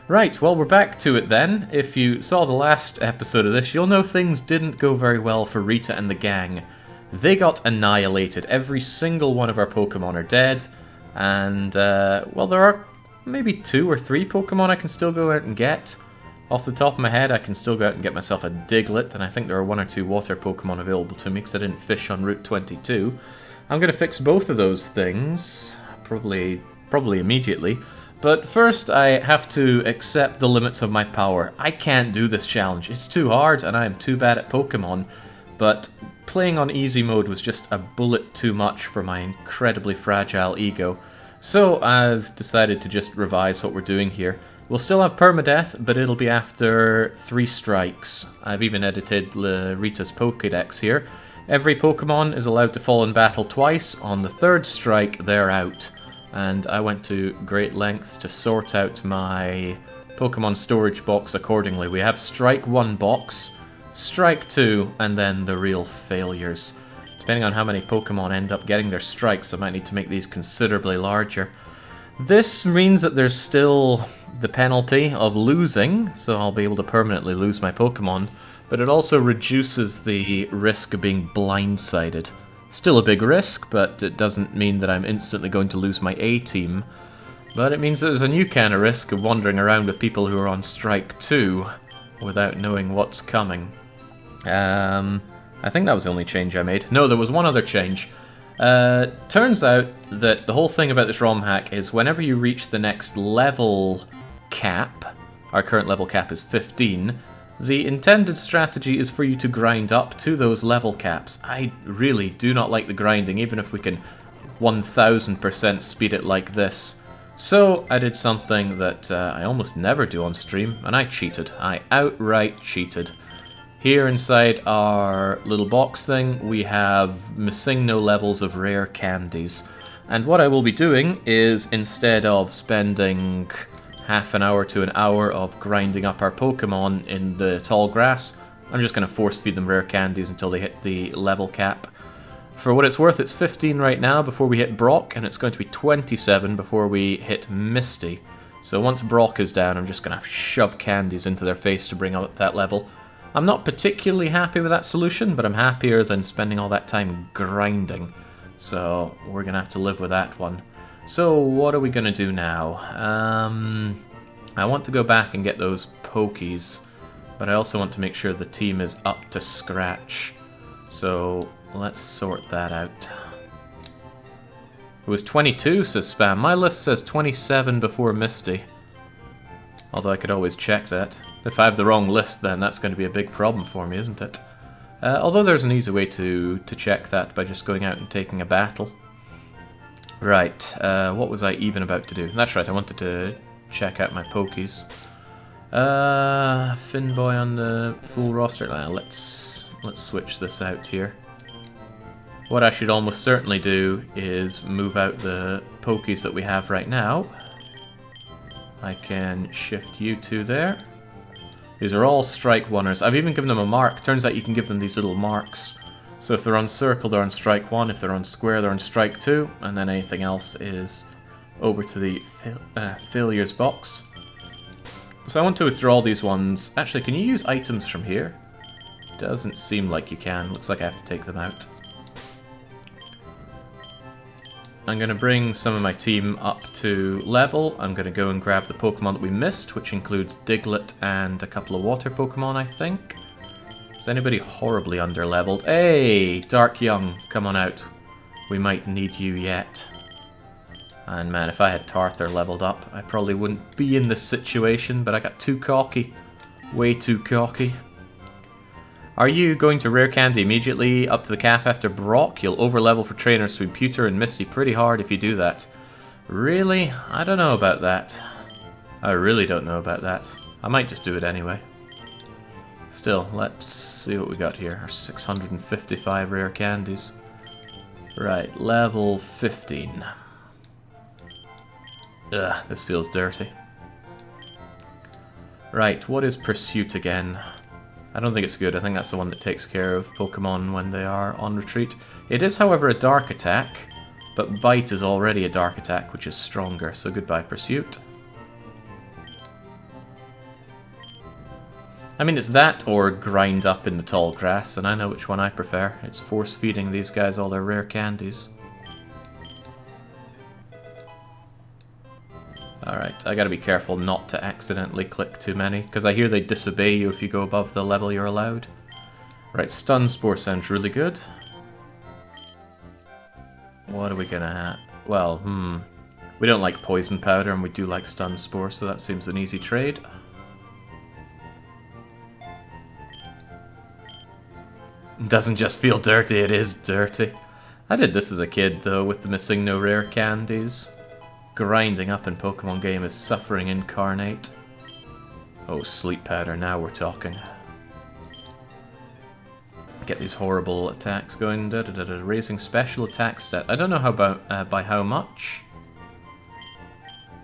Right, well, we're back to it then. If you saw the last episode of this, you'll know things didn't go very well for Rita and the gang. They got annihilated. Every single one of our Pokemon are dead. And, well, there are maybe 2 or 3 Pokemon I can still go out and get. Off the top of my head, I can still go out and get myself a Diglett, and I think there are 1 or 2 water Pokemon available to me because I didn't fish on Route 22. I'm going to fix both of those things, probably immediately. But first, I have to accept the limits of my power. I can't do this challenge. It's too hard, and I am too bad at Pokemon. But playing on easy mode was just a bullet too much for my incredibly fragile ego. So I've decided to just revise what we're doing here. We'll still have permadeath, but it'll be after 3 strikes. I've even edited Rita's Pokédex here. Every Pokemon is allowed to fall in battle twice. On the 3rd strike, they're out. And I went to great lengths to sort out my Pokemon storage box accordingly. We have Strike 1 box, Strike 2, and then the real failures. Depending on how many Pokemon end up getting their strikes, I might need to make these considerably larger. This means that there's still the penalty of losing, so I'll be able to permanently lose my Pokemon, but it also reduces the risk of being blindsided. Still a big risk, but it doesn't mean that I'm instantly going to lose my A-team. But it means there's a new kind of risk of wandering around with people who are on Strike 2 without knowing what's coming. I think that was the only change I made. No, there was one other change. Turns out that the whole thing about this ROM hack is whenever you reach the next level cap, our current level cap is 15, the intended strategy is for you to grind up to those level caps. I really do not like the grinding, even if we can 1000% speed it like this. So I did something that I almost never do on stream, and I cheated. I outright cheated. Here inside our little box thing, we have Missingno levels of rare candies. And what I will be doing is, instead of spending half an hour to an hour of grinding up our Pokemon in the tall grass, I'm just going to force feed them rare candies until they hit the level cap. For what it's worth, it's 15 right now before we hit Brock, and it's going to be 27 before we hit Misty. So once Brock is down, I'm just going to shove candies into their face to bring up that level. I'm not particularly happy with that solution, but I'm happier than spending all that time grinding. So we're going to have to live with that one. So what are we going to do now? I want to go back and get those Pokies, but I also want to make sure the team is up to scratch. So let's sort that out. It was 22, says Spam. My list says 27 before Misty. Although I could always check that. If I have the wrong list, then that's going to be a big problem for me, isn't it? Although there's an easy way to check that by just going out and taking a battle. Right, what was I even about to do? That's right, I wanted to check out my Pokies. Finboy on the full roster. Let's switch this out here. What I should almost certainly do is move out the Pokies that we have right now. I can shift you two there. These are all Strike 1ers. I've even given them a mark. Turns out you can give them these little marks. So if they're on Circle, they're on Strike 1. If they're on Square, they're on Strike 2. And then anything else is over to the Failures box. So I want to withdraw these ones. Actually, can you use items from here? Doesn't seem like you can. Looks like I have to take them out. I'm going to bring some of my team up to level. I'm going to go and grab the Pokemon that we missed, which includes Diglett and a couple of water Pokemon, I think. Is anybody horribly under-leveled? Hey, Dark Young, come on out. We might need you yet. And man, if I had Tarthur leveled up, I probably wouldn't be in this situation, but I got too cocky. Way too cocky. Are you going to Rare Candy immediately up to the cap after Brock? You'll overlevel for trainers through Pewter and Misty pretty hard if you do that. Really? I don't know about that. I really don't know about that. I might just do it anyway. Still, let's see what we got here. Our 655 Rare Candies. Right, level 15. Ugh, this feels dirty. Right, what is Pursuit again? I don't think it's good. I think that's the one that takes care of Pokemon when they are on retreat. It is, however, a Dark attack, but Bite is already a Dark attack, which is stronger, so goodbye, Pursuit. I mean, it's that or grind up in the tall grass, and I know which one I prefer. It's force-feeding these guys all their rare candies. Alright, I gotta be careful not to accidentally click too many, because I hear they disobey you if you go above the level you're allowed. Right, Stun Spore sounds really good. What are we gonna have? Well, we don't like Poison Powder, and we do like Stun Spore, so that seems an easy trade. Doesn't just feel dirty, it is dirty. I did this as a kid, though, with the missing no rare candies. Grinding up in Pokemon game is suffering incarnate. Oh, Sleep Powder, now we're talking. Get these horrible attacks going. Raising special attack stat. I don't know how about by how much,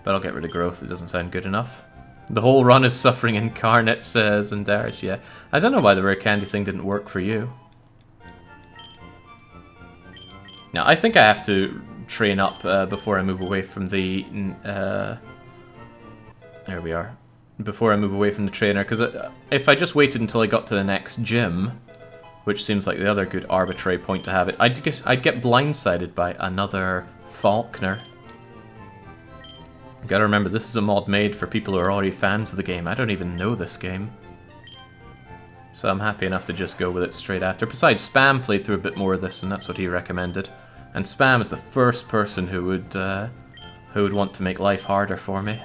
but I'll get rid of growth. It doesn't sound good enough. The whole run is suffering incarnate, says Andaris. Yeah, I don't know why the rare candy thing didn't work for you. Now I think I have to train up before I move away from the. There we are. Before I move away from the trainer, because if I just waited until I got to the next gym, which seems like the other good arbitrary point to have it, I'd get blindsided by another Falkner. Gotta remember, this is a mod made for people who are already fans of the game. I don't even know this game. So I'm happy enough to just go with it straight after. Besides, Spam played through a bit more of this, and that's what he recommended. And Spam is the first person who would want to make life harder for me.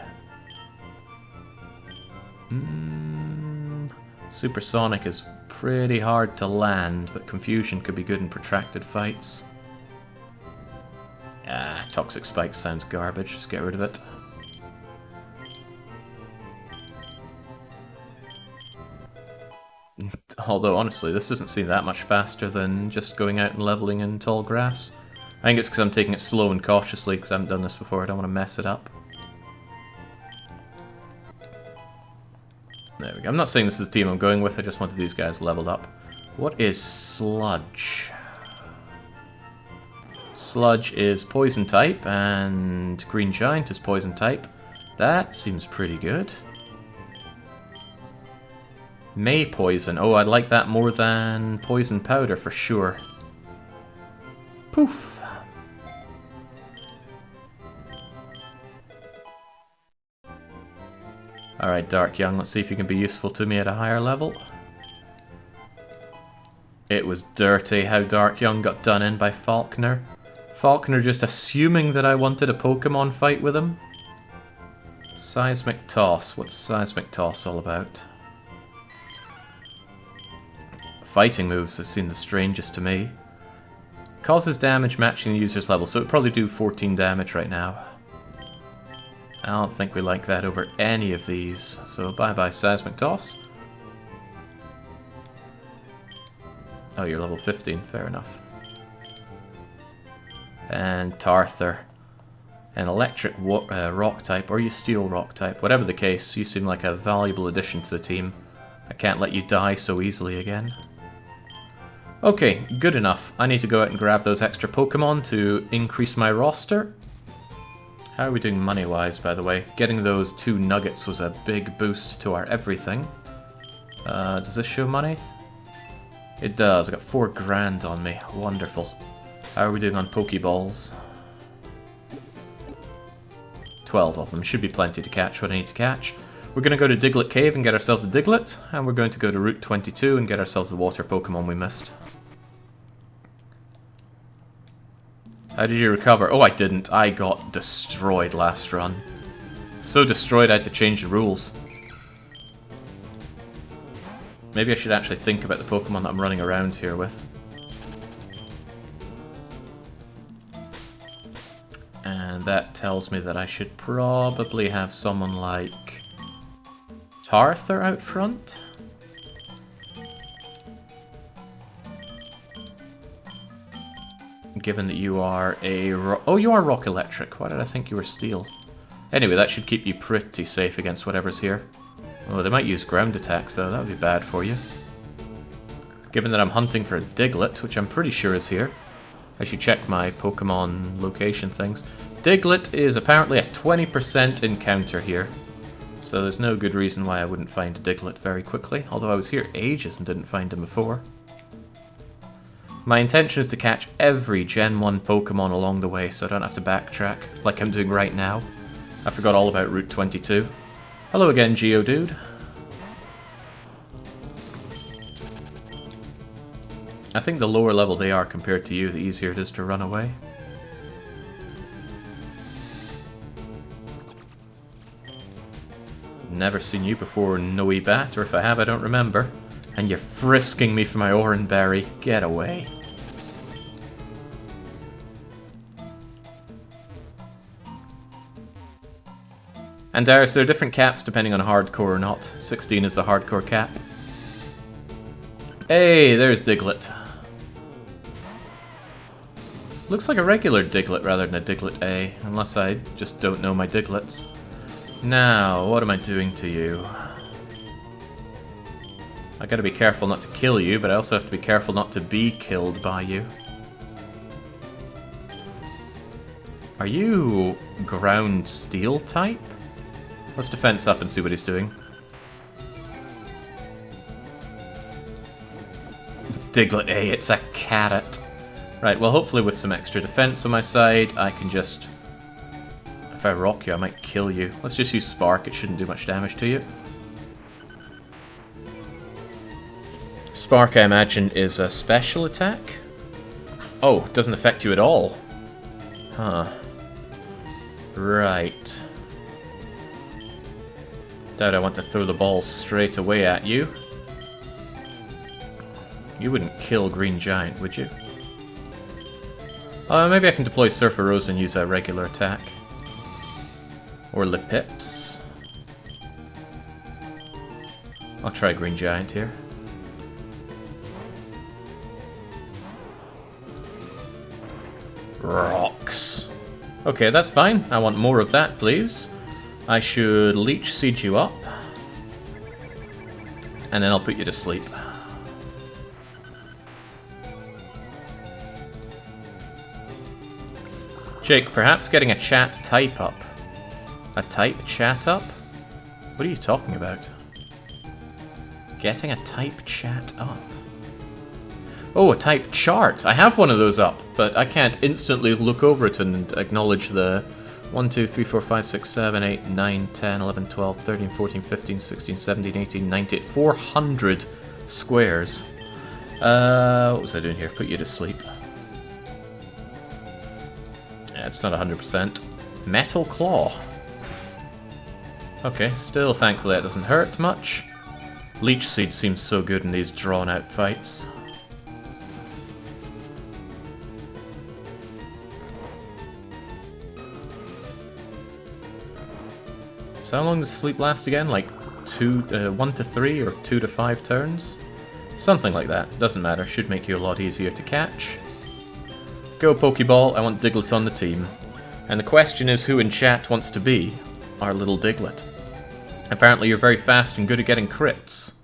Supersonic is pretty hard to land, but Confusion could be good in protracted fights. Ah, Toxic Spike sounds garbage, just get rid of it. Although, honestly, this doesn't seem that much faster than just going out and leveling in tall grass. I think it's because I'm taking it slow and cautiously, because I haven't done this before. I don't want to mess it up. There we go. I'm not saying this is the team I'm going with, I just wanted these guys leveled up. What is Sludge? Sludge is Poison type, and Green Giant is Poison type. That seems pretty good. May Poison. Oh, I'd like that more than Poison Powder for sure. Poof. Alright, Dark Young, let's see if you can be useful to me at a higher level. It was dirty how Dark Young got done in by Falkner. Falkner just assuming that I wanted a Pokemon fight with him. Seismic Toss. What's Seismic Toss all about? Fighting moves have seemed the strangest to me. Causes damage matching the user's level, so it would probably do 14 damage right now. I don't think we like that over any of these, so bye-bye Seismic Toss. Oh, you're level 15, fair enough. And Tarther. An electric rock type, or you steel rock type. Whatever the case, you seem like a valuable addition to the team. I can't let you die so easily again. Okay, good enough. I need to go out and grab those extra Pokemon to increase my roster. How are we doing money-wise, by the way? Getting those 2 nuggets was a big boost to our everything. Does this show money? It does. I got 4 grand on me. Wonderful. How are we doing on Pokeballs? 12 of them. Should be plenty to catch what I need to catch. We're going to go to Diglett Cave and get ourselves a Diglett, and we're going to go to Route 22 and get ourselves the water Pokemon we missed. How did you recover? Oh, I didn't. I got destroyed last run. So destroyed I had to change the rules. Maybe I should actually think about the Pokemon that I'm running around here with. And that tells me that I should probably have someone like Tarther out front. Given that you are a oh, you are Rock Electric. Why did I think you were Steel? Anyway, that should keep you pretty safe against whatever's here. Oh, they might use ground attacks though, that would be bad for you. Given that I'm hunting for a Diglett, which I'm pretty sure is here, I should check my Pokemon location things. Diglett is apparently a 20% encounter here. So there's no good reason why I wouldn't find a Diglett very quickly, although I was here ages and didn't find him before. My intention is to catch every Gen 1 Pokemon along the way so I don't have to backtrack, like I'm doing right now. I forgot all about Route 22. Hello again, Geodude. I think the lower level they are compared to you, the easier it is to run away. Never seen you before, Noe Bat, or if I have, I don't remember. And you're frisking me for my Oranberry. Get away. And Darius, there are different caps depending on hardcore or not. 16 is the hardcore cap. Hey, there's Diglett. Looks like a regular Diglett rather than a Diglett A, unless I just don't know my Digletts. Now, what am I doing to you? I gotta be careful not to kill you, but I also have to be careful not to be killed by you. Are you ground steel type? Let's defense up and see what he's doing. Diglett A, it's a carrot. Right, well hopefully with some extra defense on my side, I can just... If I rock you, I might kill you. Let's just use Spark, it shouldn't do much damage to you. Spark, I imagine, is a special attack? Oh, it doesn't affect you at all. Huh. Right. Doubt I want to throw the ball straight away at you. You wouldn't kill Green Giant, would you? Maybe I can deploy Surfer Rose and use a regular attack. Or Lipips. I'll try Green Giant here. Rocks. Okay, that's fine. I want more of that, please. I should Leech Seed you up. And then I'll put you to sleep. Jake, perhaps getting a chat type up. A type chat up? What are you talking about? Getting a type chat up? Oh, a type chart! I have one of those up, but I can't instantly look over it and acknowledge the 1, 2, 3, 4, 5, 6, 7, 8, 9, 10, 11, 12, 13, 14, 15, 16, 17, 18, 19, 400 squares. What was I doing here? Put you to sleep. Yeah, it's not 100%. Metal Claw. Okay, still thankfully that doesn't hurt much. Leech Seed seems so good in these drawn-out fights. So how long does sleep last again? Like 1 to 3 or 2 to 5 turns? Something like that. Doesn't matter. Should make you a lot easier to catch. Go Pokeball, I want Diglett on the team. And the question is who in chat wants to be our little Diglett. Apparently you're very fast and good at getting crits.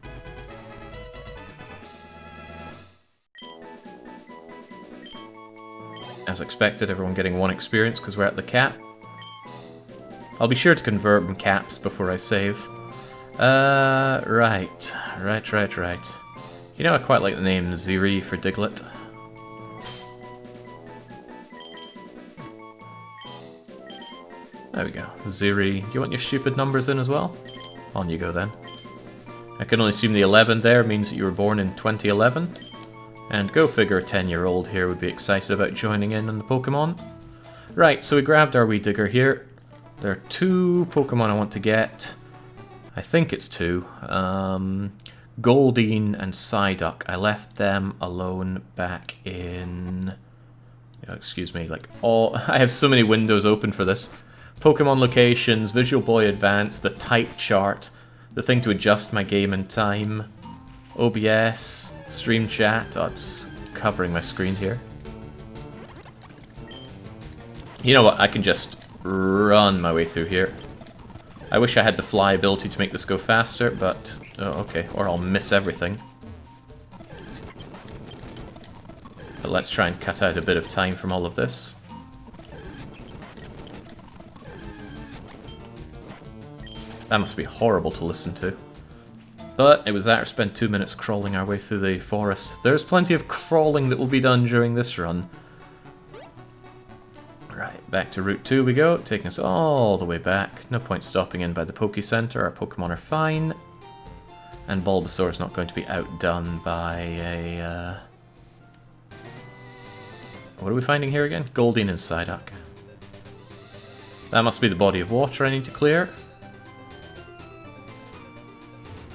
As expected, everyone getting 1 experience because we're at the cap. I'll be sure to convert caps before I save. Right. You know, I quite like the name Ziri for Diglett. There we go. Ziri. Do you want your stupid numbers in as well? On you go then. I can only assume the 11 there means that you were born in 2011. And go figure a 10-year-old here would be excited about joining in on the Pokemon. Right, so we grabbed our wee digger here. There are 2 Pokemon I want to get. I think it's 2. Goldeen and Psyduck. I left them alone back in... excuse me, like all... I have so many windows open for this. Pokemon locations, Visual Boy Advance, the type chart, the thing to adjust my game in time, OBS, stream chat. Oh, it's covering my screen here. You know what, I can just run my way through here. I wish I had the fly ability to make this go faster, but... oh, okay, or I'll miss everything. But let's try and cut out a bit of time from all of this. That must be horrible to listen to. But it was that or spend 2 minutes crawling our way through the forest. There's plenty of crawling that will be done during this run. Right, back to Route 2 we go, taking us all the way back. No point stopping in by the Poke Center, our Pokemon are fine. And Bulbasaur is not going to be outdone by a... What are we finding here again? Goldeen and Psyduck. That must be the body of water I need to clear.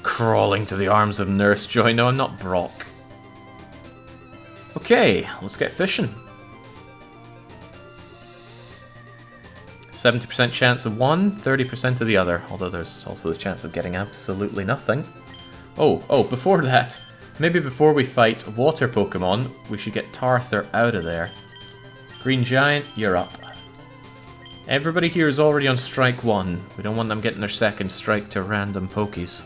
Crawling to the arms of Nurse Joy. No, I'm not Brock. Okay, let's get fishing. 70% chance of one, 30% of the other. Although there's also the chance of getting absolutely nothing. Oh, before that, maybe before we fight water Pokemon, we should get Tarther out of there. Green Giant, you're up. Everybody here is already on strike 1. We don't want them getting their second strike to random Pokies.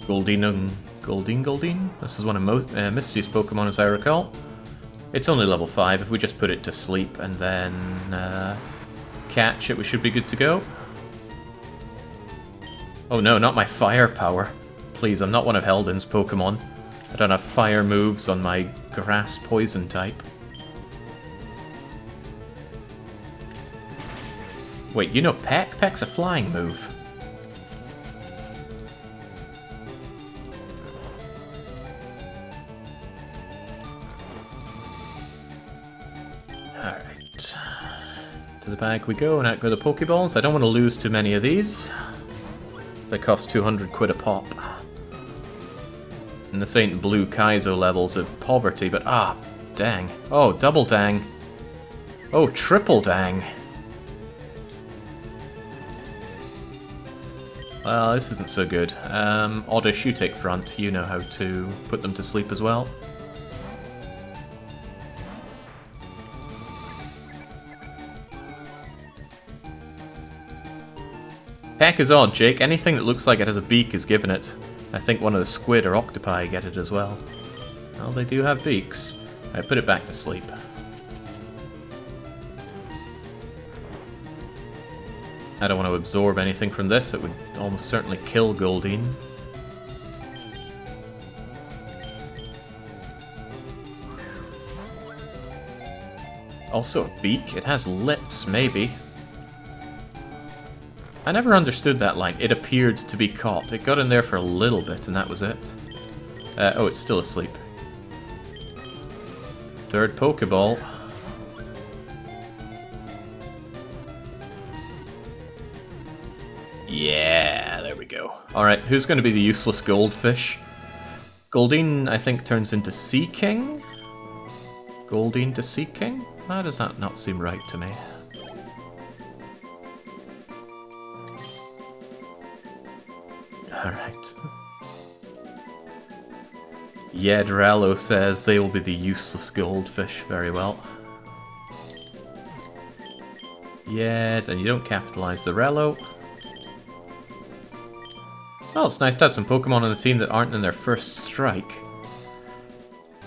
Goldeen? This is one of Misty's Pokemon as I recall. It's only level 5. If we just put it to sleep and then catch it, we should be good to go. Oh no, not my firepower. Please, I'm not one of Heldin's Pokemon. I don't have fire moves on my grass poison type. Wait, you know Peck? Peck's a flying move. Alright. To the bag we go, and out go the Pokeballs. I don't want to lose too many of these. They cost 200 quid a pop. And this ain't blue Kaizo levels of poverty, but dang. Oh, double dang. Oh, triple dang. Well, this isn't so good. Oddish, you take front. You know how to put them to sleep as well. Peck is odd, Jake. Anything that looks like it has a beak is given it. I think one of the squid or octopi get it as well. Well, they do have beaks. I put it back to sleep. I don't want to absorb anything from this. It would almost certainly kill Goldeen. Also a beak. It has lips, maybe. I never understood that line. It appeared to be caught. It got in there for a little bit, and that was it. Oh, it's still asleep. Third Pokeball. Yeah, there we go. Alright, who's going to be the useless goldfish? Goldeen, I think, turns into Sea King? Goldeen to Sea King? Why does that not seem right to me? Alright. Yedrallo says they will be the useless goldfish. Very well. Yed, and you don't capitalize the Rello. Oh, it's nice to have some Pokemon on the team that aren't in their first strike.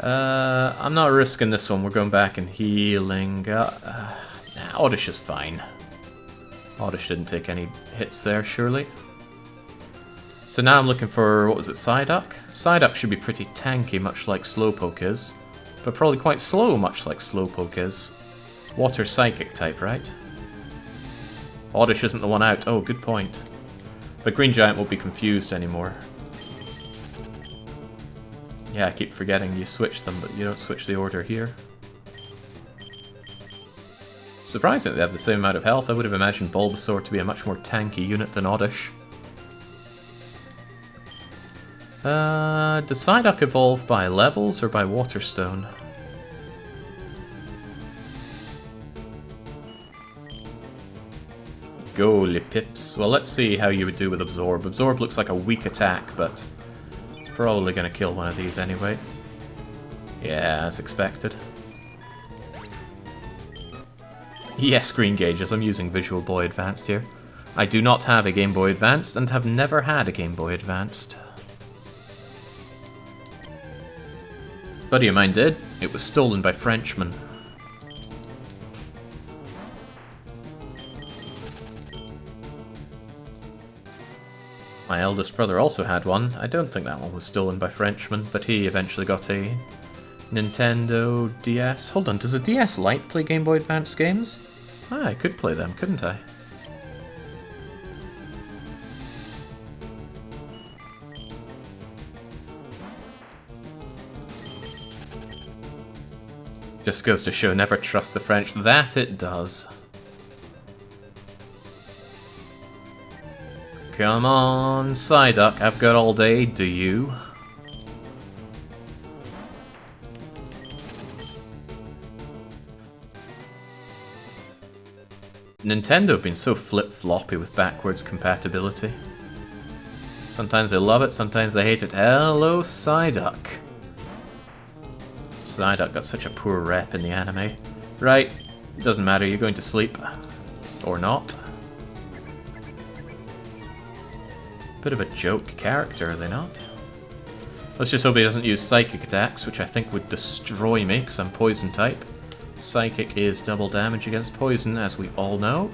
I'm not risking this one. We're going back and healing. Nah, Oddish is fine. Oddish didn't take any hits there, surely. So now I'm looking for, what was it, Psyduck? Psyduck should be pretty tanky, much like Slowpoke is. But probably quite slow, much like Slowpoke is. Water Psychic type, right? Oddish isn't the one out. Oh, good point. But Green Giant won't be confused anymore. Yeah, I keep forgetting you switch them, but you don't switch the order here. Surprising they have the same amount of health. I would have imagined Bulbasaur to be a much more tanky unit than Oddish. Does Psyduck evolve by levels or by Waterstone? Golly pips. Well, let's see how you would do with Absorb. Absorb looks like a weak attack, but it's probably going to kill one of these anyway. Yeah, as expected. Yes, Green Gauges, I'm using Visual Boy Advanced here. I do not have a Game Boy Advanced and have never had a Game Boy Advanced. Buddy of mine did. It was stolen by Frenchmen. My eldest brother also had one. I don't think that one was stolen by Frenchmen, but he eventually got a Nintendo DS. Hold on, does a DS Lite play Game Boy Advance games? Ah, I could play them, couldn't I? Just goes to show, never trust the French. That it does. Come on, Psyduck, I've got all day, do you? Nintendo have been so flip-floppy with backwards compatibility. Sometimes they love it, sometimes they hate it. Hello, Psyduck. Psyduck got such a poor rep in the anime. Right, doesn't matter, you're going to sleep. Or not. Bit of a joke character, are they not? Let's just hope he doesn't use Psychic attacks, which I think would destroy me, because I'm Poison type. Psychic is double damage against Poison, as we all know.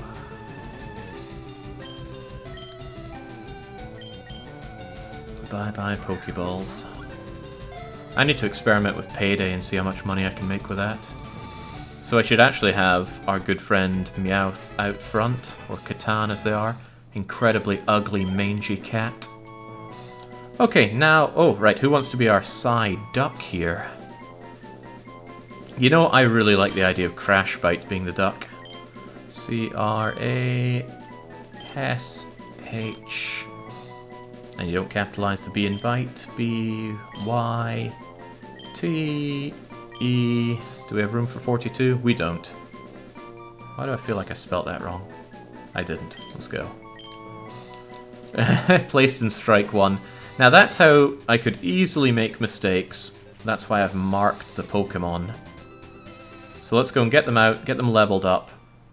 Bye-bye, Pokeballs. I need to experiment with Payday and see how much money I can make with that. So I should actually have our good friend Meowth out front, or Catan as they are. Incredibly ugly, mangy cat. Okay, now... Oh, right, who wants to be our Psyduck here? You know, I really like the idea of Crash Bite being the duck. C-R-A-S-H... And you don't capitalize the B in bite. B-Y-T-E... Do we have room for 42? We don't. Why do I feel like I spelt that wrong? I didn't. Let's go. Placed in strike 1. Now that's how I could easily make mistakes. That's why I've marked the Pokemon. So let's go and get them out, get them leveled up,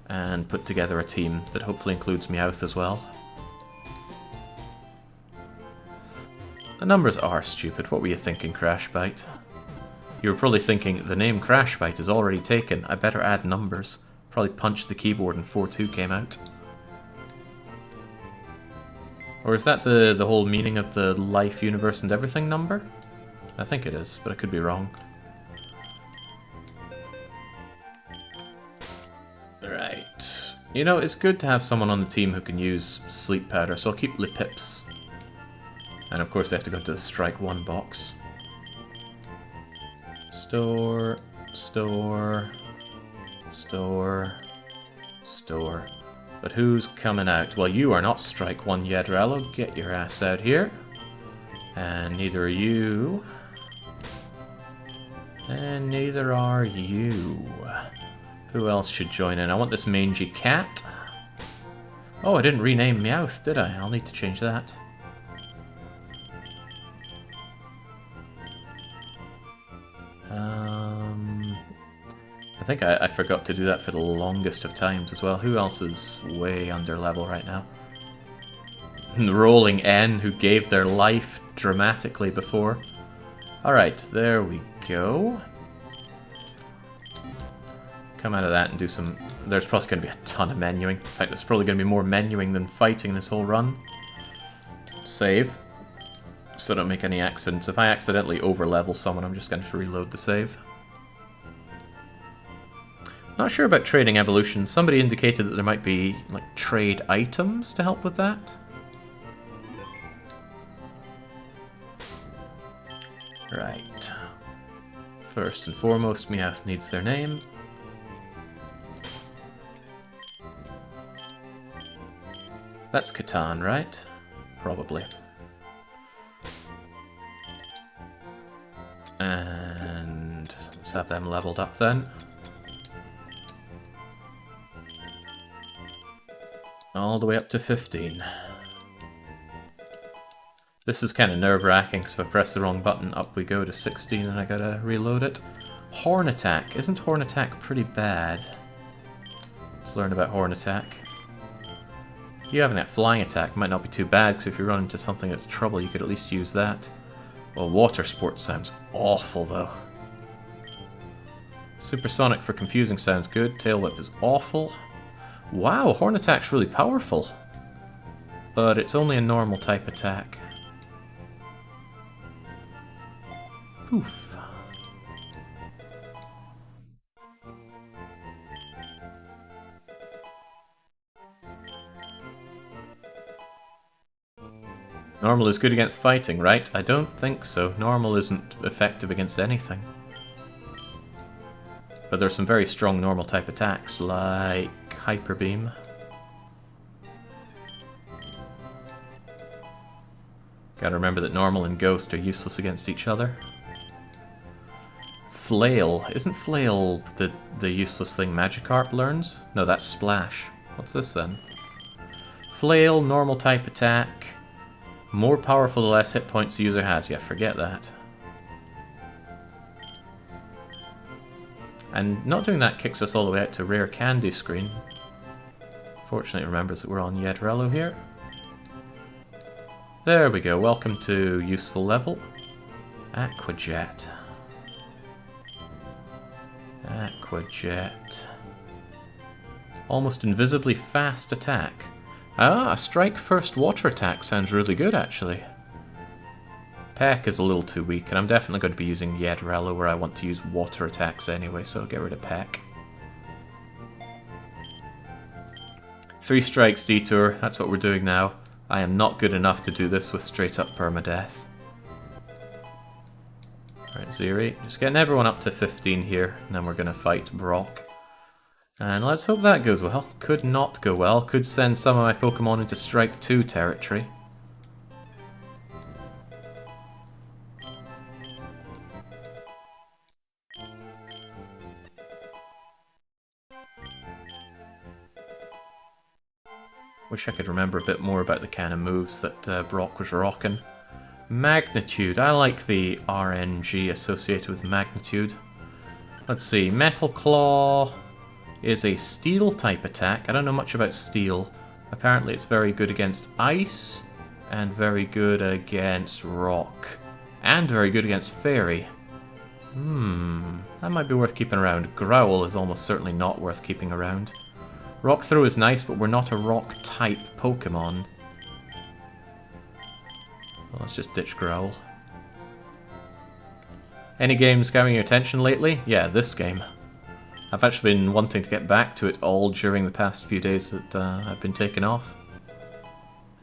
and put together a team that hopefully includes Meowth as well. The numbers are stupid. What were you thinking, Crash Bite? You were probably thinking, the name Crash Bite is already taken, I better add numbers. Probably punched the keyboard and 4-2 came out. Or is that the whole meaning of the life, universe, and everything number? I think it is, but I could be wrong. Right. You know, it's good to have someone on the team who can use Sleep Powder, so I'll keep Lipips. And of course they have to go into the Strike 1 box. Store, store, store, store. But who's coming out? Well, you are not Strike 1 yet, Rallo. Get your ass out here. And neither are you. And neither are you. Who else should join in? I want this mangy cat. Oh, I didn't rename Meowth, did I? I'll need to change that. I think I forgot to do that for the longest of times as well. Who else is way under level right now? The Rolling N, who gave their life dramatically before. Alright, there we go. Come out of that and do some... There's probably going to be a ton of menuing. In fact, there's probably going to be more menuing than fighting this whole run. Save. So don't make any accidents. If I accidentally overlevel someone, I'm just going to reload the save. Not sure about trading evolutions. Somebody indicated that there might be, like, trade items to help with that. Right. First and foremost, Meowth needs their name. That's Catan, right? Probably. And let's have them leveled up then. All the way up to 15. This is kind of nerve-wracking, so if I press the wrong button, up we go to 16 and I gotta reload it. Horn Attack. Isn't Horn Attack pretty bad? Let's learn about Horn Attack. You having that Flying Attack might not be too bad, because if you run into something that's trouble, you could at least use that. Well, Water Sport sounds awful, though. Supersonic for confusing sounds good. Tail Whip is awful. Wow, Horn Attack's really powerful. but it's only a normal type attack. Poof. Normal is good against fighting, right? I don't think so. Normal isn't effective against anything. But there's some very strong normal type attacks, like Hyper Beam. Gotta remember that Normal and Ghost are useless against each other. Flail. Isn't Flail the useless thing Magikarp learns? No, that's Splash. What's this then? Flail, normal type attack. More powerful the less hit points the user has. Yeah, forget that. And not doing that kicks us all the way out to Rare Candy screen. Fortunately, it remembers that we're on Yedrello here. There we go. Welcome to useful level. Aquajet. Aquajet. Almost invisibly fast attack. Ah, strike first water attack sounds really good, actually. Peck is a little too weak, and I'm definitely going to be using Yedrello where I want to use water attacks anyway, so I'll get rid of Peck. 3 strikes detour, that's what we're doing now. I am not good enough to do this with straight up permadeath. Alright, Zeri, just getting everyone up to 15 here, and then we're going to fight Brock. And let's hope that goes well. Could not go well. Could send some of my Pokemon into Strike 2 territory. Wish I could remember a bit more about the kind of moves that Brock was rocking. Magnitude. I like the RNG associated with Magnitude. Let's see. Metal Claw is a steel type attack. I don't know much about steel. Apparently it's very good against ice, and very good against rock, and very good against fairy. That might be worth keeping around. Growl is almost certainly not worth keeping around. Rock Throw is nice, but we're not a rock type Pokemon. Well, let's just ditch Growl. Any games grabbing your attention lately? Yeah, this game. I've actually been wanting to get back to it all during the past few days that I've been taken off.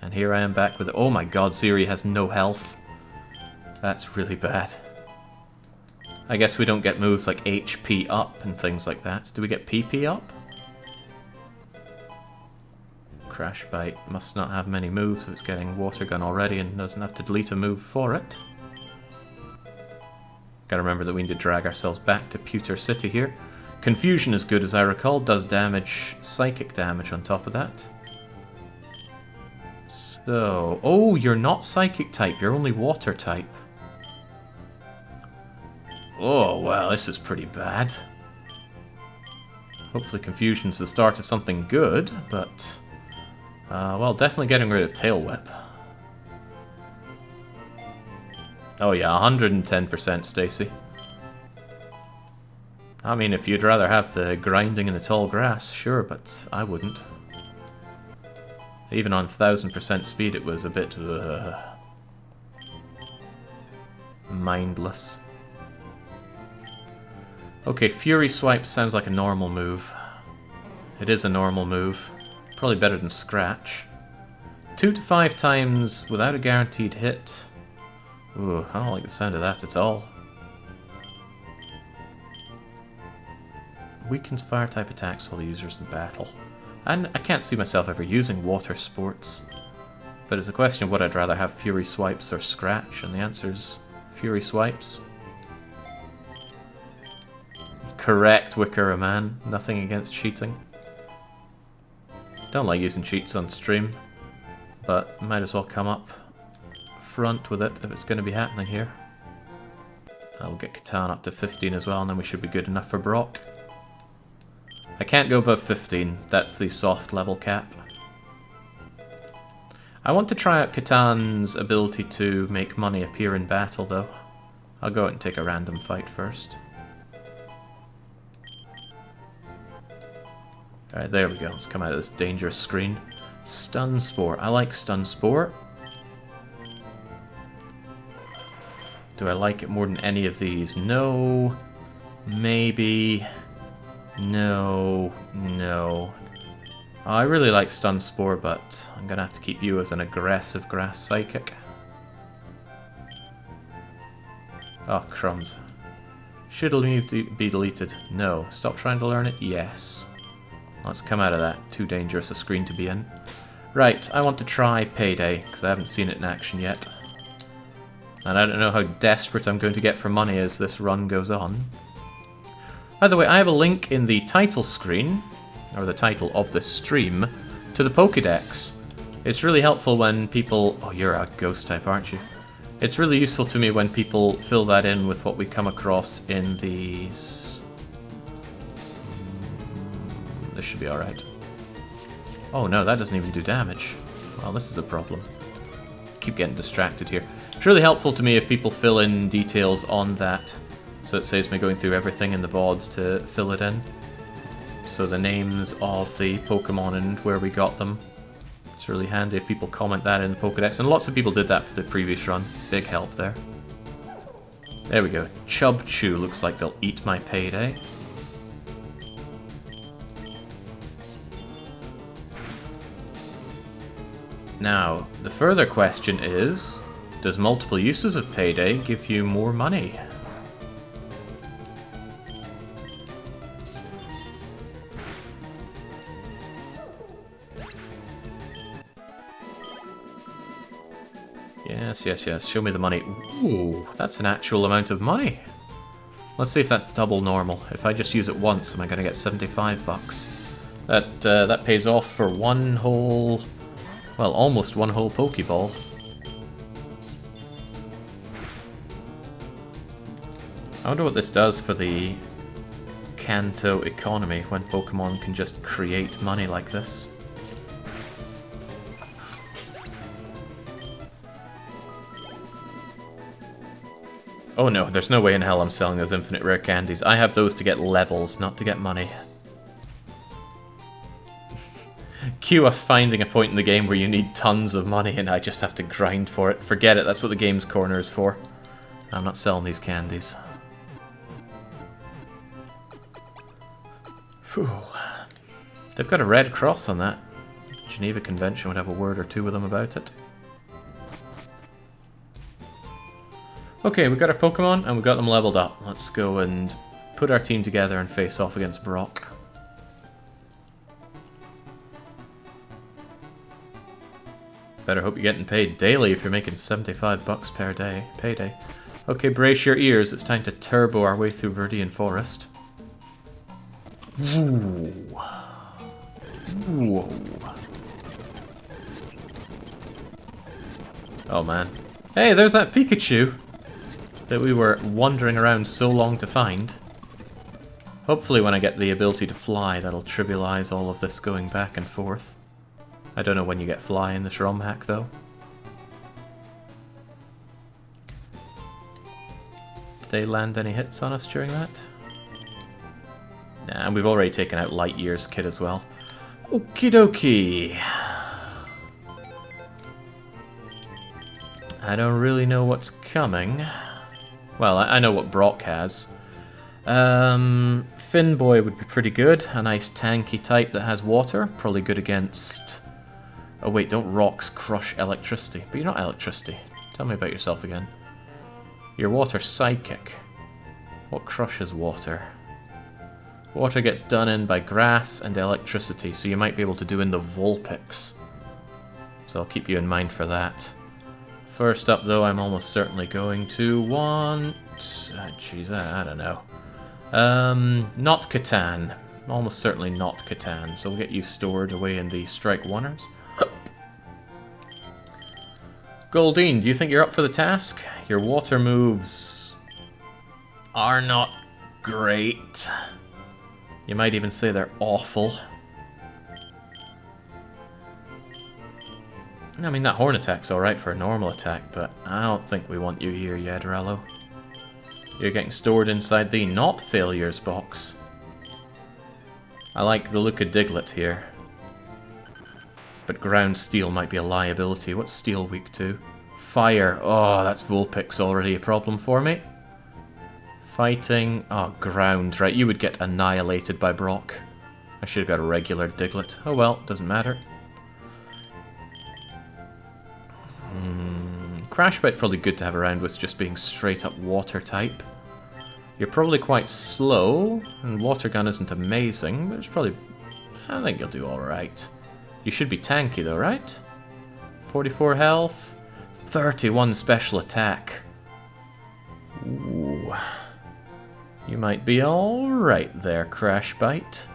And here I am back with it. Oh my god, Zeri has no health. That's really bad. I guess we don't get moves like HP up and things like that. Do we get PP up? Crash Bite must not have many moves if it's getting Water Gun already and doesn't have to delete a move for it. Gotta remember that we need to drag ourselves back to Pewter City here. Confusion is good, as I recall, does damage, psychic damage on top of that. So... oh, you're not psychic type, you're only water type. Oh, well, this is pretty bad. Hopefully Confusion's the start of something good, but... well, definitely getting rid of Tail Whip. Oh yeah, 110% Stacy. I mean, if you'd rather have the grinding in the tall grass, sure, but I wouldn't. Even on 1000% speed, it was a bit... mindless. Okay, Fury Swipe sounds like a normal move. It is a normal move. Probably better than Scratch. 2 to 5 times without a guaranteed hit. Ooh, I don't like the sound of that at all. Weakens fire-type attacks while the user's in battle. And I can't see myself ever using water sports. But it's a question of what I'd rather have, Fury Swipes or Scratch, and the answer's Fury Swipes. Correct, Wickera Man. Nothing against cheating. Don't like using cheats on stream, but might as well come up front with it if it's going to be happening here. I'll get Catan up to 15 as well, and then we should be good enough for Brock. I can't go above 15, that's the soft level cap. I want to try out Catan's ability to make money appear in battle though. I'll go out and take a random fight first. Alright, there we go, let's come out of this dangerous screen. Stun Spore. I like Stun Spore. Do I like it more than any of these? No. Maybe. No. No. Oh, I really like Stun Spore, but I'm gonna have to keep you as an aggressive Grass Psychic. Oh, crumbs. Should leave be deleted? No. Stop trying to learn it? Yes. Let's come out of that. Too dangerous a screen to be in. Right, I want to try Payday, because I haven't seen it in action yet. And I don't know how desperate I'm going to get for money as this run goes on. By the way, I have a link in the title screen, or the title of this stream, to the Pokédex. It's really helpful when people... Oh, you're a ghost type, aren't you? It's really useful to me when people fill that in with what we come across in these... This should be alright. Oh no, that doesn't even do damage. Well, this is a problem. Keep getting distracted here. It's really helpful to me if people fill in details on that, so it saves me going through everything in the VOD to fill it in. So the names of the Pokemon and where we got them. It's really handy if people comment that in the Pokédex, and lots of people did that for the previous run. Big help there. There we go. Chubchoo looks like they'll eat my Payday. Now, the further question is, does multiple uses of Payday give you more money? Yes, yes, yes. Show me the money. Ooh, that's an actual amount of money. Let's see if that's double normal. If I just use it once, am I going to get 75 bucks? That pays off for one whole... Well, almost one whole Pokeball. I wonder what this does for the Kanto economy when Pokemon can just create money like this. Oh no, there's no way in hell I'm selling those infinite rare candies. I have those to get levels, not to get money. Cue us finding a point in the game where you need tons of money and I just have to grind for it. Forget it, that's what the game's corner is for. I'm not selling these candies. Whew. They've got a red cross on that. Geneva Convention would have a word or two with them about it. Okay, we've got our Pokemon and we've got them leveled up. Let's go and put our team together and face off against Brock. Better hope you're getting paid daily if you're making 75 bucks per day. Payday. Okay, brace your ears. It's time to turbo our way through Viridian Forest. Ooh. Whoa. Oh man. Hey, there's that Pikachu that we were wandering around so long to find. Hopefully when I get the ability to fly, that'll trivialize all of this going back and forth. I don't know when you get fly in this ROM hack, though. Did they land any hits on us during that? Nah, and we've already taken out Lightyear's kid as well. Okie dokie. I don't really know what's coming. Well, I know what Brock has. Finboy would be pretty good. A nice tanky type that has water. Probably good against... Oh wait, don't rocks crush electricity? But you're not electricity. Tell me about yourself again. You're water psychic. What crushes water? Water gets done in by grass and electricity, so you might be able to do in the Vulpix. So I'll keep you in mind for that. First up though, I'm almost certainly going to want... Jeez, I don't know. Not Catan. Almost certainly not Catan, so we'll get you stored away in the Strike Oneers. Goldeen, do you think you're up for the task? Your water moves are not great. You might even say they're awful. I mean, that horn attack's alright for a normal attack, but I don't think we want you here, Yadrallo. You're getting stored inside the not failures box. I like the look of Diglett here. But ground steel might be a liability. What's steel weak to? Fire. Oh, that's Vulpix already a problem for me. Fighting. Oh, ground. Right, you would get annihilated by Brock. I should have got a regular Diglett. Oh well, doesn't matter. Crash Bite probably good to have around with just being straight up water type. You're probably quite slow, and Water Gun isn't amazing, but it's probably... I think you'll do alright. You should be tanky though, right? 44 health, 31 special attack. Ooh. You might be alright there, Crash Bite.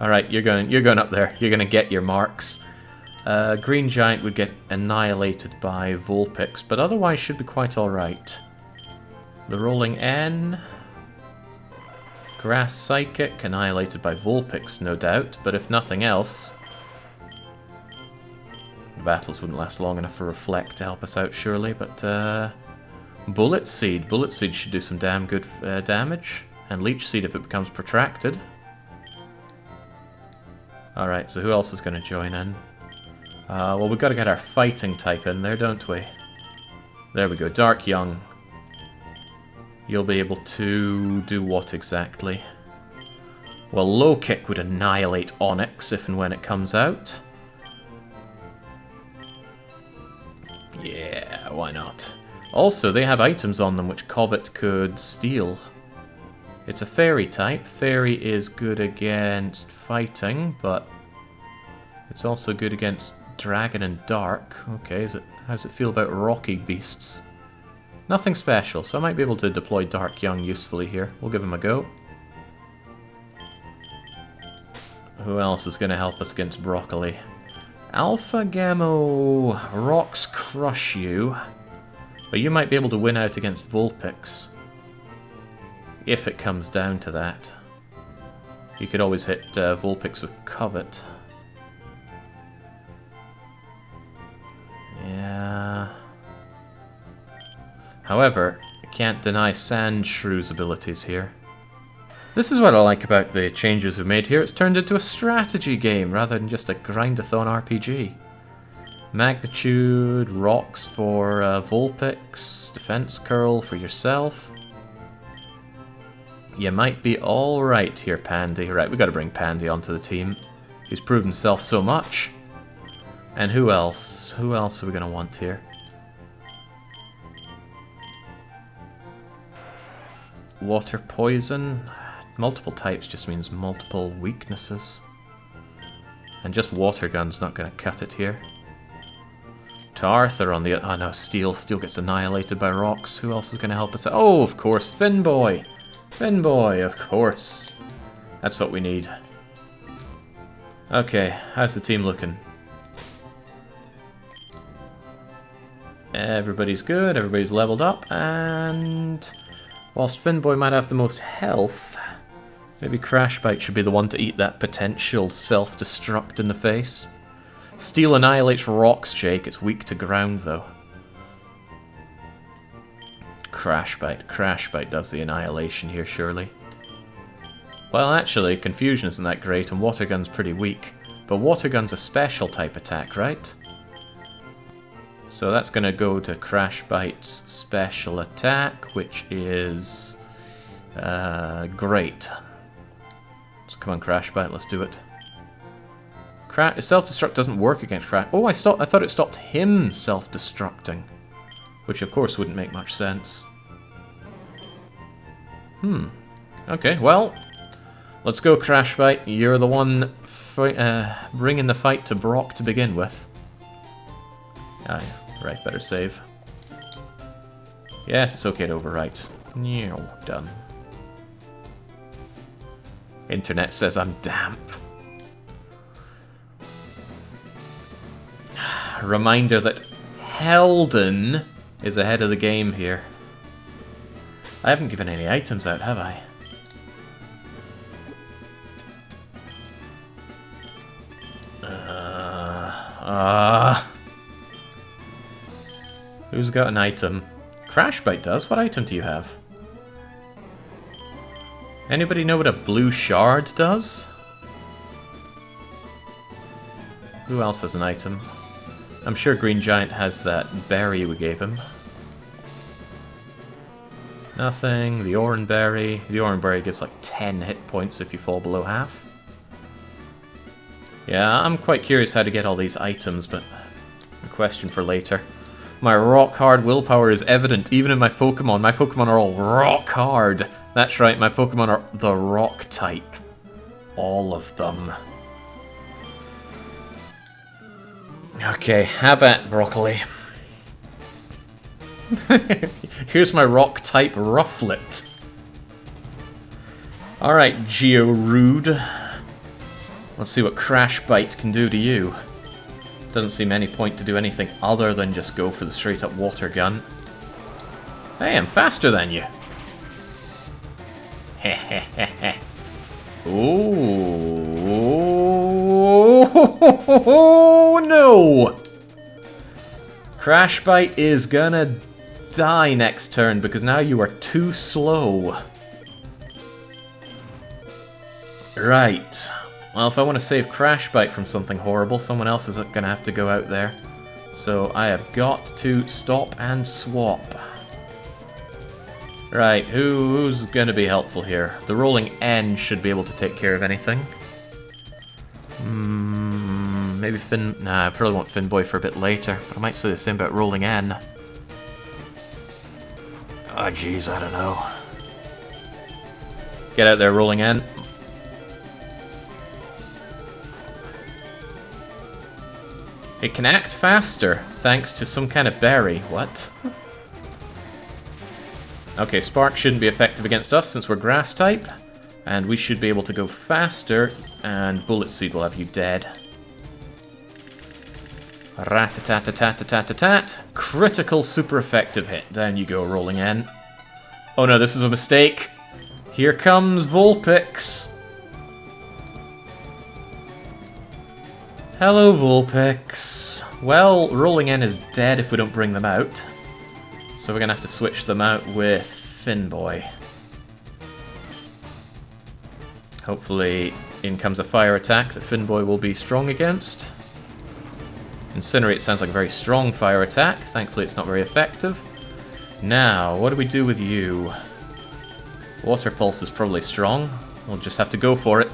Alright, you're going up there. You're gonna get your marks. Green Giant would get annihilated by Vulpix, but otherwise should be quite alright. The Rolling N. Grass Psychic, annihilated by Vulpix, no doubt, but if nothing else... Battles wouldn't last long enough for Reflect to help us out, surely, but... Bullet Seed. Bullet Seed should do some damn good damage. And Leech Seed if it becomes protracted. Alright, so who else is going to join in? Well, we've got to get our fighting type in there, don't we? There we go, Dark Young. You'll be able to do what exactly? Well, Low Kick would annihilate Onyx if and when it comes out. Yeah, why not? Also, they have items on them which Covet could steal. It's a Fairy type. Fairy is good against fighting, but it's also good against Dragon and Dark. Okay, how does it feel about Rocky Beasts? Nothing special, so I might be able to deploy Dark Young usefully here. We'll give him a go. Who else is going to help us against Broccoli? Alpha Gamo. Rocks crush you. But you might be able to win out against Vulpix. If it comes down to that. You could always hit Vulpix with Covet. Yeah. However, I can't deny Sandshrew's abilities here. This is what I like about the changes we've made here. It's turned into a strategy game rather than just a grind-a-thon RPG. Magnitude, Rocks for Vulpix, Defense Curl for yourself. You might be alright here, Pandy. Right, we've got to bring Pandy onto the team. He's proved himself so much. And who else? Who else are we going to want here? Water Poison. Multiple types just means multiple weaknesses. And just Water Gun's not going to cut it here. To Arthur on the... Oh no, Steel. Steel gets annihilated by Rocks. Who else is going to help us out? Oh, of course, Finboy. Finboy, of course. That's what we need. Okay, how's the team looking? Everybody's good, everybody's leveled up, and... Whilst Finboy might have the most health, maybe Crash Bite should be the one to eat that potential self-destruct in the face. Steel annihilates Rocks, Jake. It's weak to ground, though. Crash Bite does the annihilation here, surely. Well, actually, Confusion isn't that great, and Water Gun's pretty weak. But Water Gun's a special type attack, right? So that's going to go to Crash Bite's special attack, which is... great. So come on, Crash Bite, let's do it. Self-destruct doesn't work against Crash... Oh, I thought it stopped him self-destructing. Which, of course, wouldn't make much sense. Okay, well... Let's go, Crash Bite. You're the one bringing the fight to Brock to begin with. Ah, yeah. Right, better save. Yes, it's okay to overwrite. Done. Internet says I'm damp. Reminder that Helden is ahead of the game here. I haven't given any items out, have I? Who's got an item? Crash Bite does? What item do you have? Anybody know what a blue shard does? Who else has an item? I'm sure Green Giant has that berry we gave him. Nothing. The Oran Berry. The Oran Berry gives like 10 hit points if you fall below half. Yeah, I'm quite curious how to get all these items, but a question for later. My rock-hard willpower is evident even in my Pokemon. My Pokemon are all rock-hard. That's right, my Pokemon are the rock type. All of them. Okay, have at broccoli. Here's my rock type Rufflet. Alright, Georude. Let's see what Crash Bite can do to you. Doesn't seem any point to do anything other than just go for the straight up water gun. Hey, I'm faster than you. Hehehehe. Oh no! Crash Bite is gonna die next turn because now you are too slow. Right. Well, if I want to save Crash Bite from something horrible, someone else is gonna have to go out there. So I have got to stop and swap. Right, who's gonna be helpful here? The Rolling N should be able to take care of anything. Maybe Finn... Nah, I probably want Finboy for a bit later, but I might say the same about Rolling N. Oh, jeez, I don't know. Get out there, Rolling N. It can act faster, thanks to some kind of berry. What? Okay, Spark shouldn't be effective against us since we're Grass type. And we should be able to go faster, and Bullet Seed will have you dead. Rat-a-tat-a-tat-a-tat-a-tat. Critical super effective hit. Down you go, Rolling N. Oh no, this is a mistake. Here comes Vulpix. Hello, Vulpix. Well, Rolling N is dead if we don't bring them out. So we're gonna have to switch them out with Finboy. Hopefully, in comes a fire attack that Finboy will be strong against. Incinerate sounds like a very strong fire attack. Thankfully, it's not very effective. Now, what do we do with you? Water Pulse is probably strong. We'll just have to go for it.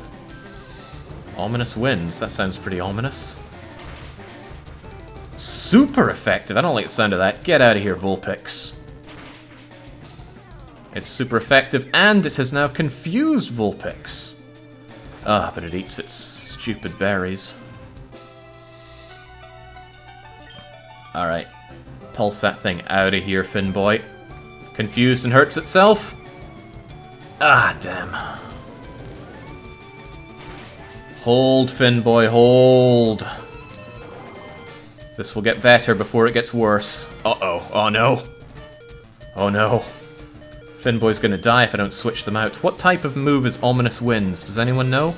Ominous Winds. That sounds pretty ominous. Super effective. I don't like the sound of that. Get out of here, Vulpix. It's super effective, and it has now confused Vulpix. Ah, but it eats its stupid berries. Alright. Pulse that thing out of here, Finboy. Confused and hurts itself? Ah, damn. Hold, Finboy, hold. This will get better before it gets worse. Uh-oh. Oh, no. Oh, no. Finboy's gonna die if I don't switch them out. What type of move is Ominous Winds? Does anyone know?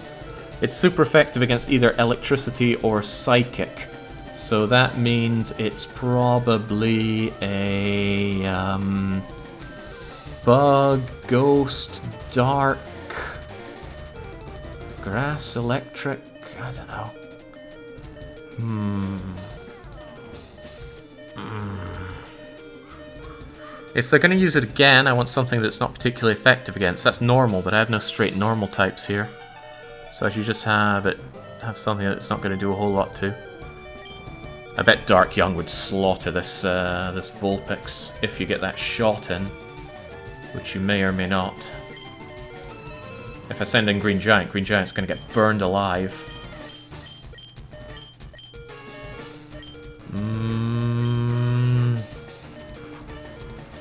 It's super effective against either electricity or psychic. So that means it's probably a... Bug, Ghost, Dark... Grass, Electric... I don't know. If they're going to use it again, I want something that's not particularly effective against. That's normal, but I have no straight normal types here. So I should just have something that's not going to do a whole lot to. I bet Dark Young would slaughter this this Vulpix if you get that shot in, which you may or may not. If I send in Green Giant's going to get burned alive.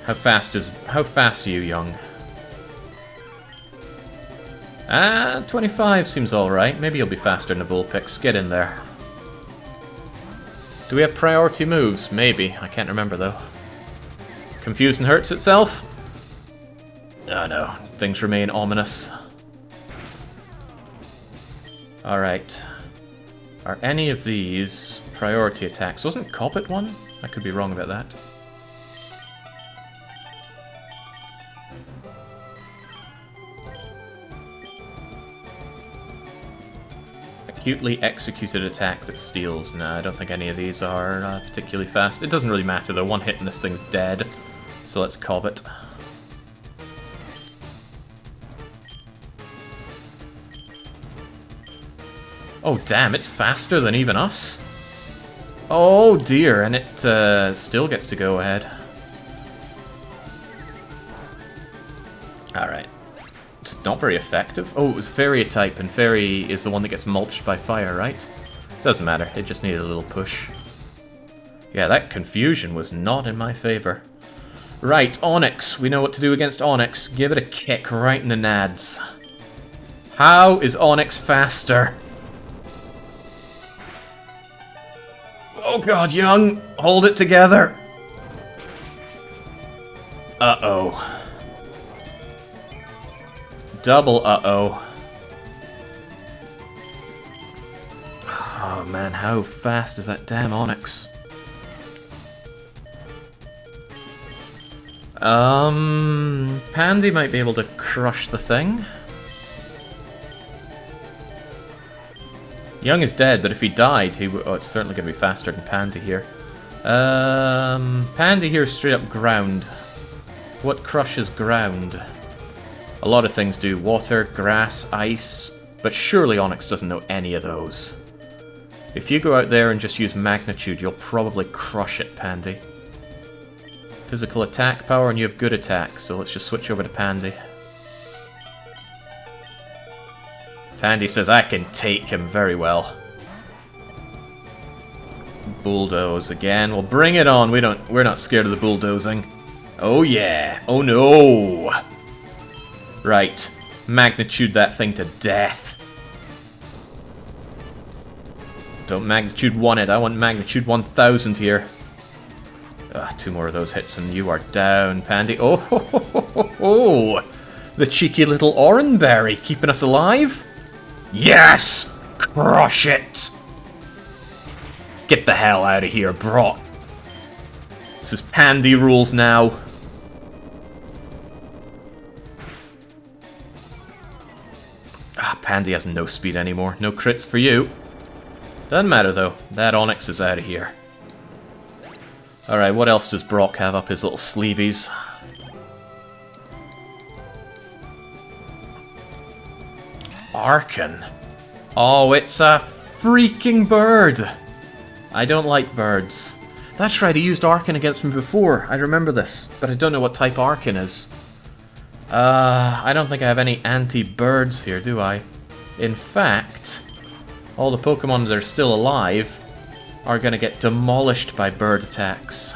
How fast are you, Young? 25 seems alright. Maybe you'll be faster than a Vulpix. Get in there. Do we have priority moves? Maybe. I can't remember, though. Confused and hurts itself? Oh, no. Things remain ominous. Alright. Are any of these priority attacks? Wasn't Cobbett one? I could be wrong about that. Acutely executed attack that steals. Nah, I don't think any of these are particularly fast. It doesn't really matter though, one hit and this thing's dead. So let's covet. Oh damn, it's faster than even us. Oh dear, and it still gets to go ahead. Alright. It's not very effective. Oh, it was Fairy type, and Fairy is the one that gets mulched by fire, right? Doesn't matter, it just needed a little push. Yeah, that confusion was not in my favor. Right, Onyx. We know what to do against Onyx. Give it a kick right in the nads. How is Onyx faster? Oh god, Young! Hold it together! Uh-oh. Double uh-oh. Oh man, how fast is that damn Onyx? Pandy might be able to crush the thing. Young is dead, but if he died, he would... Oh, it's certainly going to be faster than Pandy here. Pandy here is straight up ground. What crushes ground? A lot of things do. Water, grass, ice. But surely Onyx doesn't know any of those. If you go out there and just use magnitude, you'll probably crush it, Pandy. Physical attack power, and you have good attack, so let's just switch over to Pandy. Pandy says I can take him very well. Bulldoze again. Well, bring it on. We're not scared of the bulldozing. Oh yeah. Oh no. Right. Magnitude that thing to death. Don't magnitude 1 it. I want magnitude 1000 here. Ugh, 2 more of those hits and you are down, Pandy. Oh, ho, ho, ho, ho, ho. The cheeky little Oranberry keeping us alive. Yes! Crush it! Get the hell out of here, Brock. This is Pandy rules now. Ah, Pandy has no speed anymore. No crits for you. Doesn't matter though. That Onyx is out of here. Alright, what else does Brock have up his little sleeveys? Archon. Oh, it's a freaking bird. I don't like birds. That's right, he used Archon against me before. I remember this, but I don't know what type Archon is. I don't think I have any anti-birds here, do I? In fact, all the Pokemon that are still alive are going to get demolished by bird attacks.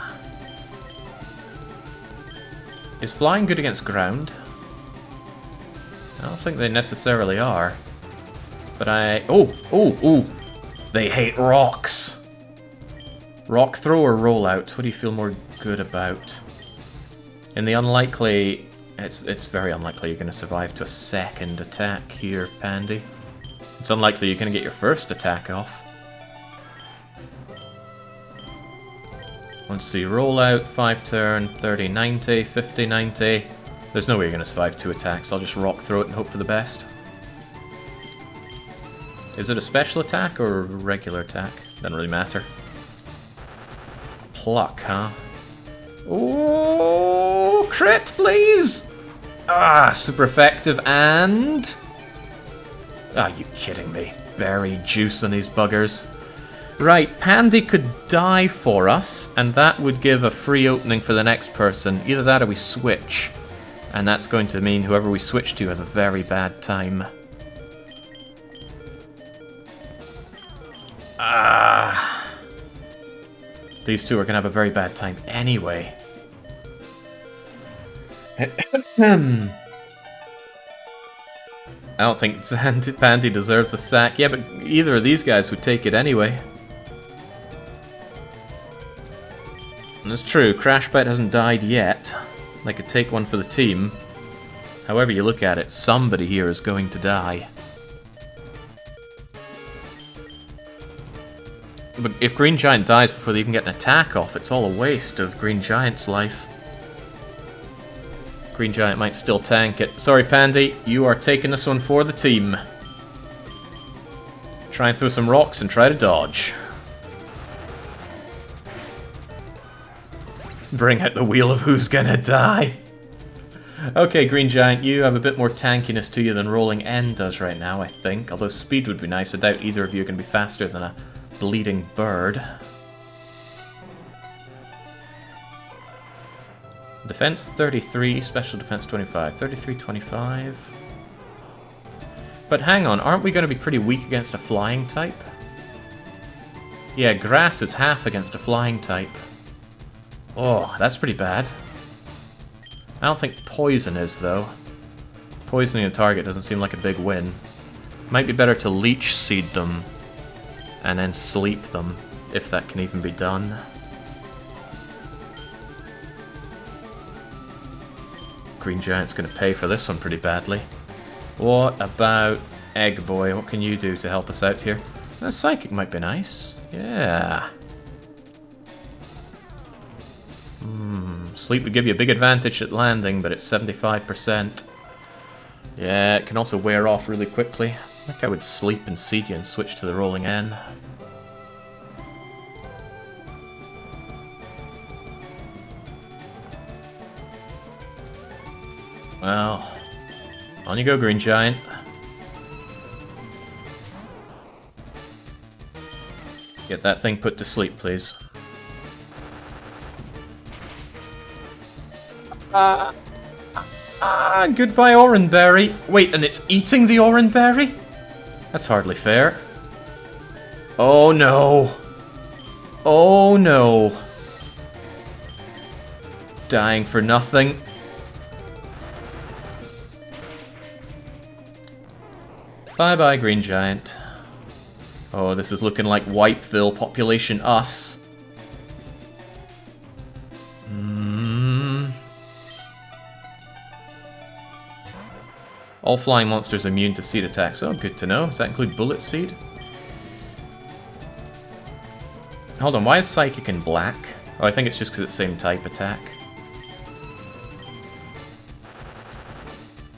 Is flying good against ground? I don't think they necessarily are. But Oh! They hate rocks! Rock throw or rollout? What do you feel more good about? In the unlikely... It's very unlikely you're going to survive to a second attack here, Pandy. It's unlikely you're going to get your first attack off. Let's see, rollout, 5 turn, 30, 90, 50, 90. There's no way you're going to survive 2 attacks. I'll just rock throw it and hope for the best. Is it a special attack or a regular attack? Doesn't really matter. Pluck, huh? Oh, crit, please! Ah, super effective, and... Are you kidding me? Berry juice on these buggers. Right, Pandy could die for us, and that would give a free opening for the next person. Either that or we switch. And that's going to mean whoever we switch to has a very bad time. Ah. These two are going to have a very bad time anyway. I don't think Pandy deserves a sack. Yeah, but either of these guys would take it anyway. And it's true, Crashbite hasn't died yet. They could take one for the team. However you look at it, somebody here is going to die. But if Green Giant dies before they even get an attack off, it's all a waste of Green Giant's life. Green Giant might still tank it. Sorry, Pandy, you are taking this one for the team. Try and throw some rocks and try to dodge. Bring out the wheel of who's gonna die. Okay, Green Giant, you have a bit more tankiness to you than Rolling N does right now, I think. Although speed would be nice. I doubt either of you can be faster than a bleeding bird. Defense 33, special defense 25. 33, 25. But hang on, aren't we going to be pretty weak against a flying type? Yeah, grass is half against a flying type. Oh, that's pretty bad. I don't think poison is, though. Poisoning a target doesn't seem like a big win. Might be better to leech seed them and then sleep them, if that can even be done. Green Giant's going to pay for this one pretty badly. What about Egg Boy? What can you do to help us out here? A Psychic might be nice. Yeah. Sleep would give you a big advantage at landing, but it's 75%. Yeah, it can also wear off really quickly. I think I would sleep and seed you and switch to the Rolling N. Well, on you go, Green Giant. Get that thing put to sleep, please. Goodbye, Oranberry. Wait, and it's eating the Oranberry? That's hardly fair. Oh no. Oh no. Dying for nothing. Bye-bye, Green Giant. Oh, this is looking like Whiteville population us. All flying monsters immune to seed attacks. Oh, good to know. Does that include Bullet Seed? Hold on, why is Psychic in black? Oh, I think it's just because it's same type attack.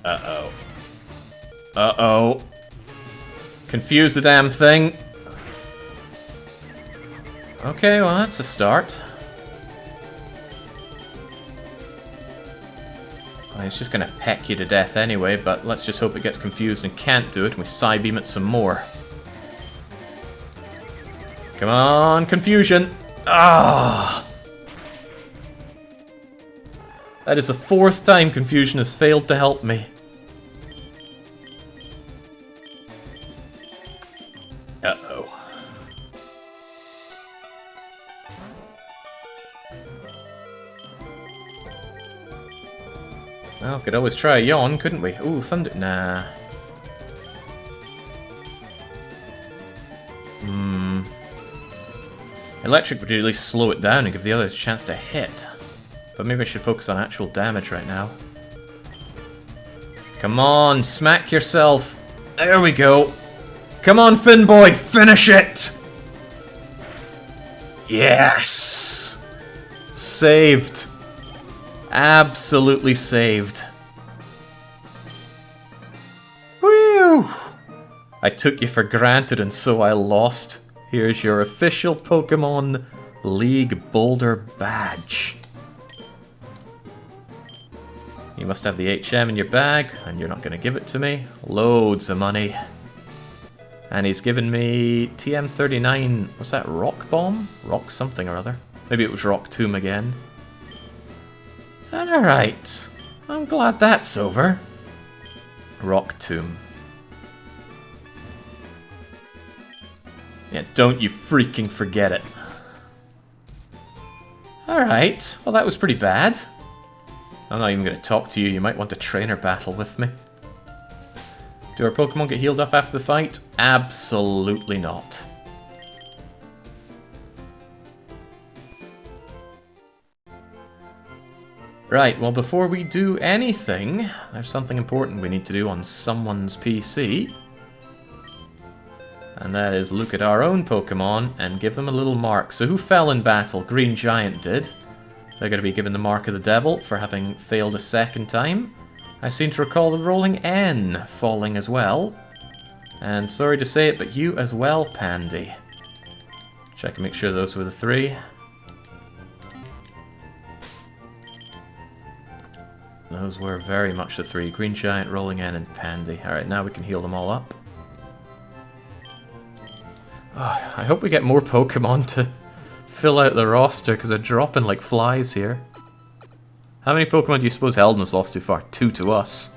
Uh-oh. Uh-oh. Confuse the damn thing. Okay, well, that's a start. Well, it's just gonna peck you to death anyway, but let's just hope it gets confused and can't do it, and we Psybeam it some more. Come on, confusion! Ah! That is the 4th time confusion has failed to help me. Uh-oh. Well, could always try a yawn, couldn't we? Ooh, thunder... Nah. Electric would at least slow it down and give the others a chance to hit. But maybe I should focus on actual damage right now. Come on, smack yourself. There we go. Come on, Finboy, finish it! Yes! Saved. Absolutely saved. Whew! I took you for granted and so I lost. Here's your official Pokemon League Boulder badge. You must have the HM in your bag, and you're not going to give it to me. Loads of money. And he's given me TM39, what's that, Rock Bomb? Rock something or other. Maybe it was Rock Tomb again. Alright, I'm glad that's over. Rock Tomb. Yeah, don't you freaking forget it. Alright, well that was pretty bad. I'm not even going to talk to you, you might want a trainer battle with me. Do our Pokemon get healed up after the fight? Absolutely not. Right, well before we do anything, there's something important we need to do on someone's PC. And that is look at our own Pokemon and give them a little mark. So who fell in battle? Green Giant did. They're going to be given the Mark of the Devil for having failed a second time. I seem to recall the Rolling N falling as well. And sorry to say it, but you as well, Pandy. Check and make sure those were the 3. Those were very much the 3. Green Giant, Rolling N, and Pandy. Alright, now we can heal them all up. Oh, I hope we get more Pokemon to fill out the roster, because they're dropping like flies here. How many Pokemon do you suppose Helden has lost too far? 2 to us.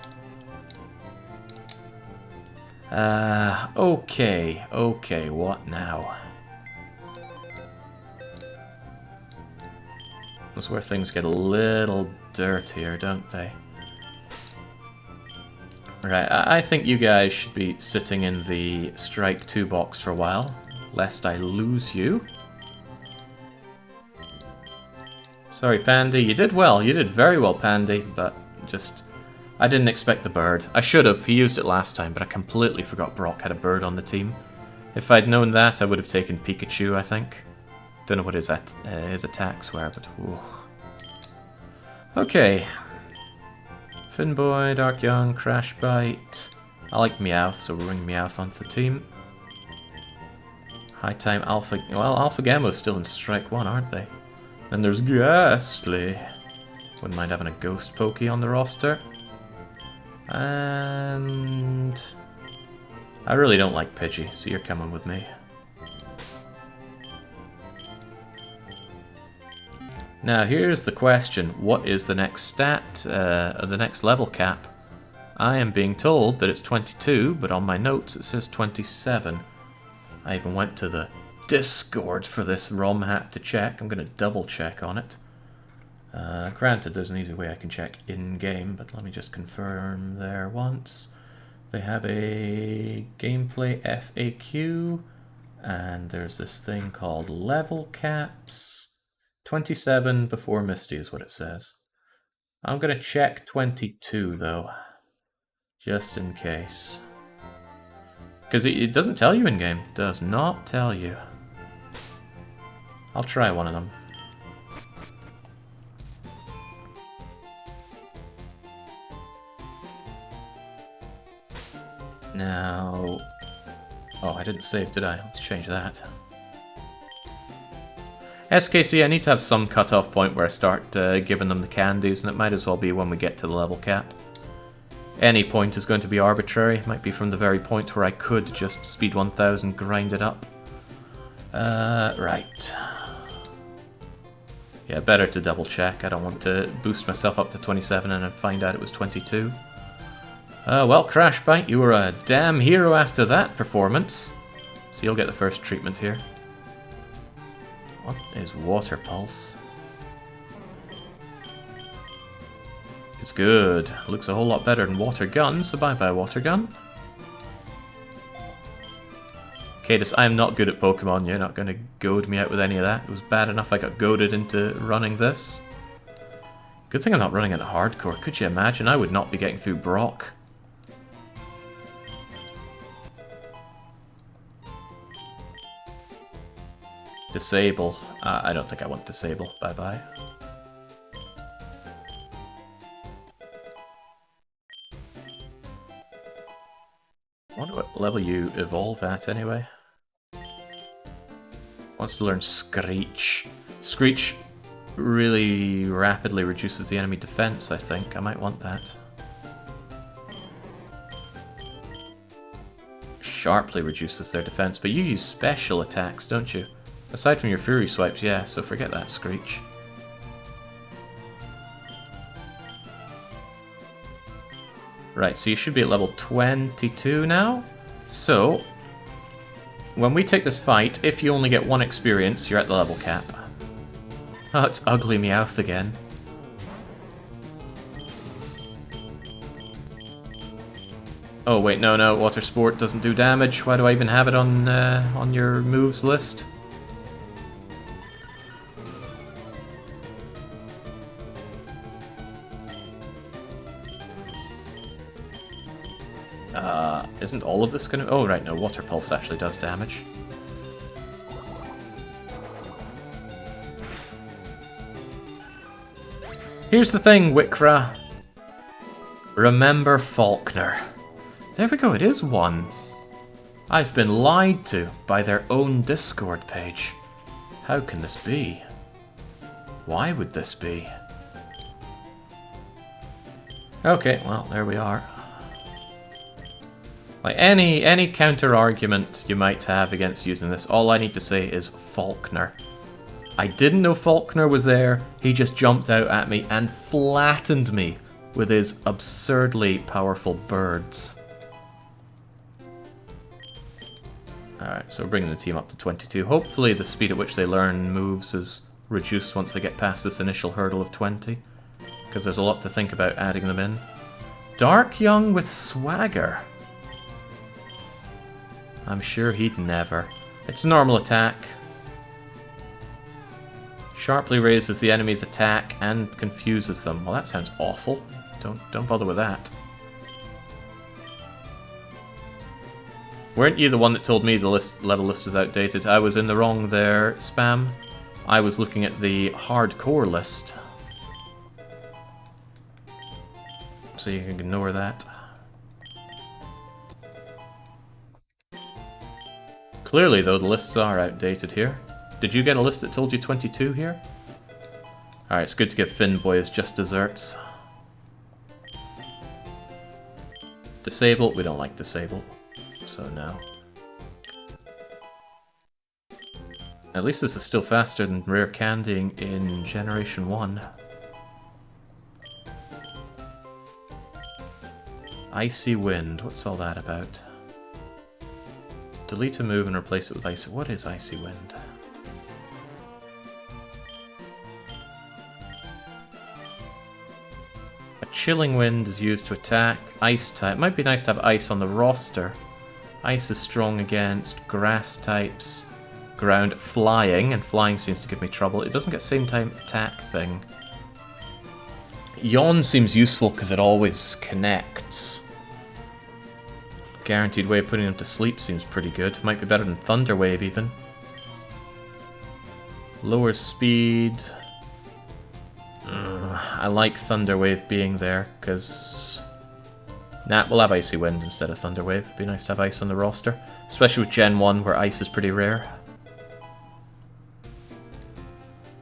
Okay, what now? That's where things get a little dirtier, don't they? Right, I think you guys should be sitting in the Strike 2 box for a while, lest I lose you. Sorry, Pandy, you did well. You did very well, Pandy, but just... I didn't expect the bird. I should have. He used it last time, but I completely forgot Brock had a bird on the team. If I'd known that, I would have taken Pikachu, I think. Don't know what his attacks were, but... Ooh. Okay. Finboy, Dark Young, Crash Bite. I like Meowth, so we'll bring Meowth onto the team. High Time, Alpha... Well, Alpha Gamo's still in Strike 1, aren't they? And there's Ghastly. Wouldn't mind having a Ghost Pokey on the roster. And... I really don't like Pidgey, so you're coming with me. Now here's the question, what is the next stat, the next level cap? I am being told that it's 22, but on my notes it says 27. I even went to the Discord for this ROM hack to check. I'm going to double check on it. Granted, there's an easy way I can check in-game, but let me just confirm there once. They have a gameplay FAQ, and there's this thing called level caps. 27 before Misty is what it says. I'm going to check 22 though, just in case. Because it doesn't tell you in-game. Does not tell you. I'll try one of them. Now... Oh, I didn't save, did I? Let's change that. SKC, I need to have some cut-off point where I start giving them the candies, and it might as well be when we get to the level cap. Any point is going to be arbitrary. It might be from the very point where I could just speed 1000, grind it up. Right. Yeah, better to double check. I don't want to boost myself up to 27 and then find out it was 22. Well, Crash Bite, you were a damn hero after that performance. So you'll get the first treatment here. What is Water Pulse? It's good. Looks a whole lot better than Water Gun, so bye-bye Water Gun. Cadus, I am not good at Pokemon. You're not going to goad me out with any of that. It was bad enough I got goaded into running this. Good thing I'm not running it hardcore. Could you imagine? I would not be getting through Brock. Disable. I don't think I want Disable. Bye-bye. I wonder what level you evolve at anyway. Wants to learn Screech. Screech really rapidly reduces the enemy defense, I think. I might want that. Sharply reduces their defense, but you use special attacks, don't you? Aside from your Fury Swipes, yeah, so forget that, Screech. Right, so you should be at level 22 now. So, when we take this fight, if you only get 1 experience, you're at the level cap. Oh, it's Ugly Meowth again. Oh wait, no, Water Sport doesn't do damage. Why do I even have it on your moves list? Isn't all of this gonna... Oh, right, no, Water Pulse actually does damage. Here's the thing, Wikra. Remember Faulkner. There we go, it is 1. I've been lied to by their own Discord page. How can this be? Why would this be? Okay, well, there we are. Like any counter argument you might have against using this, all I need to say is Faulkner. I didn't know Faulkner was there, he just jumped out at me and flattened me with his absurdly powerful birds. Alright, so we're bringing the team up to 22. Hopefully the speed at which they learn moves is reduced once they get past this initial hurdle of 20, because there's a lot to think about adding them in. Dark Young with swagger. I'm sure he'd never. It's a normal attack. Sharply raises the enemy's attack and confuses them. Well, that sounds awful. Don't bother with that. Weren't you the one that told me the level list was outdated? I was in the wrong there, Spam. I was looking at the hardcore list. So you can ignore that. Clearly, though, the lists are outdated here. Did you get a list that told you 22 here? Alright, it's good to give Finboys just desserts. Disable, we don't like disable. So no. At least this is still faster than rare candying in Generation 1. Icy Wind, what's all that about? Delete a move and replace it with Icy... What is Icy Wind? A Chilling Wind is used to attack Ice type. Might be nice to have Ice on the roster. Ice is strong against Grass types. Ground, Flying, and Flying seems to give me trouble. It doesn't get same time attack thing. Yawn seems useful because it always connects. Guaranteed way of putting them to sleep seems pretty good. Might be better than Thunder Wave even. Lower speed. I like Thunder Wave being there because... Nah, we'll have Icy Wind instead of Thunder Wave. It'd be nice to have Ice on the roster. Especially with Gen 1 where Ice is pretty rare.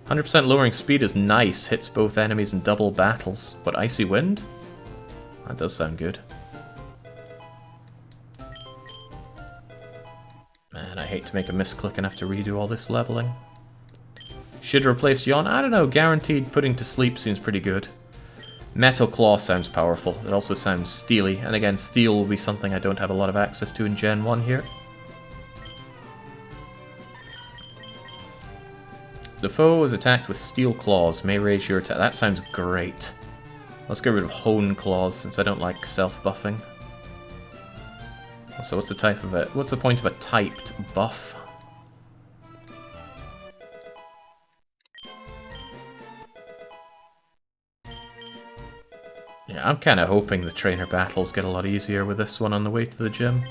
100% lowering speed is nice, hits both enemies in double battles. But Icy Wind? That does sound good. Man, I hate to make a misclick and have to redo all this leveling. Should replace Yawn? I don't know, guaranteed putting to sleep seems pretty good. Metal Claw sounds powerful, it also sounds steely, and again, steel will be something I don't have a lot of access to in Gen 1 here. The foe is attacked with Steel Claws, may raise your attack. That sounds great. Let's get rid of Hone Claws since I don't like self-buffing. So what's the type of it? What's the point of a typed buff? Yeah, I'm kind of hoping the trainer battles get a lot easier with this one on the way to the gym.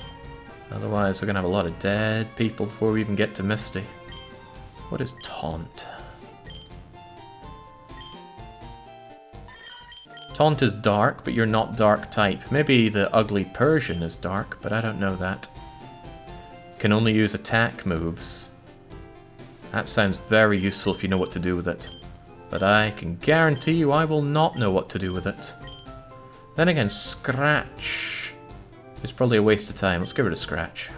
Otherwise we're going to have a lot of dead people before we even get to Misty. What is Taunt? Taunt is dark, but you're not dark type. Maybe the ugly Persian is dark, but I don't know that. Can only use attack moves. That sounds very useful if you know what to do with it. But I can guarantee you I will not know what to do with it. Then again, Scratch is probably a waste of time. Let's get rid of Scratch.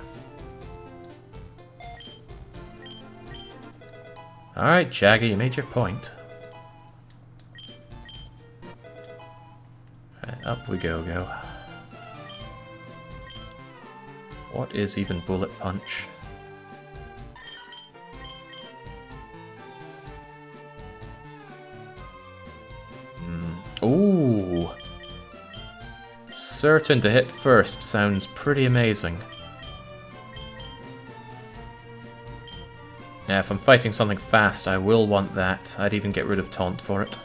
Alright, Jaggy, you made your point. Right, up we go. What is even Bullet Punch? Ooh! Certain to hit first sounds pretty amazing. Yeah, if I'm fighting something fast, I will want that. I'd even get rid of Taunt for it.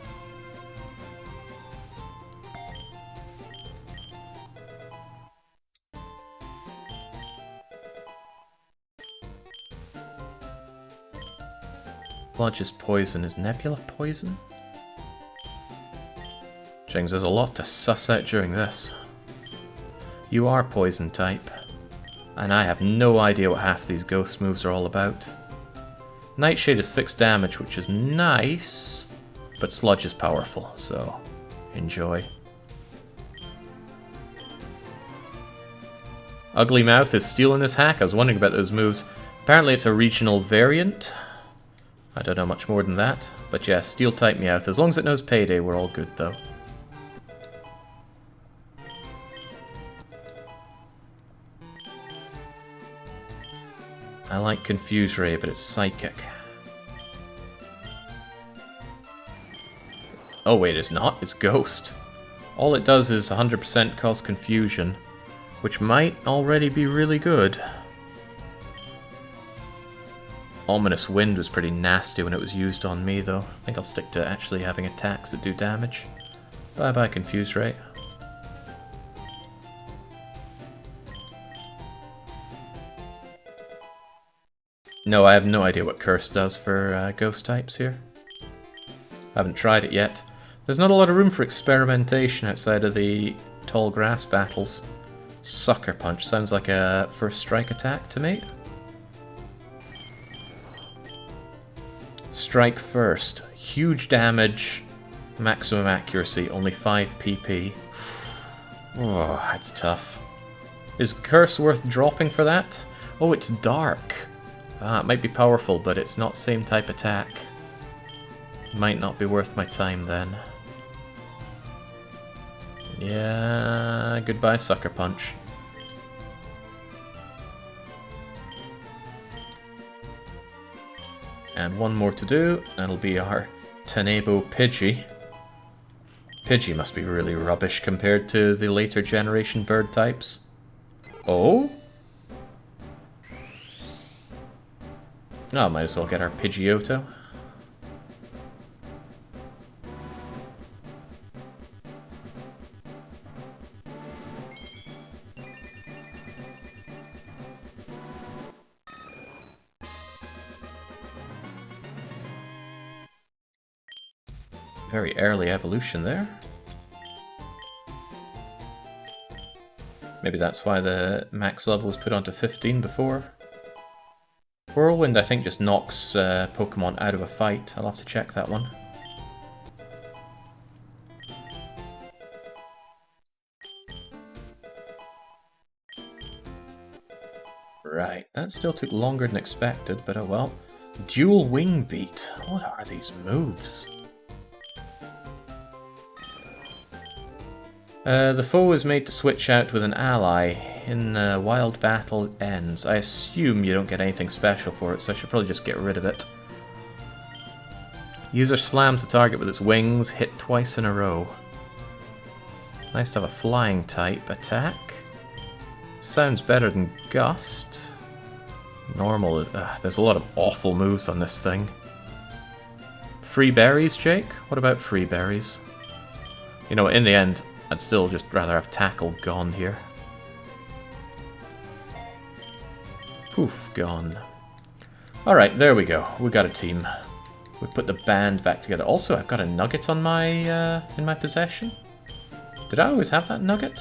Bludge is poison. Is Nebula poison? Jings, there's a lot to suss out during this. You are poison type. And I have no idea what half these ghost moves are all about. Nightshade is fixed damage, which is nice, but Sludge is powerful, so enjoy. Ugly Mouth is stealing his hack. I was wondering about those moves. Apparently it's a regional variant. I don't know much more than that. But yeah, Steel type Meowth. As long as it knows Payday, we're all good though. I like Confuse Ray, but it's Psychic. Oh wait, it's not. It's Ghost. All it does is 100% cause confusion, which might already be really good. Ominous Wind was pretty nasty when it was used on me, though. I think I'll stick to actually having attacks that do damage. Bye-bye, Confuse Ray. No, I have no idea what Curse does for ghost types here. I haven't tried it yet. There's not a lot of room for experimentation outside of the tall grass battles. Sucker Punch sounds like a first strike attack to me. Strike first. Huge damage, maximum accuracy, only 5 PP. Oh, that's tough. Is Curse worth dropping for that? Oh, it's Dark. Ah, it might be powerful, but it's not same type attack. Might not be worth my time then. Yeah, goodbye Sucker Punch. And one more to do, that'll be our Tenebo Pidgey. Pidgey must be really rubbish compared to the later generation bird types. Oh? Oh, might as well get our Pidgeotto. Very early evolution there. Maybe that's why the max level was put onto 15 before. Whirlwind, I think, just knocks Pokemon out of a fight. I'll have to check that one. Right, that still took longer than expected, but oh well. Dual Wing Beat. What are these moves? The foe is made to switch out with an ally. In wild battle ends. I assume you don't get anything special for it, so I should probably just get rid of it. User slams the target with its wings, hit twice in a row. Nice to have a flying type attack. Sounds better than Gust. Normal, there's a lot of awful moves on this thing. Free berries, Jake? What about free berries? You know, in the end, I'd still just rather have Tackle gone here. Poof, gone. Alright, there we go. We got a team. We put the band back together. Also, I've got a nugget on my in my possession. Did I always have that nugget?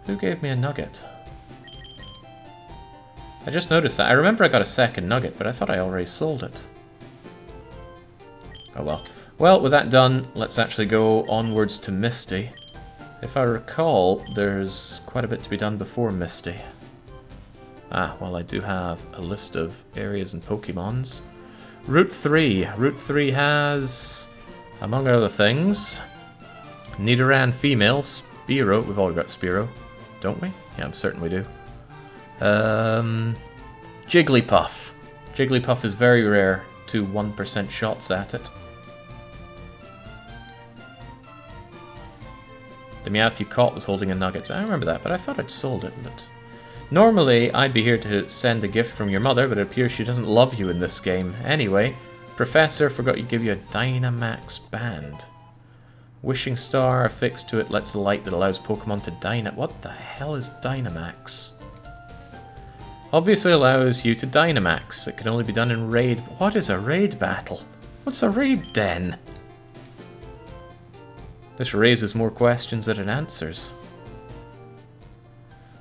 Who gave me a nugget? I just noticed that. I remember I got a second nugget, but I thought I already sold it. Oh well. Well, with that done, let's actually go onwards to Misty. If I recall, there's quite a bit to be done before Misty. Ah, well, I do have a list of areas and Pokemons. Route 3. Route 3 has, among other things, Nidoran female, Spearow. We've already got Spearow, don't we? Yeah, I'm certain we do. Jigglypuff. Jigglypuff is very rare to 1% shots at it. The Meowth you caught was holding a nugget. I remember that, but I thought I'd sold it. But normally, I'd be here to send a gift from your mother, but it appears she doesn't love you in this game. Anyway, Professor forgot to give you a Dynamax band. Wishing Star affixed to it lets the light that allows Pokemon to Dyna... What the hell is Dynamax? Obviously allows you to Dynamax. It can only be done in raid... What is a raid battle? What's a raid den? This raises more questions than it answers.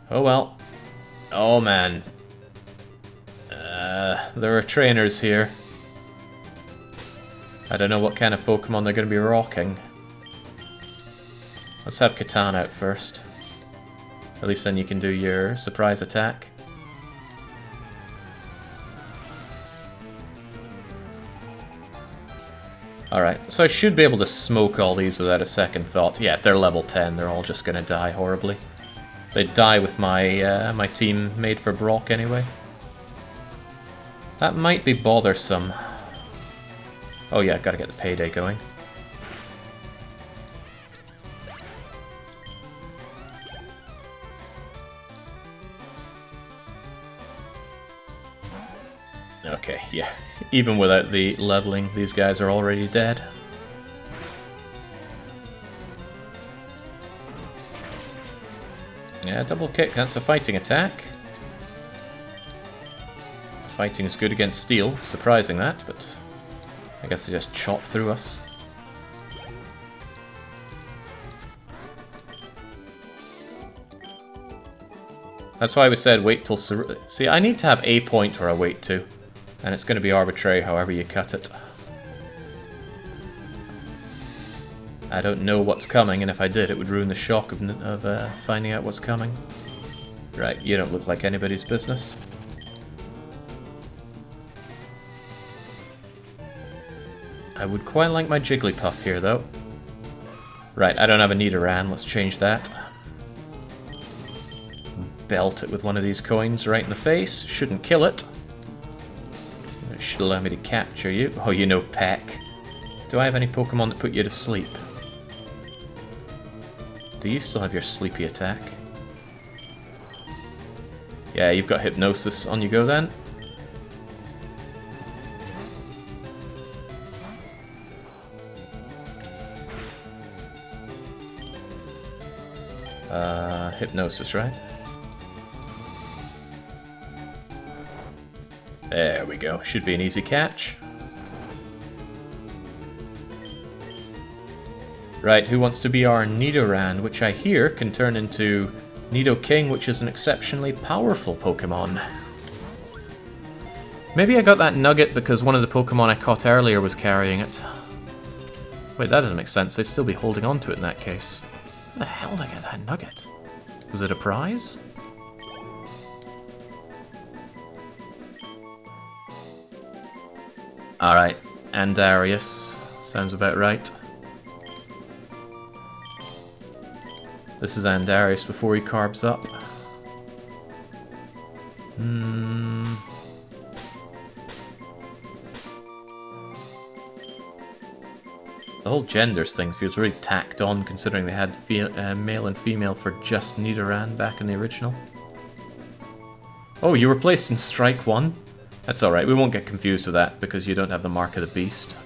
Oh well. Oh man. There are trainers here. I don't know what kind of Pokemon they're going to be rocking. Let's have Catan out first. At least then you can do your surprise attack. Alright, so I should be able to smoke all these without a second thought. Yeah, they're level 10, they're all just going to die horribly. They'd die with my, my team made for Brock anyway. That might be bothersome. Oh yeah, gotta get the Payday going. Okay, yeah. Even without the leveling, these guys are already dead. Yeah, double kick, that's a fighting attack. Fighting is good against steel, surprising that, but I guess they just chop through us. That's why we said wait till Cerulean. See, I need to have a point where I wait to, and it's going to be arbitrary however you cut it. I don't know what's coming, and if I did, it would ruin the shock of finding out what's coming. Right, you don't look like anybody's business. I would quite like my Jigglypuff here, though. Right, I don't have a Nidoran, let's change that. Belt it with one of these coins right in the face, shouldn't kill it. It should allow me to capture you. Oh, you know Peck. Do I have any Pokemon that put you to sleep? Do you still have your sleepy attack? Yeah, you've got Hypnosis. On you go then. Hypnosis, right? There we go. Should be an easy catch. Right, who wants to be our Nidoran, which I hear can turn into Nidoking, which is an exceptionally powerful Pokemon. Maybe I got that nugget because one of the Pokemon I caught earlier was carrying it. Wait, that doesn't make sense. They'd still be holding on to it in that case. Where the hell did I get that nugget? Was it a prize? Alright, Andarius. Sounds about right. This is Andarius before he carbs up. The whole genders thing feels really tacked on considering they had male and female for just Nidoran back in the original. Oh, you were placed in Strike 1? That's alright, we won't get confused with that because you don't have the Mark of the Beast.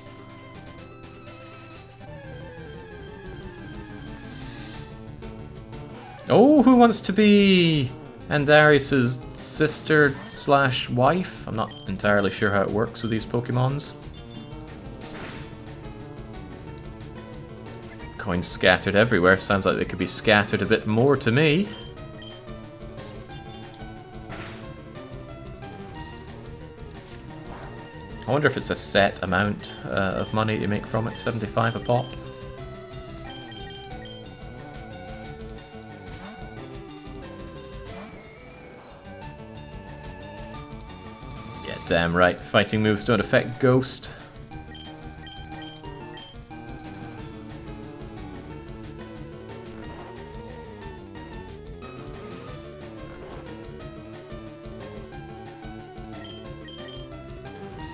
Oh, who wants to be Andarius' sister/wife? I'm not entirely sure how it works with these Pokemons. Coins scattered everywhere. Sounds like they could be scattered a bit more to me. I wonder if it's a set amount of money you make from it, 75 a pop. Yeah, damn right. Fighting moves don't affect Ghost.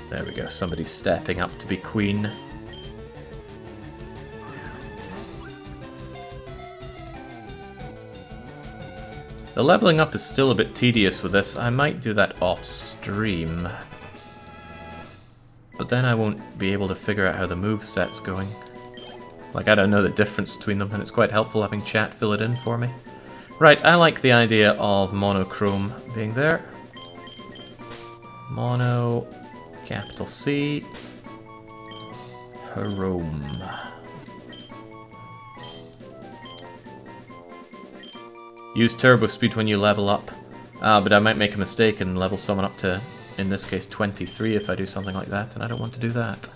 There we go, somebody's stepping up to be queen. The leveling up is still a bit tedious with this. I might do that off stream. But then I won't be able to figure out how the moveset's going. Like, I don't know the difference between them, and it's quite helpful having chat fill it in for me. Right, I like the idea of monochrome being there. Mono... Capital C. Chrome. Use turbo speed when you level up. But I might make a mistake and level someone up to, in this case, 23 if I do something like that, and I don't want to do that.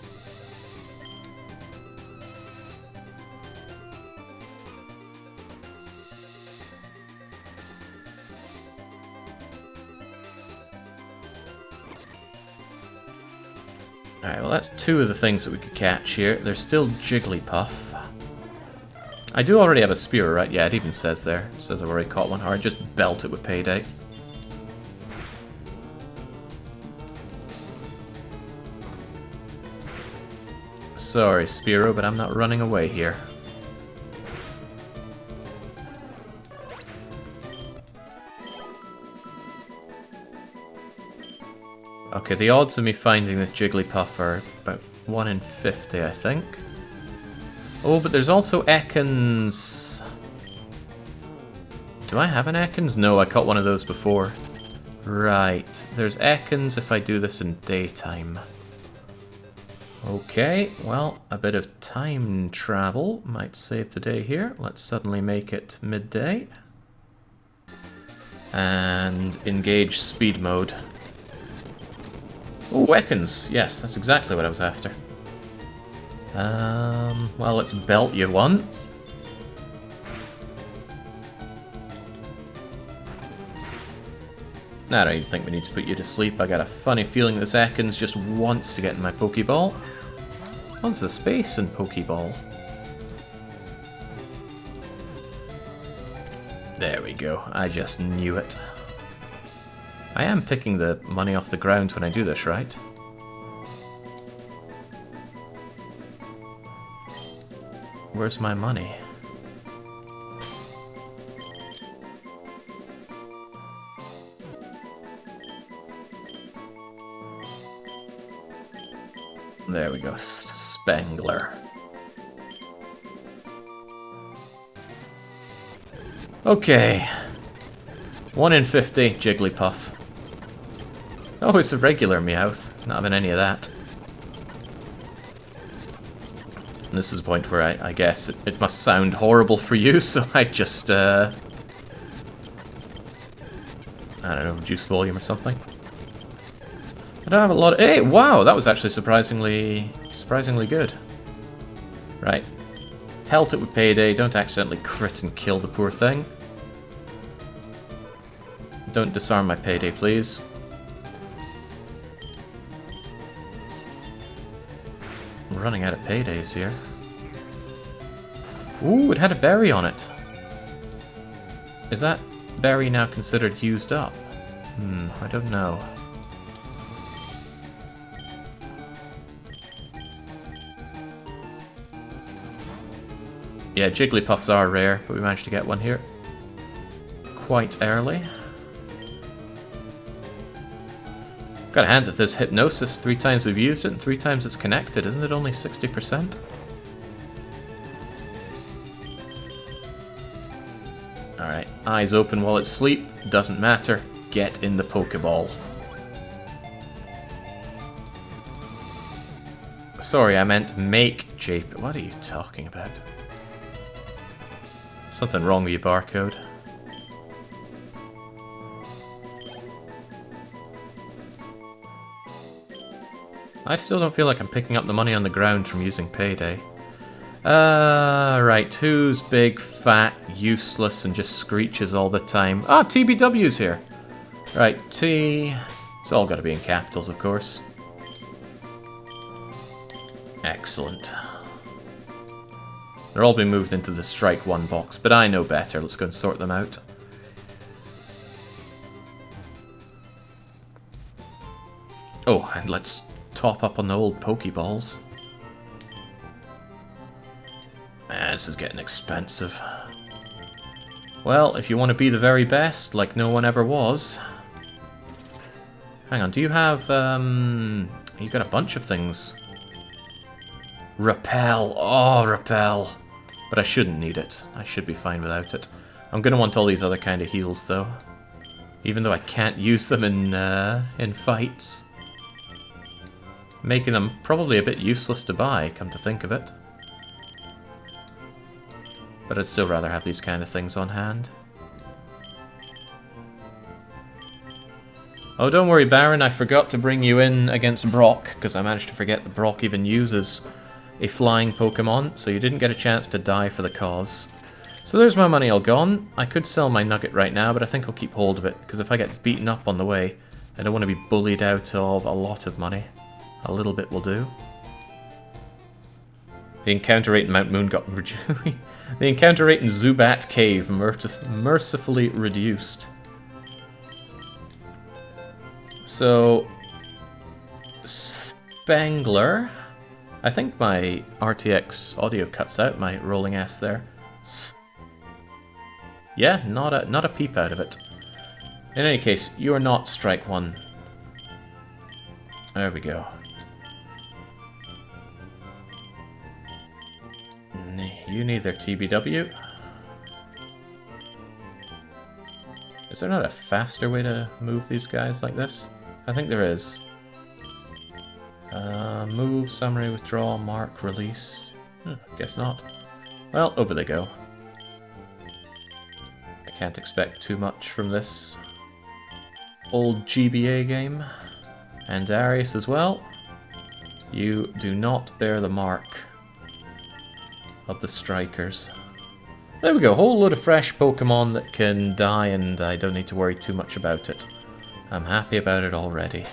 Alright, well that's two of the things that we could catch here. There's still Jigglypuff. I do already have a spear, right? Yeah, it even says there. It says I've already caught one. Alright, just belt it with Payday. Sorry, Spearow, but I'm not running away here. Okay, the odds of me finding this Jigglypuff are about 1 in 50, I think. Oh, but there's also Ekans. Do I have an Ekans? No, I caught one of those before. Right, there's Ekans if I do this in daytime. Okay, well, a bit of time travel might save the day here. Let's suddenly make it midday. And engage speed mode. Oh, Ekans! Yes, that's exactly what I was after. Well, let's belt you one. I don't even think we need to put you to sleep. I got a funny feeling this Ekans just wants to get in my Pokeball. What's the space in Pokeball? There we go. I just knew it. I am picking the money off the ground when I do this, right? Where's my money? There we go, Spangler. Okay. 1 in 50, Jigglypuff. Oh, it's a regular Meowth. Not having any of that. And this is a point where I guess it must sound horrible for you, so I just, I don't know, reduce volume or something. I don't have a lot of... Hey, wow, that was actually surprisingly good. Right. Helt it with Payday, don't accidentally crit and kill the poor thing. Don't disarm my Payday, please. I'm running out of Paydays here. Ooh, it had a berry on it. Is that berry now considered used up? I don't know. Yeah, Jigglypuffs are rare, but we managed to get one here. Quite early. Gotta hand it this Hypnosis. 3 times we've used it and 3 times it's connected. Isn't it only 60%? Alright, eyes open while it's asleep. Doesn't matter. Get in the Pokeball. Sorry, I meant make JP. What are you talking about? Something wrong with your barcode. I still don't feel like I'm picking up the money on the ground from using Payday. Right, who's big, fat, useless, and just screeches all the time? Ah, TBW's here! Right, T... It's all got to be in capitals, of course. Excellent. They're all being moved into the Strike 1 box, but I know better. Let's go and sort them out. Oh, and let's top up on the old Pokeballs. This is getting expensive. Well, if you want to be the very best, like no one ever was... Hang on, do you have, you got a bunch of things. Repel. Oh, Repel. But I shouldn't need it. I should be fine without it. I'm going to want all these other kind of heals, though. Even though I can't use them in fights. Making them probably a bit useless to buy, come to think of it. But I'd still rather have these kind of things on hand. Oh, don't worry, Baron, I forgot to bring you in against Brock, because I managed to forget that Brock even uses a flying Pokemon, so you didn't get a chance to die for the cause. So there's my money all gone. I could sell my nugget right now, but I think I'll keep hold of it, because if I get beaten up on the way, I don't want to be bullied out of a lot of money. A little bit will do. The encounter rate in Mount Moon got reduced. The encounter rate in Zubat Cave mercifully reduced. So, Spangler. I think my RTX audio cuts out my rolling S there. Yeah, not a peep out of it. In any case, you are not strike one. There we go. You neither, TBW. Is there not a faster way to move these guys like this? I think there is. Move, summary, withdraw, mark, release. Guess not. Well, over they go. I can't expect too much from this old GBA game. And Darius as well. You do not bear the mark of the strikers. There we go, whole load of fresh Pokemon that can die and I don't need to worry too much about it. I'm happy about it already.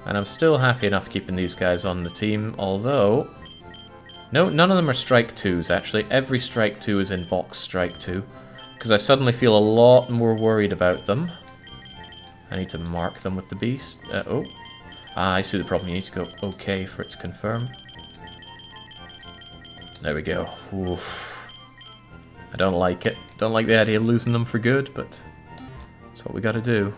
And I'm still happy enough keeping these guys on the team, although... No, none of them are Strike 2s actually. Every Strike 2 is in Box Strike 2. Because I suddenly feel a lot more worried about them. I need to mark them with the beast. I see the problem. You need to go OK for it to confirm. There we go. Oof. I don't like it. Don't like the idea of losing them for good, but that's what we gotta do.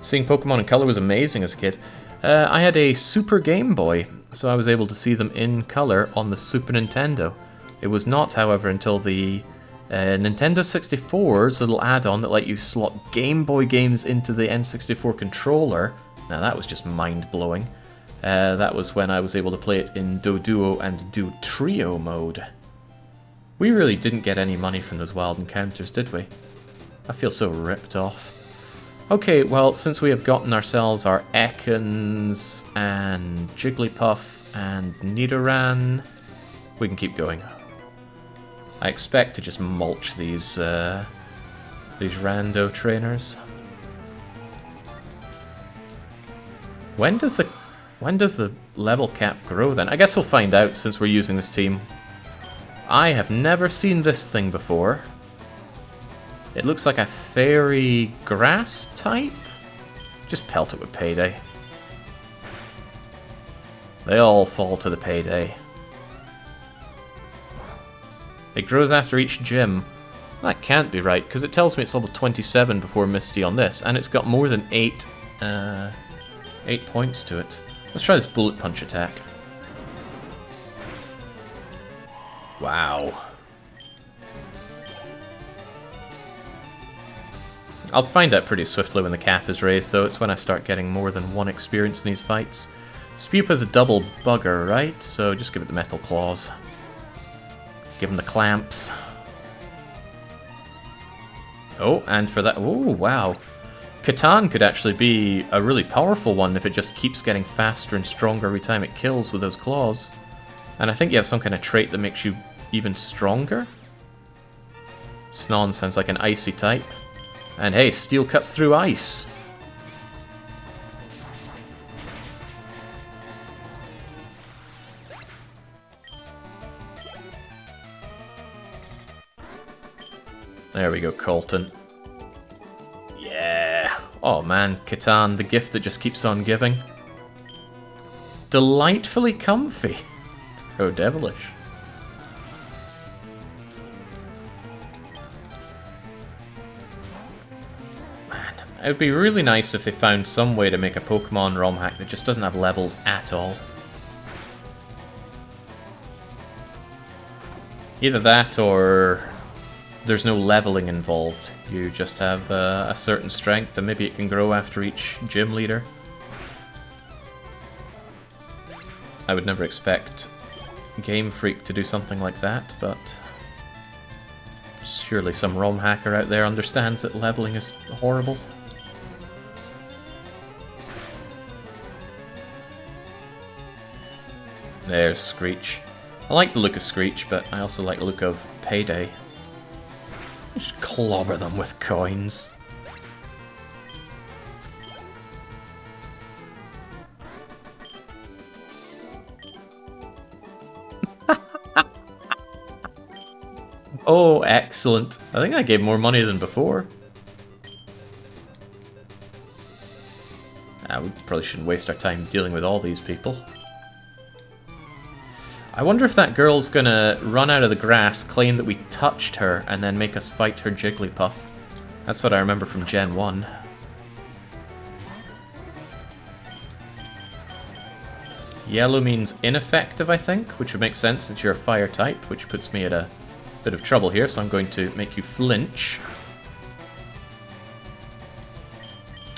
Seeing Pokemon in color was amazing as a kid. I had a Super Game Boy, so I was able to see them in color on the Super Nintendo. It was not, however, until the Nintendo 64's little add-on that let you slot Game Boy games into the N64 controller. Now that was just mind-blowing. That was when I was able to play it in Duo and Trio mode. We really didn't get any money from those wild encounters, did we? I feel so ripped off. Okay, well, since we have gotten ourselves our Ekans and Jigglypuff and Nidoran, we can keep going. I expect to just mulch these rando trainers. When does the level cap grow then? I guess we'll find out since we're using this team. I have never seen this thing before. It looks like a fairy grass type. Just pelt it with Payday. They all fall to the Payday. It grows after each gym. That can't be right, because it tells me it's level 27 before Misty on this, and it's got more than 8 points to it. Let's try this Bullet Punch attack. Wow. I'll find out pretty swiftly when the cap is raised, though. It's when I start getting more than one experience in these fights. Spewpa's a double bugger, right? So just give it the Metal Claws. Give him the clamps. Oh, and for that... Oh, wow. Catan could actually be a really powerful one if it just keeps getting faster and stronger every time it kills with those claws. And I think you have some kind of trait that makes you even stronger. Snon sounds like an icy type. And hey, steel cuts through ice. There we go, Colton. Yeah. Oh man, Catan, the gift that just keeps on giving. Delightfully comfy. Oh, devilish. Man, it would be really nice if they found some way to make a Pokemon ROM hack that just doesn't have levels at all. Either that or there's no leveling involved. You just have a certain strength and maybe it can grow after each gym leader. I would never expect Game Freak to do something like that, but Surely some ROM hacker out there understands that leveling is horrible. There's Screech. I like the look of Screech, but I also like the look of Payday. Just clobber them with coins. Oh, excellent. I think I gave more money than before. We probably shouldn't waste our time dealing with all these people. I wonder if that girl's gonna run out of the grass, claim that we touched her, and then make us fight her Jigglypuff. That's what I remember from Gen 1. Yellow means ineffective, I think, which would make sense since you're a fire type, which puts me at a bit of trouble here, so I'm going to make you flinch.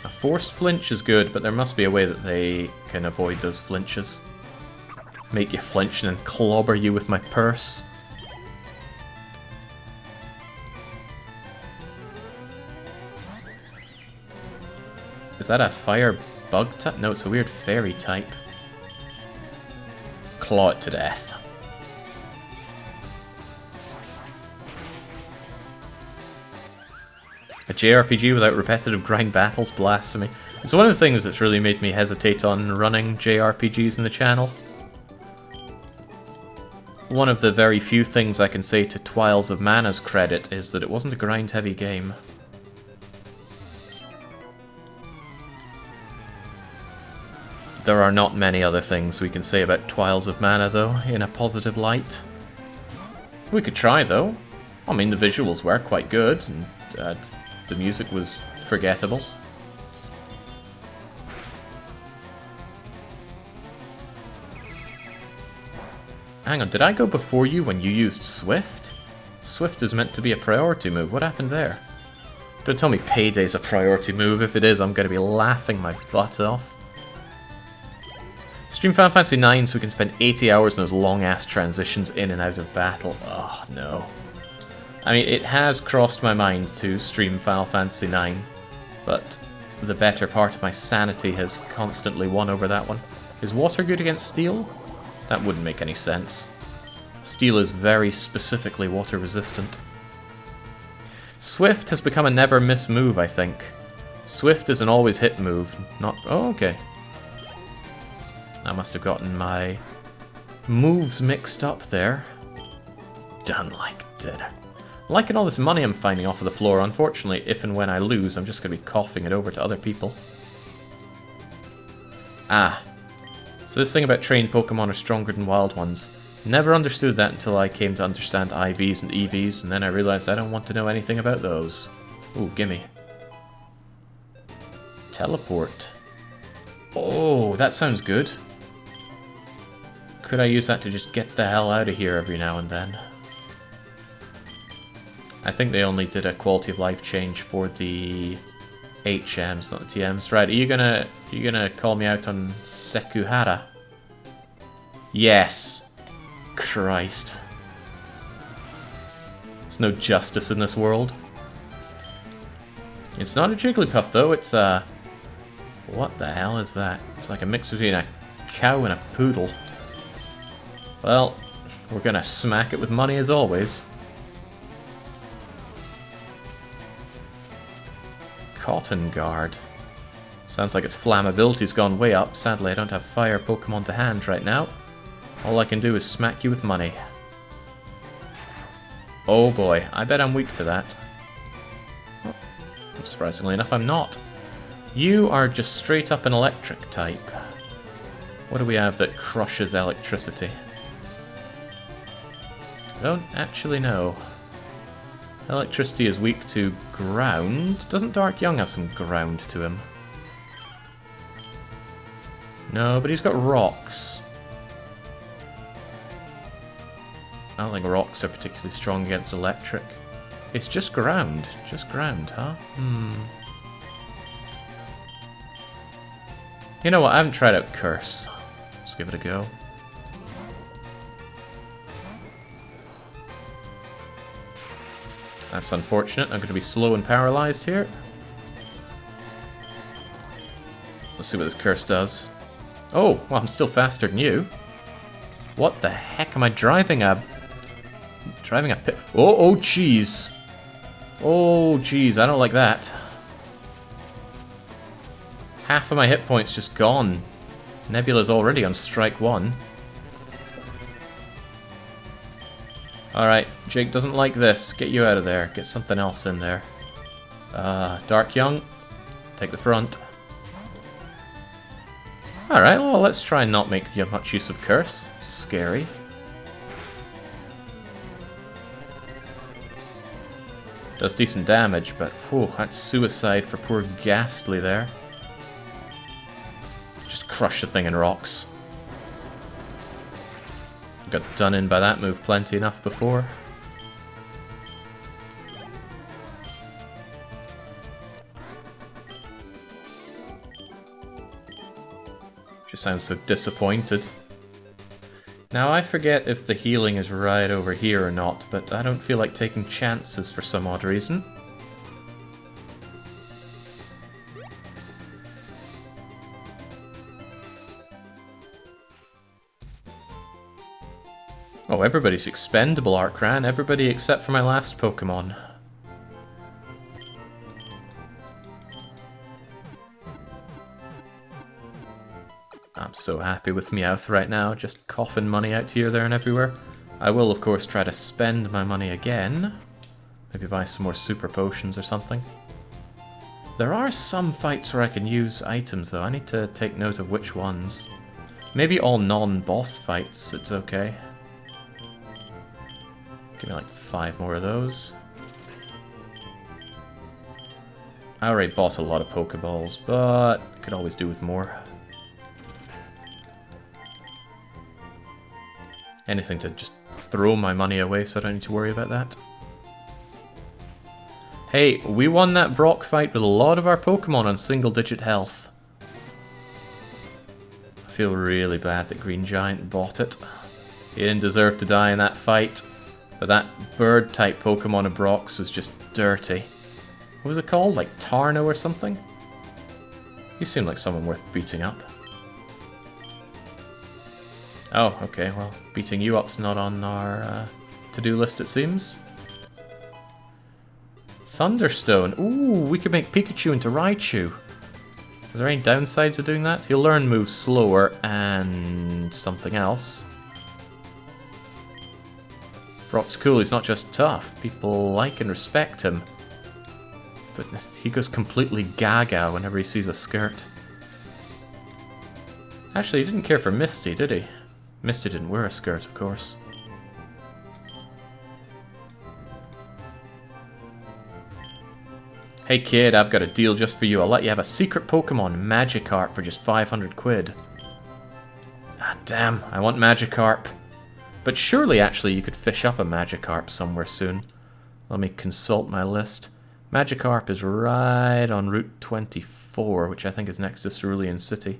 A forced flinch is good, but there must be a way that they can avoid those flinches. Make you flinch and then clobber you with my purse. Is that a fire bug type? No, it's a weird fairy type. Claw it to death. A JRPG without repetitive grind battles? Blasphemy. It's one of the things that's really made me hesitate on running JRPGs in the channel. One of the very few things I can say to Twiles of Mana's credit is that it wasn't a grind-heavy game. There are not many other things we can say about Twiles of Mana, though, in a positive light. We could try, though. I mean, the visuals were quite good, and the music was forgettable. Hang on, did I go before you when you used Swift? Swift is meant to be a priority move. What happened there? Don't tell me Payday's a priority move. If it is, I'm going to be laughing my butt off. Stream Final Fantasy 9 so we can spend 80 hours in those long-ass transitions in and out of battle. Oh, no. I mean, it has crossed my mind to stream Final Fantasy 9, but the better part of my sanity has constantly won over that one. Is water good against steel? That wouldn't make any sense. Steel is very specifically water resistant. Swift has become a never miss move, I think. Swift is an always hit move, not... Oh, okay. I must have gotten my moves mixed up there. Done like dinner. I'm liking all this money I'm finding off of the floor. Unfortunately, if and when I lose, I'm just going to be coughing it over to other people. Ah. So this thing about trained Pokemon are stronger than wild ones. Never understood that until I came to understand IVs and EVs, and then I realized I don't want to know anything about those. Ooh, gimme. Teleport. Oh, that sounds good. Could I use that to just get the hell out of here every now and then? I think they only did a quality of life change for the HMs, not the TMs. Right, are you gonna call me out on Sekuhara? Yes. Christ. There's no justice in this world. It's not a Jigglypuff though, it's a... What the hell is that? It's like a mix between a cow and a poodle. Well, we're gonna smack it with money as always. Cotton Guard. Sounds like its flammability's gone way up. Sadly, I don't have fire Pokemon to hand right now. All I can do is smack you with money. Oh boy, I bet I'm weak to that. Surprisingly enough, I'm not. You are just straight up an electric type. What do we have that crushes electricity? I don't actually know. Electricity is weak to ground. Doesn't Dark Young have some ground to him? No, but he's got rocks. I don't think rocks are particularly strong against electric. It's just ground. Just ground, huh? You know what? I haven't tried out Curse. Let's give it a go. That's unfortunate. I'm going to be slow and paralyzed here. Let's see what this curse does. Oh, well, I'm still faster than you. What the heck am I driving a... Driving a pit... Oh, jeez. Oh, jeez, I don't like that. Half of my hit points just gone. Nebula's already on strike 1. Alright, Jake doesn't like this. Get you out of there. Get something else in there. Dark Young, take the front. Alright, well, let's try and not make much use of Curse. Scary. Does decent damage, but whew, that's suicide for poor Ghastly there. Just crush the thing in rocks. Got done in by that move plenty enough before. She sounds so disappointed. Now I forget if the healing is right over here or not, but I don't feel like taking chances for some odd reason. Oh, everybody's expendable, Arcran. Everybody except for my last Pokemon. I'm so happy with Meowth right now, just coughing money out here, there, and everywhere. I will, of course, try to spend my money again. Maybe buy some more super potions or something. There are some fights where I can use items, though. I need to take note of which ones. Maybe all non-boss fights, it's okay. Give me like 5 more of those. I already bought a lot of Pokeballs, but I could always do with more. Anything to just throw my money away so I don't need to worry about that. Hey, we won that Brock fight with a lot of our Pokemon on single-digit health. I feel really bad that Green Giant bought it. He didn't deserve to die in that fight. But that bird-type Pokemon of Brock's was just dirty. What was it called? Like Tarno or something? You seem like someone worth beating up. Oh, okay, well, beating you up's not on our to-do list, it seems. Thunderstone. Ooh, we could make Pikachu into Raichu. Are there any downsides of doing that? He'll learn moves slower and something else. Brock's cool, he's not just tough. People like and respect him. But he goes completely gaga whenever he sees a skirt. Actually, he didn't care for Misty, did he? Misty didn't wear a skirt, of course. Hey kid, I've got a deal just for you. I'll let you have a secret Pokemon, Magikarp, for just 500 quid. Ah, damn, I want Magikarp. But surely, actually, you could fish up a Magikarp somewhere soon. Let me consult my list. Magikarp is right on Route 24, which I think is next to Cerulean City.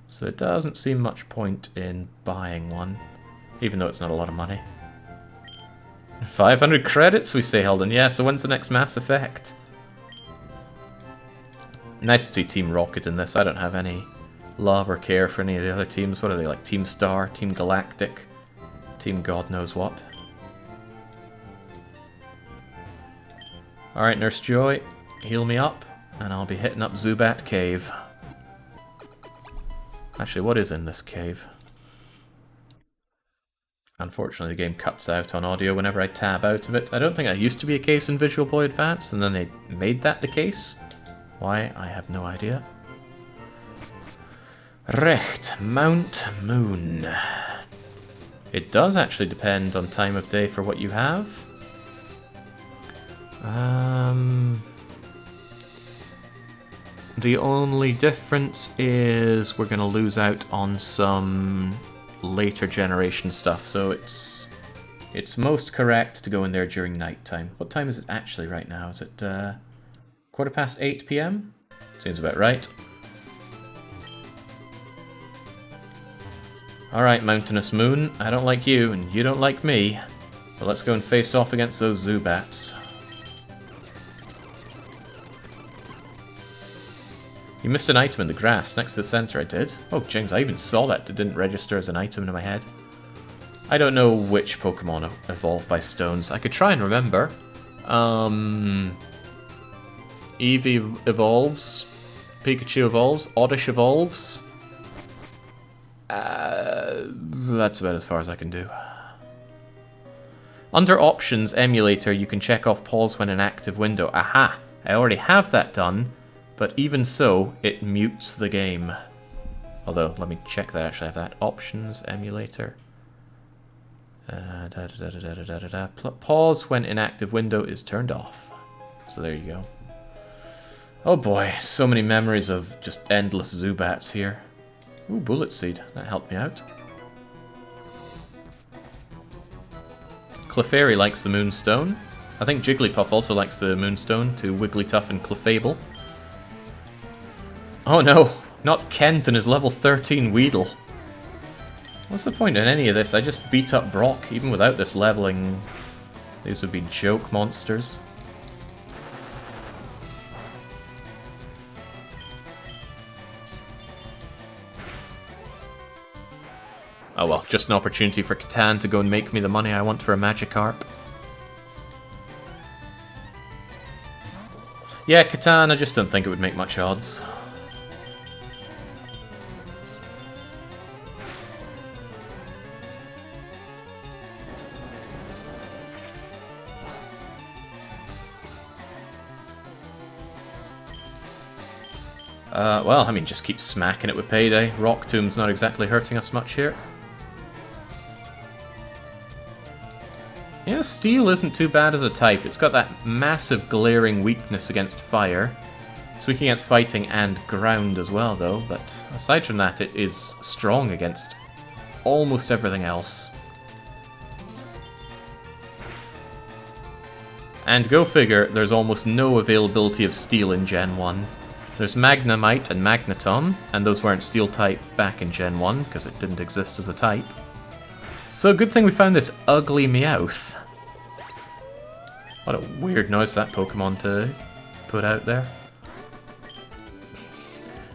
So there doesn't seem much point in buying one, even though it's not a lot of money. 500 credits, we say, Holden. Yeah, so when's the next Mass Effect? Nice to see Team Rocket in this. I don't have any love or care for any of the other teams. What are they, like Team Star, Team Galactic, Team God knows what? Alright, Nurse Joy, heal me up, and I'll be hitting up Zubat Cave. Actually, what is in this cave? Unfortunately, the game cuts out on audio whenever I tab out of it. I don't think that used to be a case in Visual Boy Advance, and then they made that the case. Why? I have no idea. Recht, Mount Moon. It does actually depend on time of day for what you have. The only difference is we're going to lose out on some later generation stuff, so it's most correct to go in there during nighttime. What time is it actually right now? Is it 8:15 PM? Seems about right. Alright, Mountainous Moon, I don't like you, and you don't like me. But let's go and face off against those Zubats. You missed an item in the grass next to the center. I did. Oh, jinx, I even saw that. It didn't register as an item in my head. I don't know which Pokemon evolved by stones. I could try and remember. Eevee evolves. Pikachu evolves. Oddish evolves. That's about as far as I can do. Under Options Emulator, you can check off pause when in active window. Aha! I already have that done, but even so, it mutes the game. Although, let me check that I actually have that. Options Emulator. Pause when inactive window is turned off. So there you go. Oh boy, so many memories of just endless Zubats here. Ooh, Bullet Seed. That helped me out. Clefairy likes the Moonstone. I think Jigglypuff also likes the Moonstone to Wigglytuff and Clefable. Oh no, not Kent and his level 13 Weedle. What's the point in any of this? I just beat up Brock, even without this leveling. These would be joke monsters. Oh well, just an opportunity for Catan to go and make me the money I want for a Magikarp. Yeah, Catan, I just don't think it would make much odds. Well, I mean, just keep smacking it with Payday. Rock Tomb's not exactly hurting us much here. Yeah, Steel isn't too bad as a type. It's got that massive glaring weakness against fire. It's weak against fighting and ground as well, though. But aside from that, it is strong against almost everything else. And go figure, there's almost no availability of Steel in Gen 1. There's Magnemite and Magneton, and those weren't Steel type back in Gen 1, because it didn't exist as a type. So good thing we found this ugly Meowth. What a weird noise that Pokemon to put out there.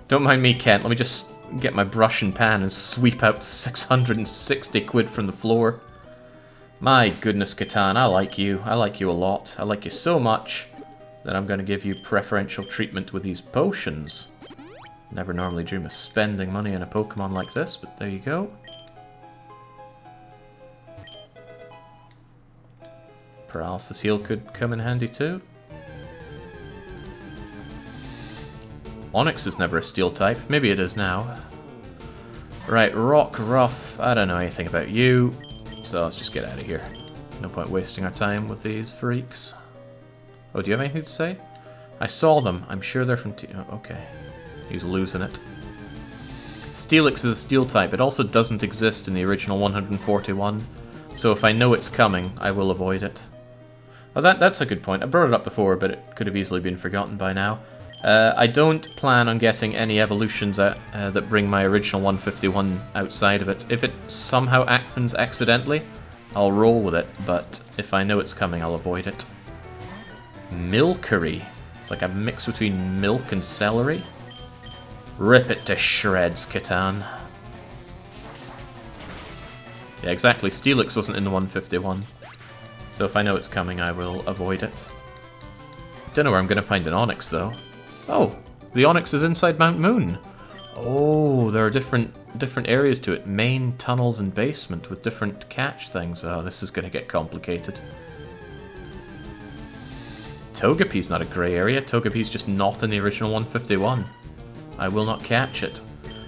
Don't mind me, Kent, let me just get my brush and pan and sweep out 660 quid from the floor. My goodness, Catan, I like you. I like you a lot. I like you so much that I'm going to give you preferential treatment with these potions. Never normally dream of spending money on a Pokemon like this, but there you go. Paralysis Heal could come in handy too. Onix is never a Steel type. Maybe it is now. Right, Rock Ruff. I don't know anything about you, so let's just get out of here. No point wasting our time with these freaks. Oh, do you have anything to say? I saw them. I'm sure they're from oh, okay. He's losing it. Steelix is a Steel type. It also doesn't exist in the original 141, so if I know it's coming, I will avoid it. Oh, that's a good point. I brought it up before, but it could have easily been forgotten by now. I don't plan on getting any evolutions that bring my original 151 outside of it. If it somehow happens accidentally, I'll roll with it, but if I know it's coming, I'll avoid it. Milcery. It's like a mix between milk and celery. Rip it to shreds, Catan. Yeah, exactly. Steelix wasn't in the 151. So if I know it's coming, I will avoid it. Don't know where I'm going to find an Onix, though. Oh, the Onix is inside Mount Moon. Oh, there are different areas to it. Main, tunnels, and basement with different catch things. Oh, this is going to get complicated. Togepi's not a grey area. Togepi's just not in the original 151. I will not catch it.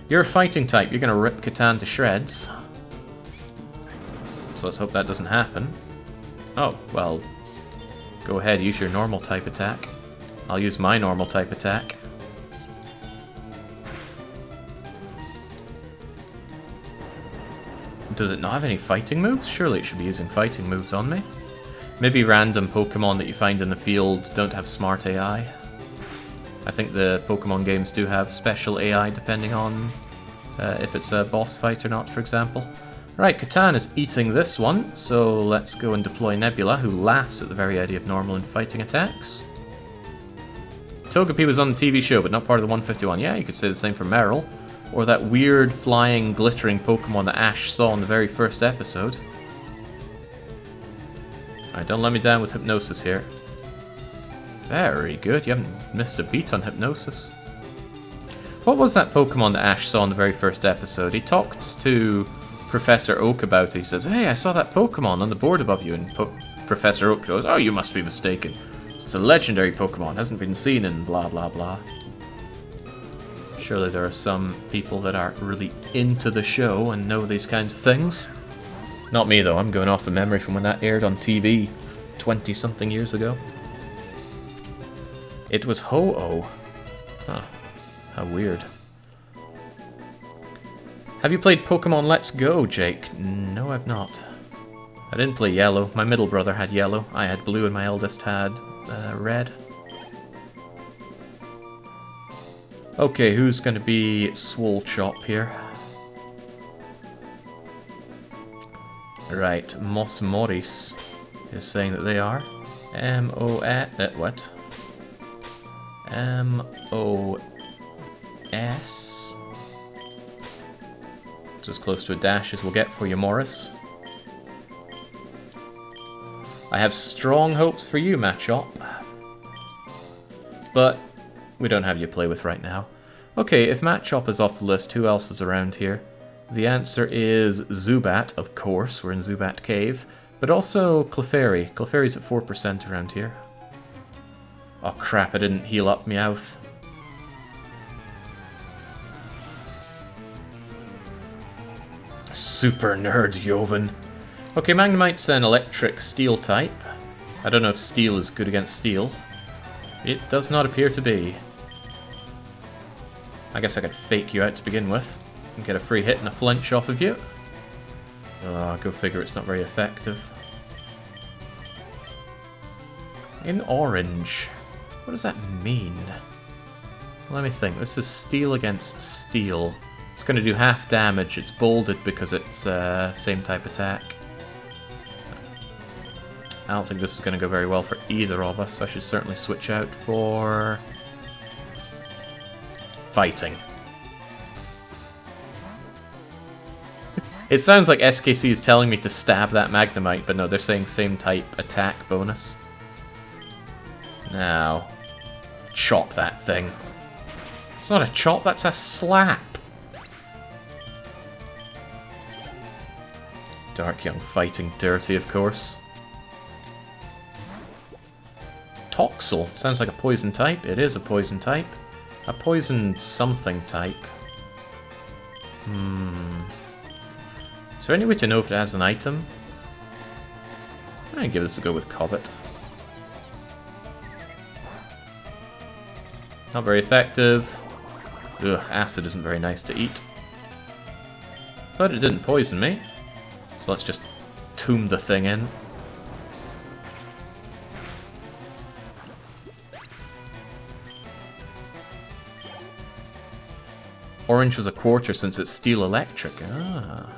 You're a fighting type. You're going to rip Catan to shreds. So let's hope that doesn't happen. Oh, well, go ahead, use your normal type attack. I'll use my normal type attack. Does it not have any fighting moves? Surely it should be using fighting moves on me. Maybe random Pokemon that you find in the field don't have smart AI. I think the Pokemon games do have special AI depending on if it's a boss fight or not, for example. Right, Catan is eating this one, so let's go and deploy Nebula, who laughs at the very idea of normal and fighting attacks. Togepi was on the TV show, but not part of the 151. Yeah, you could say the same for Meryl. Or that weird, flying, glittering Pokemon that Ash saw in the very first episode. Alright, don't let me down with Hypnosis here. Very good, you haven't missed a beat on Hypnosis. What was that Pokemon that Ash saw in the very first episode? He talked to Professor Oak about it. He says, "Hey, I saw that Pokemon on the board above you." And Professor Oak goes, "Oh, you must be mistaken. It's a legendary Pokemon, hasn't been seen in blah blah blah." Surely there are some people that are really into the show and know these kinds of things. Not me though, I'm going off of memory from when that aired on TV 20-something years ago. It was Ho-Oh. Huh. How weird. Have you played Pokemon Let's Go, Jake? No, I've not. I didn't play Yellow. My middle brother had Yellow. I had Blue and my eldest had Red. Okay, who's going to be Swole Chop here? Right, Mos Morris is saying that they are. what? M-O-S. It's as close to a dash as we'll get for you, Morris. I have strong hopes for you, Machop. But we don't have you to play with right now. Okay, if Machop is off the list, who else is around here? The answer is Zubat, of course. We're in Zubat Cave. But also Clefairy. Clefairy's at 4% around here. Oh crap, I didn't heal up Meowth. Super nerd Joven. Okay, Magnemite's an electric steel type. I don't know if steel is good against steel. It does not appear to be. I guess I could fake you out to begin with and get a free hit and a flinch off of you. Oh, go figure, it's not very effective. In orange. What does that mean? Let me think. This is steel against steel. It's going to do half damage. It's bolded because it's same type attack. I don't think this is going to go very well for either of us. I should certainly switch out for fighting. It sounds like SKC is telling me to stab that Magnemite, but no, they're saying same type attack bonus. Now, chop that thing. It's not a chop, that's a slap. Dark Young fighting dirty, of course. Toxel. Sounds like a poison type. It is a poison type. A poison something type. Is there any way to know if it has an item? I'm going to give this a go with Cobbit. Not very effective. Ugh, acid isn't very nice to eat. But it didn't poison me. So let's just tomb the thing in. Orange was a quarter since it's steel electric. Ah.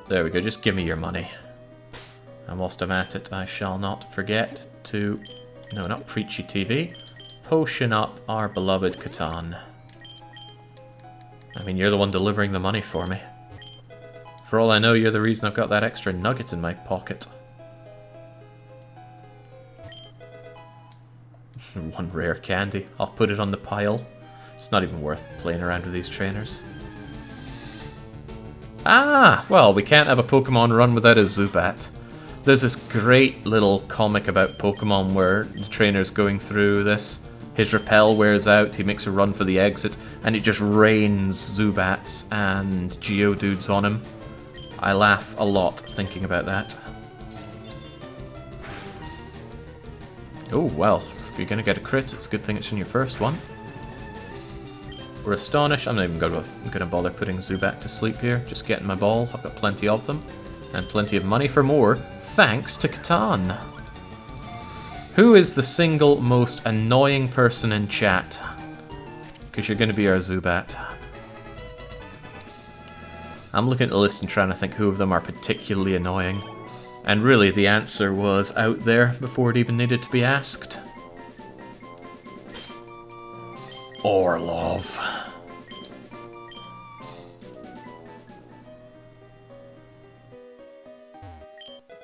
There we go, just give me your money. And whilst I'm at it, I shall not forget to... No, not Preachy TV. Potion up our beloved Catan. I mean, you're the one delivering the money for me. For all I know, you're the reason I've got that extra nugget in my pocket. One rare candy. I'll put it on the pile. It's not even worth playing around with these trainers. Ah! Well, we can't have a Pokemon run without a Zubat. There's this great little comic about Pokemon where the trainer's going through this. His repel wears out, he makes a run for the exit, and it just rains Zubats and Geodudes on him. I laugh a lot thinking about that. Oh, well, if you're going to get a crit, it's a good thing it's in your first one. We're astonished. I'm not even going to bother putting Zubat to sleep here. Just getting my ball. I've got plenty of them. And plenty of money for more, thanks to Catan. Who is the single most annoying person in chat? Because you're going to be our Zubat. I'm looking at the list and trying to think who of them are particularly annoying. And really, the answer was out there before it even needed to be asked. Orlov.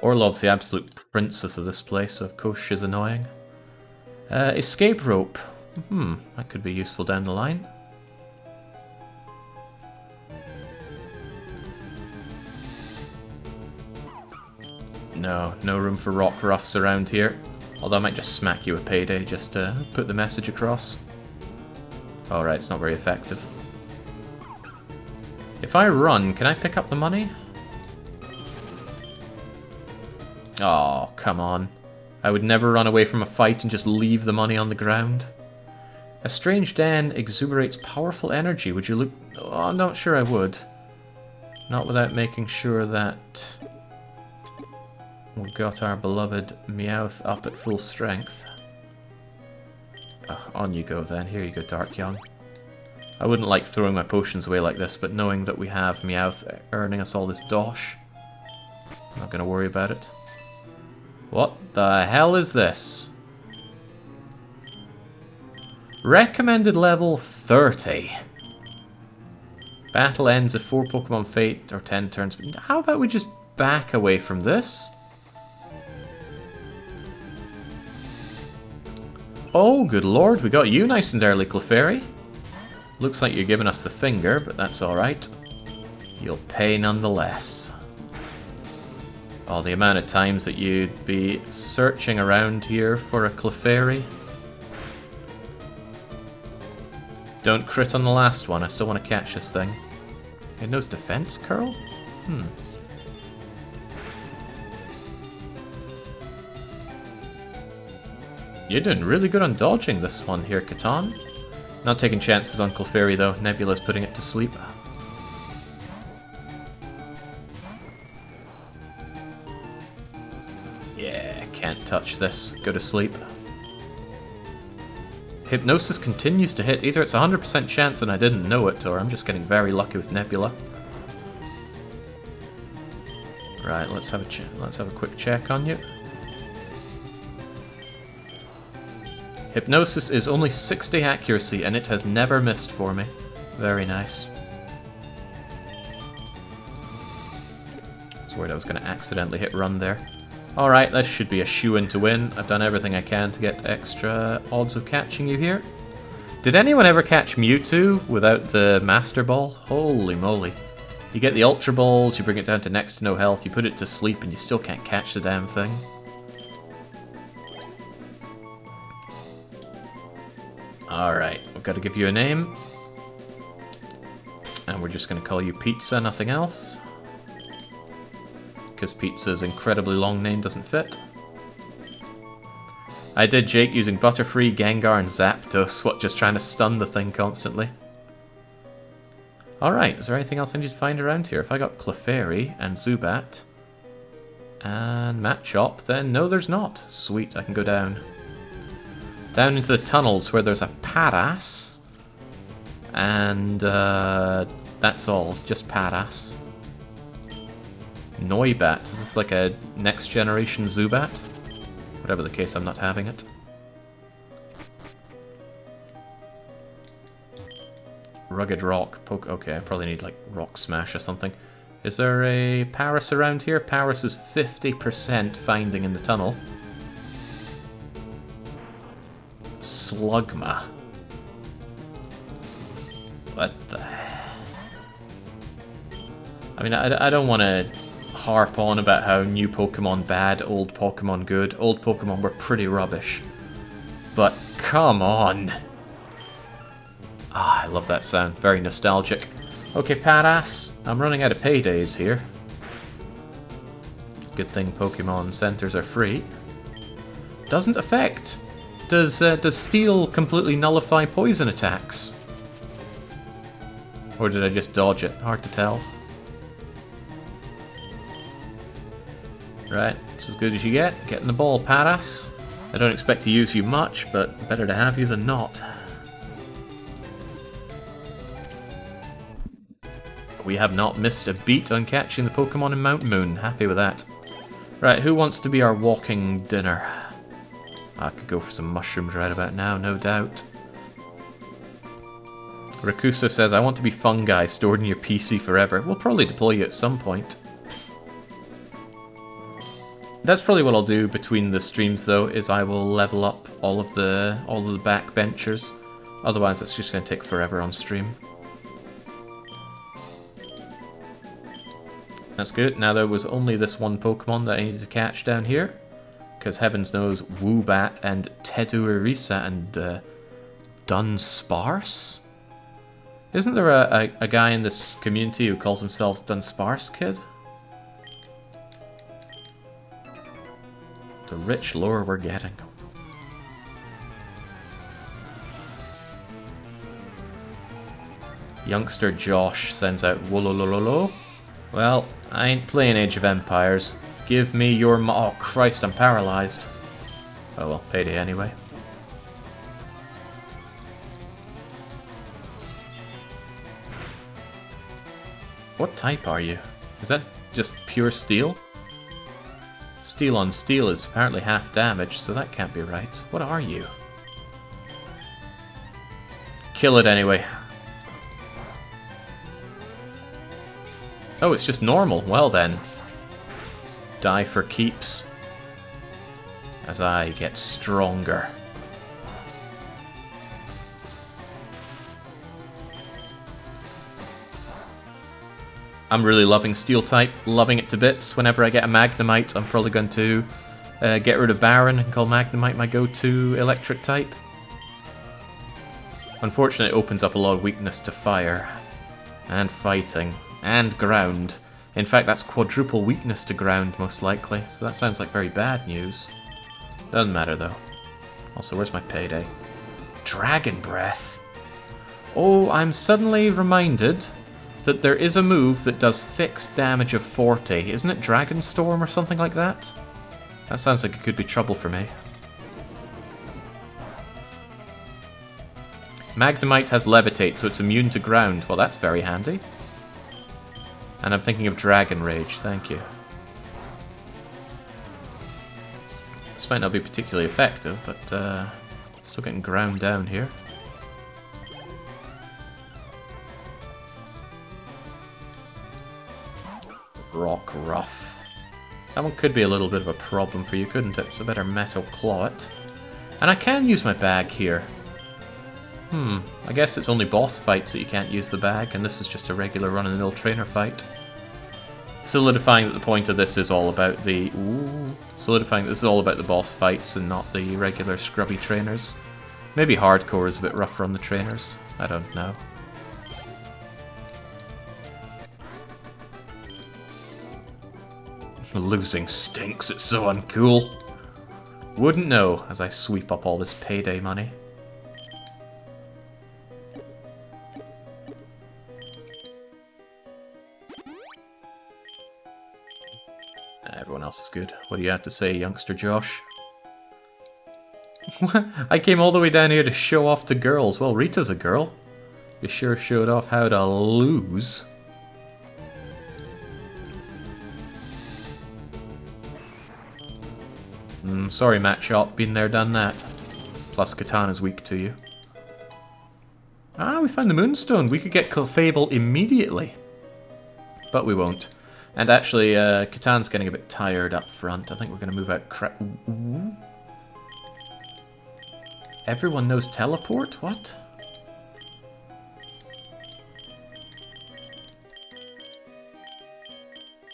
Orlov's the absolute princess of this place, so of course she's annoying. Escape rope. That could be useful down the line. No room for rock roughs around here. Although I might just smack you with Payday just to put the message across. Alright, it's not very effective. If I run, can I pick up the money? Oh, come on. I would never run away from a fight and just leave the money on the ground. A strange den exuberates powerful energy. Would you look... Oh, I'm not sure I would. Not without making sure that... we've got our beloved Meowth up at full strength. Ugh, on you go then. Here you go, Dark Young. I wouldn't like throwing my potions away like this, but knowing that we have Meowth earning us all this dosh, I'm not going to worry about it. What the hell is this? Recommended level 30. Battle ends if 4 Pokemon fate or 10 turns. How about we just back away from this? Oh, good lord, we got you nice and early, Clefairy. Looks like you're giving us the finger, but that's alright. You'll pay nonetheless. Oh, the amount of times that you'd be searching around here for a Clefairy. Don't crit on the last one, I still want to catch this thing. It knows defense curl? You're doing really good on dodging this one here, Catan. Not taking chances on Clefairy though, Nebula's putting it to sleep. Yeah, can't touch this. Go to sleep. Hypnosis continues to hit. Either it's a 100% chance and I didn't know it, or I'm just getting very lucky with Nebula. Right, let's have a quick check on you. Hypnosis is only 60 accuracy and it has never missed for me. Very nice. I was worried I was going to accidentally hit run there. Alright, this should be a shoo-in to win. I've done everything I can to get extra odds of catching you here. Did anyone ever catch Mewtwo without the Master Ball? Holy moly. You get the Ultra Balls, you bring it down to next to no health, you put it to sleep, and you still can't catch the damn thing. Alright, we've got to give you a name. And we're just going to call you Pizza, nothing else. Because Pizza's incredibly long name doesn't fit. I did Jake using Butterfree, Gengar, and Zapdos, what, just trying to stun the thing constantly. Alright, is there anything else I need to find around here? If I got Clefairy and Zubat and Machop, then no there's not. Sweet, I can go down. Down into the tunnels where there's a Paras. And that's all, just Paras. Noibat, is this like a next generation Zubat? Whatever the case, I'm not having it. Rugged Rock, okay, I probably need like Rock Smash or something. Is there a Paras around here? Paras is 50% finding in the tunnel. Slugma. What the... I mean, I don't want to harp on about how new Pokemon bad, old Pokemon good. Old Pokemon were pretty rubbish. But come on! Ah, I love that sound. Very nostalgic. Okay, Paras, I'm running out of Paydays here. Good thing Pokemon centers are free. Doesn't affect. Does Steel completely nullify poison attacks? Or did I just dodge it? Hard to tell. Right, it's as good as you get. Getting the ball, Paras. I don't expect to use you much, but better to have you than not. We have not missed a beat on catching the Pokemon in Mount Moon. Happy with that. Right, who wants to be our walking dinner? I could go for some mushrooms right about now, no doubt. Rakusa says, I want to be fungi stored in your PC forever. We'll probably deploy you at some point. That's probably what I'll do between the streams, though, is I will level up all of the backbenchers. Otherwise, it's just going to take forever on stream. That's good. Now there was only this one Pokemon that I needed to catch down here. Because heavens knows, Woobat and Tedurisa and Dunsparce? Isn't there a guy in this community who calls himself Dunsparce Kid? The rich lore we're getting. Youngster Josh sends out Wololololo. Well, I ain't playing Age of Empires. Give me your oh Christ, I'm paralyzed. Oh well, Payday anyway. What type are you? Is that just pure steel? Steel on steel is apparently half damage, so that can't be right. What are you? Kill it anyway. Oh, it's just normal. Well then. Die for keeps. As I get stronger. I'm really loving Steel type, loving it to bits. Whenever I get a Magnemite, I'm probably going to get rid of Baron and call Magnemite my go-to electric type. Unfortunately, it opens up a lot of weakness to fire, and fighting, and ground. In fact, that's quadruple weakness to ground, most likely, so that sounds like very bad news. Doesn't matter, though. Also, where's my Payday? Dragon Breath! Oh, I'm suddenly reminded that there is a move that does fixed damage of 40. Isn't it Dragon Storm or something like that? That sounds like it could be trouble for me. Magnemite has Levitate, so it's immune to ground. Well, that's very handy. And I'm thinking of Dragon Rage, thank you. This might not be particularly effective, but still getting ground down here. Rock Ruff. That one could be a little bit of a problem for you, couldn't it? So better Metal Claw it. And I can use my bag here. I guess it's only boss fights that you can't use the bag, and this is just a regular run-of-the-mill trainer fight. Solidifying that the point of this is all about the... solidifying that this is all about the boss fights and not the regular scrubby trainers. Maybe hardcore is a bit rougher on the trainers. I don't know. Losing stinks, it's so uncool. Wouldn't know as I sweep up all this Payday money. Everyone else is good. What do you have to say, youngster Josh? I came all the way down here to show off to girls. Well, Rita's a girl. You sure showed off how to lose. Sorry, Matt Shop. Been there, done that. Plus, Katana's weak to you. Ah, we found the Moonstone. We could get Clefable immediately. But we won't. And actually, Katan's getting a bit tired up front. I think we're going to move out Ooh. Everyone knows teleport? What?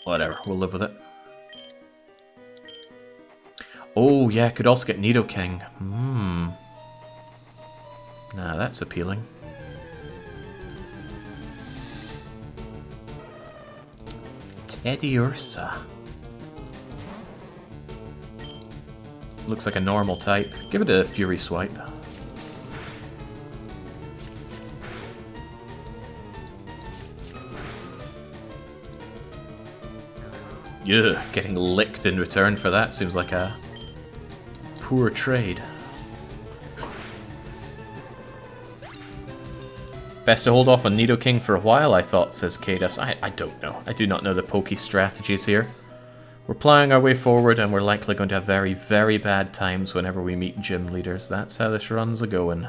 Whatever, we'll live with it. Oh, yeah, could also get Nidoking. Nah, that's appealing. Teddiursa. Looks like a normal type. Give it a Fury Swipe. Yeah, getting licked in return for that seems like a poor trade. Best to hold off on Nidoking for a while, I thought, says Kadas. I don't know. I do not know the Poke strategies here. We're ploughing our way forward, and we're likely going to have very, very bad times whenever we meet gym leaders. That's how this run's a-going.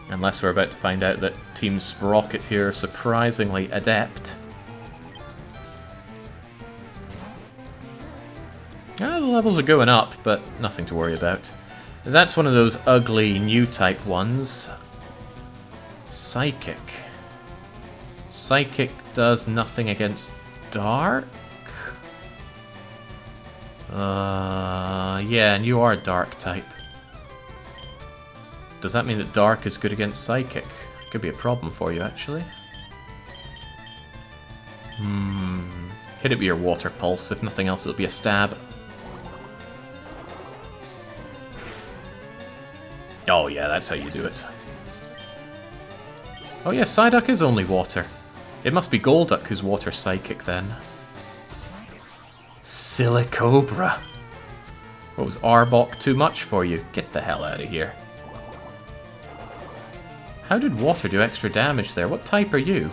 Unless we're about to find out that Team Sprocket here are surprisingly adept. The levels are going up, but nothing to worry about. That's one of those ugly new type ones. Psychic. Psychic does nothing against dark? Yeah, and you are dark type. Does that mean that dark is good against psychic? Could be a problem for you, actually. Hit it with your water pulse. If nothing else, it'll be a stab. Oh yeah, that's how you do it. Oh yeah, Psyduck is only water. It must be Golduck who's water psychic then. Silicobra. What, was Arbok too much for you? Get the hell out of here. How did water do extra damage there? What type are you?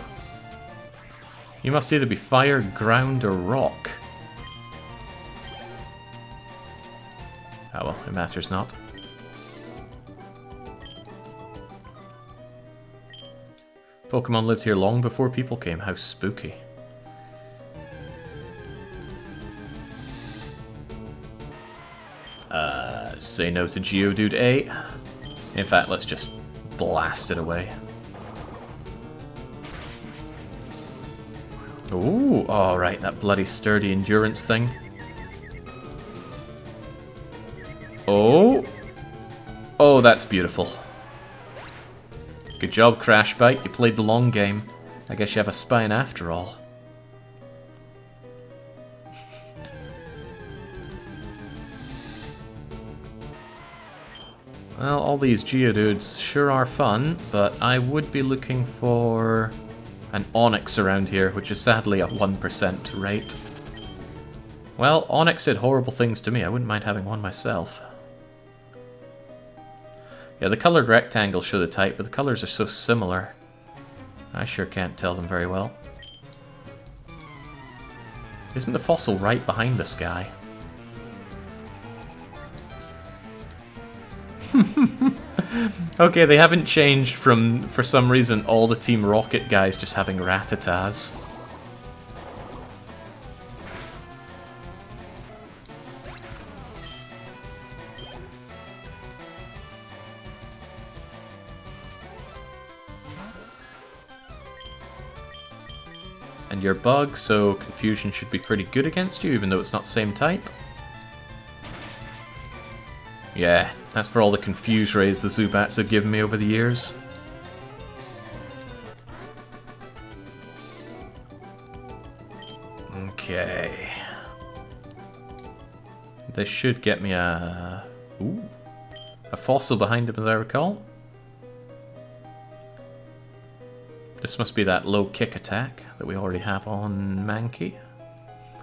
You must either be fire, ground, or rock. Oh well, it matters not. Pokemon lived here long before people came. How spooky. Say no to Geodude A. In fact, let's just blast it away. Ooh, alright, that bloody sturdy endurance thing. Oh! Oh, that's beautiful. Good job, Crash Bite. You played the long game. I guess you have a spine after all. Well, all these Geodudes sure are fun, but I would be looking for an Onix around here, which is sadly a 1% rate. Well, Onix did horrible things to me. I wouldn't mind having one myself. Yeah, the coloured rectangles show the type, but the colours are so similar. I sure can't tell them very well. Isn't the fossil right behind this guy? Okay, they haven't changed from, for some reason, all the Team Rocket guys just having Rattatas. And you're Bug, so Confusion should be pretty good against you, even though it's not same type. Yeah, that's for all the Confuse Rays the Zubats have given me over the years. Okay. This should get me a... Ooh. A fossil behind him, as I recall. This must be that low kick attack that we already have on Mankey.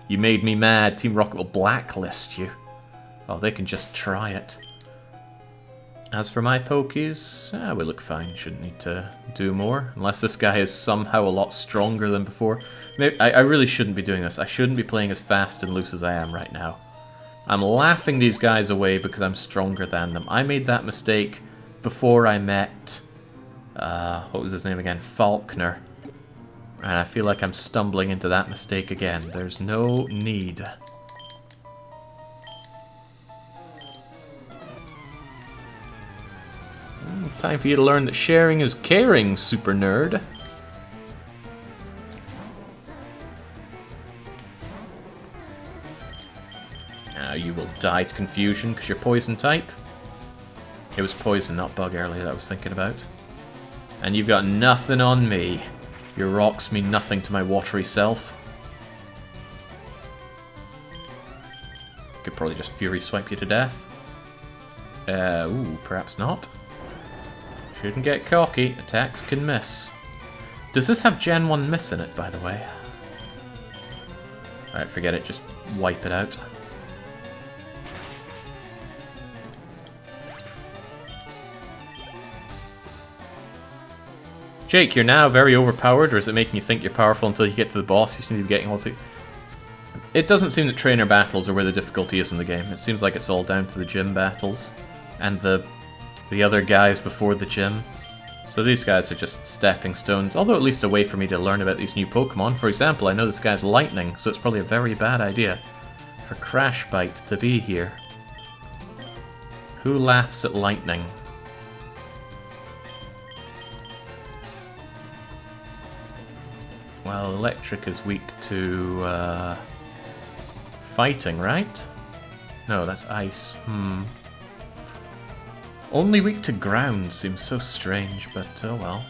You made me mad. Team Rocket will blacklist you. Oh, they can just try it. As for my Pokies, we look fine. Shouldn't need to do more. Unless this guy is somehow a lot stronger than before. Maybe, I really shouldn't be doing this. I shouldn't be playing as fast and loose as I am right now. I'm laughing these guys away because I'm stronger than them. I made that mistake before I met... what was his name again? Faulkner. And I feel like I'm stumbling into that mistake again. There's no need. Time for you to learn that sharing is caring, super nerd. Now you will die to Confusion because you're Poison type. It was Poison, not Bug earlier that I was thinking about. And you've got nothing on me. Your rocks mean nothing to my watery self. Could probably just Fury Swipe you to death. Ooh, perhaps not. Shouldn't get cocky. Attacks can miss. Does this have Gen 1 miss in it, by the way? Alright, forget it. Just wipe it out. Jake, you're now very overpowered, or is it making you think you're powerful until you get to the boss? You seem to be getting all the... It doesn't seem that trainer battles are where the difficulty is in the game. It seems like it's all down to the gym battles and the other guys before the gym. So these guys are just stepping stones, although at least a way for me to learn about these new Pokemon. For example, I know this guy's lightning, so it's probably a very bad idea for Crash Bite to be here. Who laughs at lightning? Well, electric is weak to fighting, right? No, that's ice. Only weak to ground seems so strange, but oh well.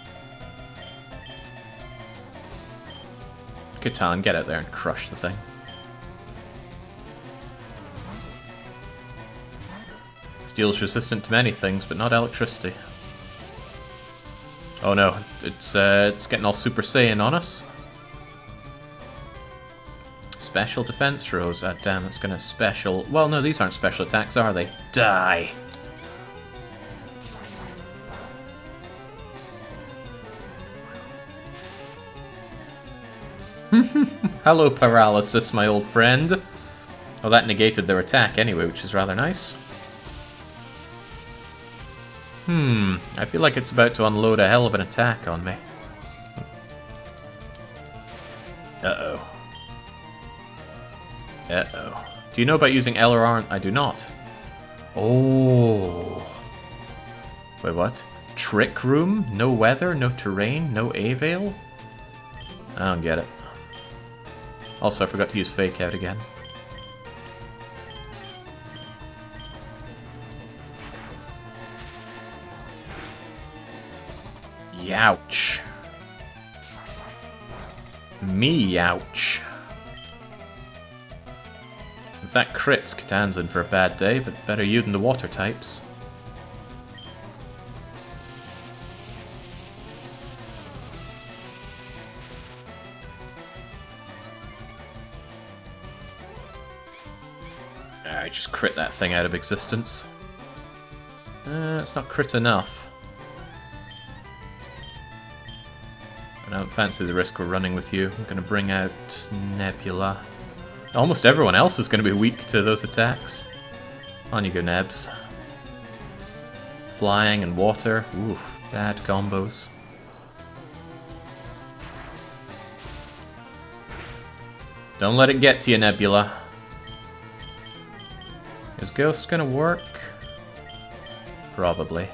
Catan, get out there and crush the thing. Steel's resistant to many things, but not electricity. Oh no, it's getting all Super Saiyan on us. Special defense rose. Ah, damn, it's gonna special. Well, no, these aren't special attacks, are they? Die! Hello, Paralysis, my old friend. Oh, that negated their attack anyway, which is rather nice. I feel like it's about to unload a hell of an attack on me. Uh-oh. Uh-oh. Do you know about using LRR? I do not. Oh. Wait, what? Trick Room? No weather, no terrain, no A-Veil? I don't get it. Also, I forgot to use Fake Out again. Youch. Me ouch. If that crits, Catan's in for a bad day, but better you than the water types. I just crit that thing out of existence. It's not crit enough. I don't fancy the risk we're running with you. I'm going to bring out Nebula. Almost everyone else is going to be weak to those attacks. On you go, Nebs. Flying and water. Oof, bad combos. Don't let it get to you, Nebula. Is Ghost going to work? Probably.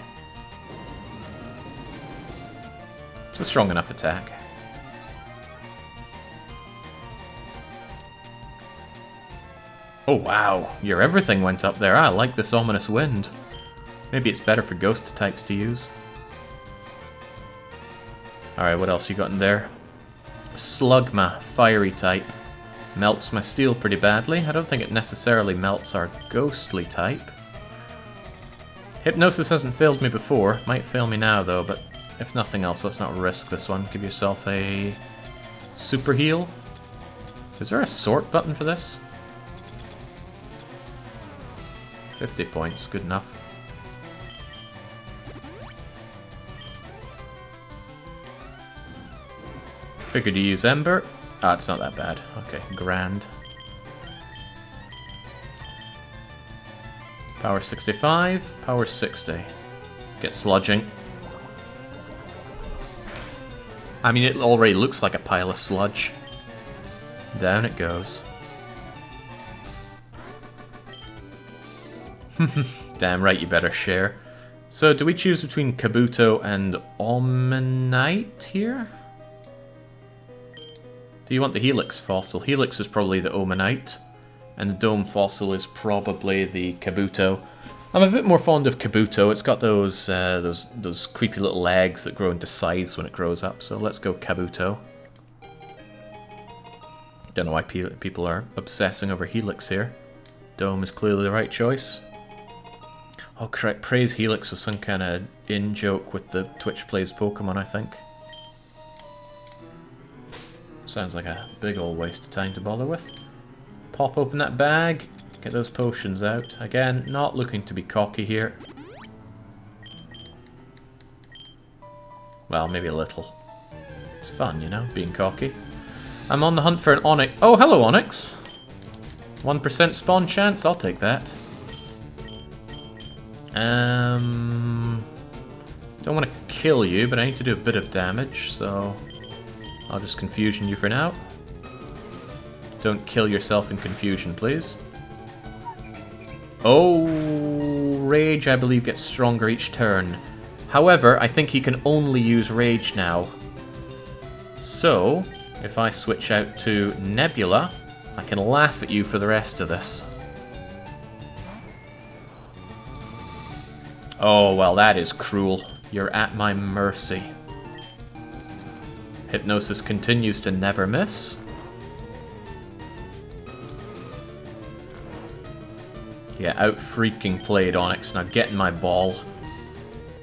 It's a strong enough attack. Oh wow, your everything went up there. I like this ominous wind. Maybe it's better for ghost types to use. Alright, what else you got in there? Slugma, fiery type. Melts my steel pretty badly. I don't think it necessarily melts our ghostly type. Hypnosis hasn't failed me before. Might fail me now though, but if nothing else, let's not risk this one. Give yourself a super heal. Is there a sort button for this? 50 points, good enough. Figured to use Ember. Ah, it's not that bad. Okay, grand. Power 65, power 60. Get sludging. I mean, it already looks like a pile of sludge. Down it goes. Damn right, you better share. So, do we choose between Kabuto and Omanyte here? Do you want the Helix fossil? Helix is probably the Omanyte, and the Dome fossil is probably the Kabuto. I'm a bit more fond of Kabuto. It's got those creepy little legs that grow into size when it grows up. So let's go Kabuto. Don't know why people are obsessing over Helix here. Dome is clearly the right choice. Oh, correct. Praise Helix was some kind of in-joke with the Twitch Plays Pokemon, I think. Sounds like a big old waste of time to bother with. Pop open that bag. Get those potions out. Again, not looking to be cocky here. Well, maybe a little. It's fun, you know, being cocky. I'm on the hunt for an Onix. Oh, hello, Onix. 1% spawn chance, I'll take that. Don't want to kill you, but I need to do a bit of damage, so I'll just confusion you for now. Don't kill yourself in confusion, please. Oh, Rage, I believe, gets stronger each turn. However, I think he can only use Rage now. So, if I switch out to Nebula, I can laugh at you for the rest of this. Oh, well, that is cruel. You're at my mercy. Hypnosis continues to never miss. Yeah, out-freaking played Onyx. Now get in my ball.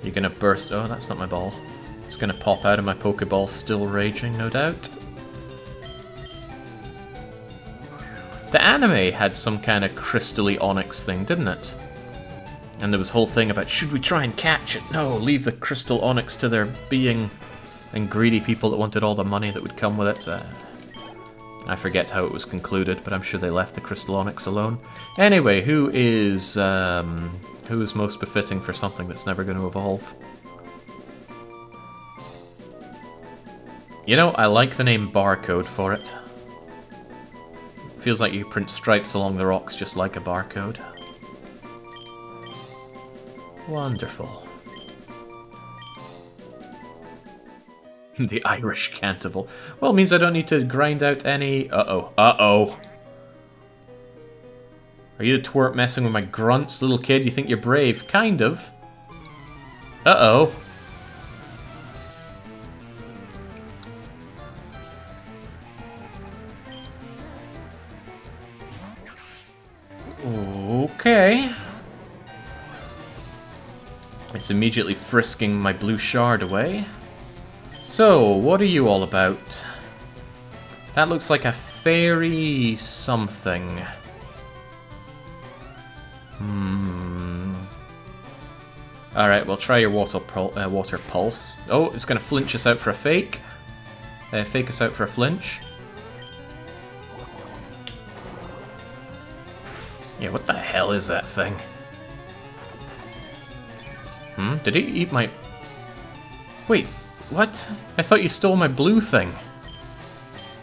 You're gonna burst... Oh, that's not my ball. It's gonna pop out of my Pokeball, still raging, no doubt. The anime had some kind of crystally Onyx thing, didn't it? And there was a whole thing about, should we try and catch it? No, leave the crystal Onyx to their being, and greedy people that wanted all the money that would come with it. I forget how it was concluded, but I'm sure they left the crystal Onyx alone. Anyway, who is most befitting for something that's never going to evolve? You know, I like the name Barcode for it. Feels like you print stripes along the rocks just like a barcode. Wonderful. The Irish Cantival. Well, it means I don't need to grind out any... Uh-oh. Uh-oh. Are you the twerp messing with my grunts, little kid? You think you're brave? Kind of. Uh-oh. Okay. It's immediately frisking my blue shard away. So, what are you all about? That looks like a fairy something. Alright, well, try your water pulse. Oh, it's going to flinch us out for a fake. Fake us out for a flinch. Yeah, what the hell is that thing? Did he eat my... Wait, what? I thought you stole my blue thing.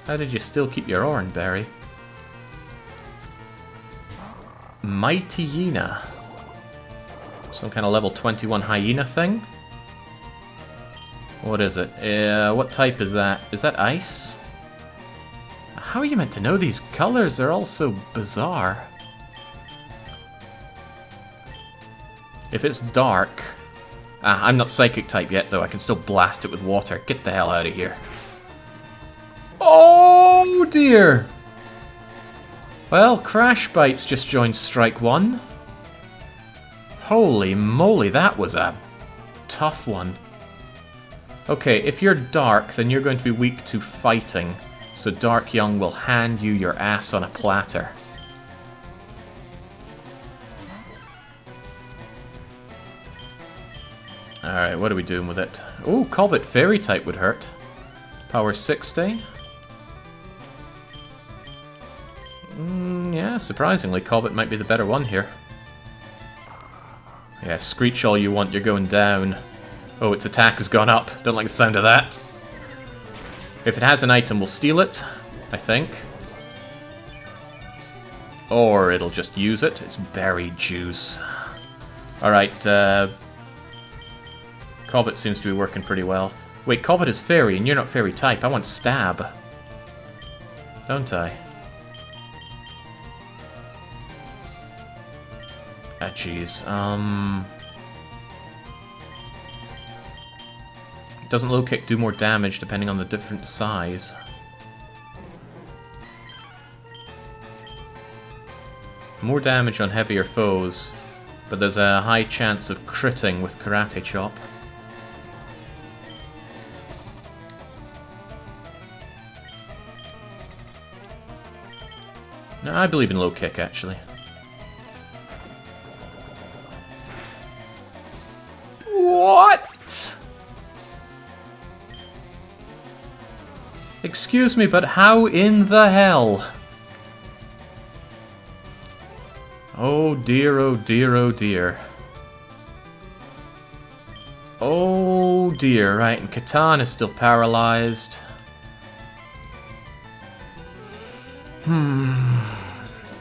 How did you still keep your orange berry? Mighty Hyena. Some kind of level 21 hyena thing? What is it? What type is that? Is that ice? How are you meant to know these colors? They're all so bizarre. If it's dark... I'm not psychic type yet, though. I can still blast it with water. Get the hell out of here. Oh, dear! Well, Crash Bites just joined Strike 1. Holy moly, that was a tough one. Okay, if you're dark, then you're going to be weak to fighting. So Dark Young will hand you your ass on a platter. Alright, what are we doing with it? Oh, Cobbett Fairy type would hurt. Power 60. Yeah, surprisingly, Cobbett might be the better one here. Yeah, screech all you want, you're going down. Oh, its attack has gone up. Don't like the sound of that. If it has an item, we'll steal it, I think. Or it'll just use it. It's berry juice. Alright, Cobbett seems to be working pretty well. Wait, Cobbett is fairy, and you're not fairy type. I want stab. Don't I? Ah, jeez. Doesn't low kick do more damage depending on the different size? More damage on heavier foes, but there's a high chance of critting with Karate Chop. No, I believe in low kick, actually. What? Excuse me, but how in the hell? Oh dear, oh dear, oh dear. Oh dear, right, and Catan is still paralyzed.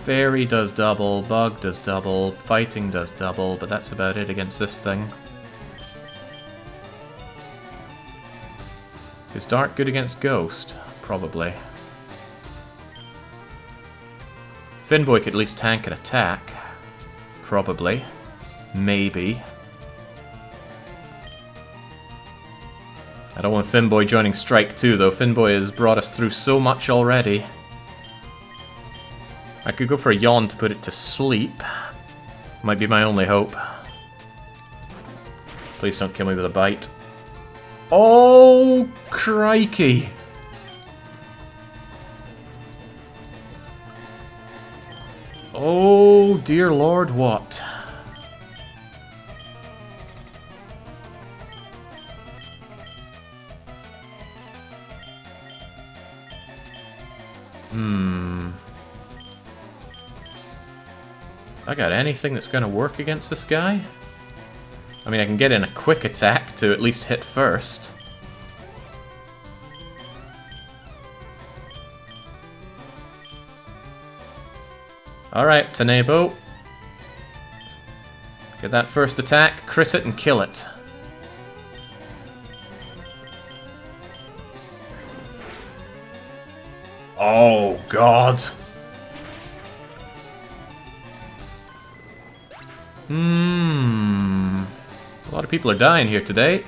Fairy does double, Bug does double, Fighting does double, but that's about it against this thing. Is Dark good against Ghost? Probably. Finboy could at least tank an attack. Probably. Maybe. I don't want Finboy joining Strike 2 though. Finboy has brought us through so much already. I could go for a yawn to put it to sleep. Might be my only hope. Please don't kill me with a bite. Oh, crikey! Oh, dear Lord, what? I got anything that's gonna work against this guy? I mean, I can get in a quick attack to at least hit first. Alright, Tenebo. Get that first attack, crit it, and kill it. Oh, God. A lot of people are dying here today.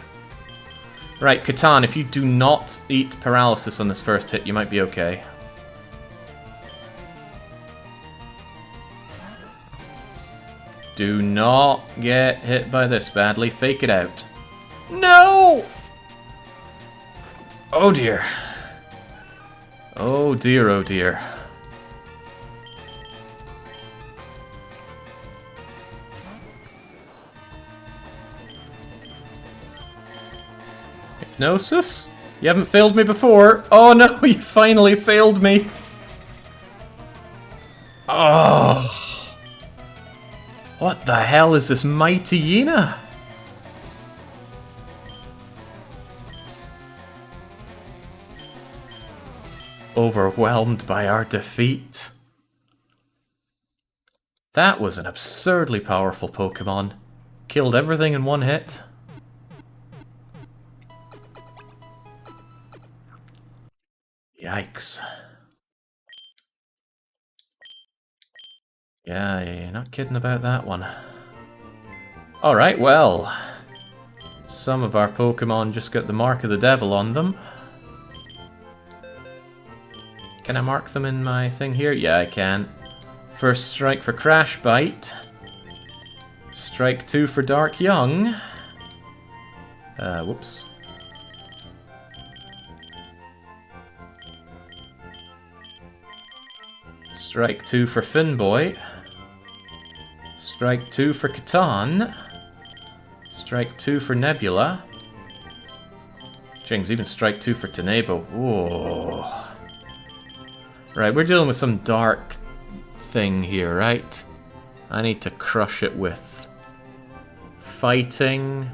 Right, Catan, if you do not eat paralysis on this first hit, you might be okay. Do not get hit by this badly. Fake it out. No! Oh dear. Oh dear, oh dear. Hypnosis? You haven't failed me before. Oh no, you finally failed me. Oh. What the hell is this mighty Yena? Overwhelmed by our defeat. That was an absurdly powerful Pokemon. Killed everything in one hit. Yikes. Yeah, you're not kidding about that one. Alright, well. Some of our Pokemon just got the mark of the devil on them. Can I mark them in my thing here? Yeah, I can. First strike for Crash Bite. Strike 2 for Dark Young. Whoops. Strike 2 for Finboy. Strike 2 for Catan. Strike 2 for Nebula. Jings, even strike 2 for Tenebo. Whoa. Right, we're dealing with some dark thing here, right? I need to crush it with Fighting,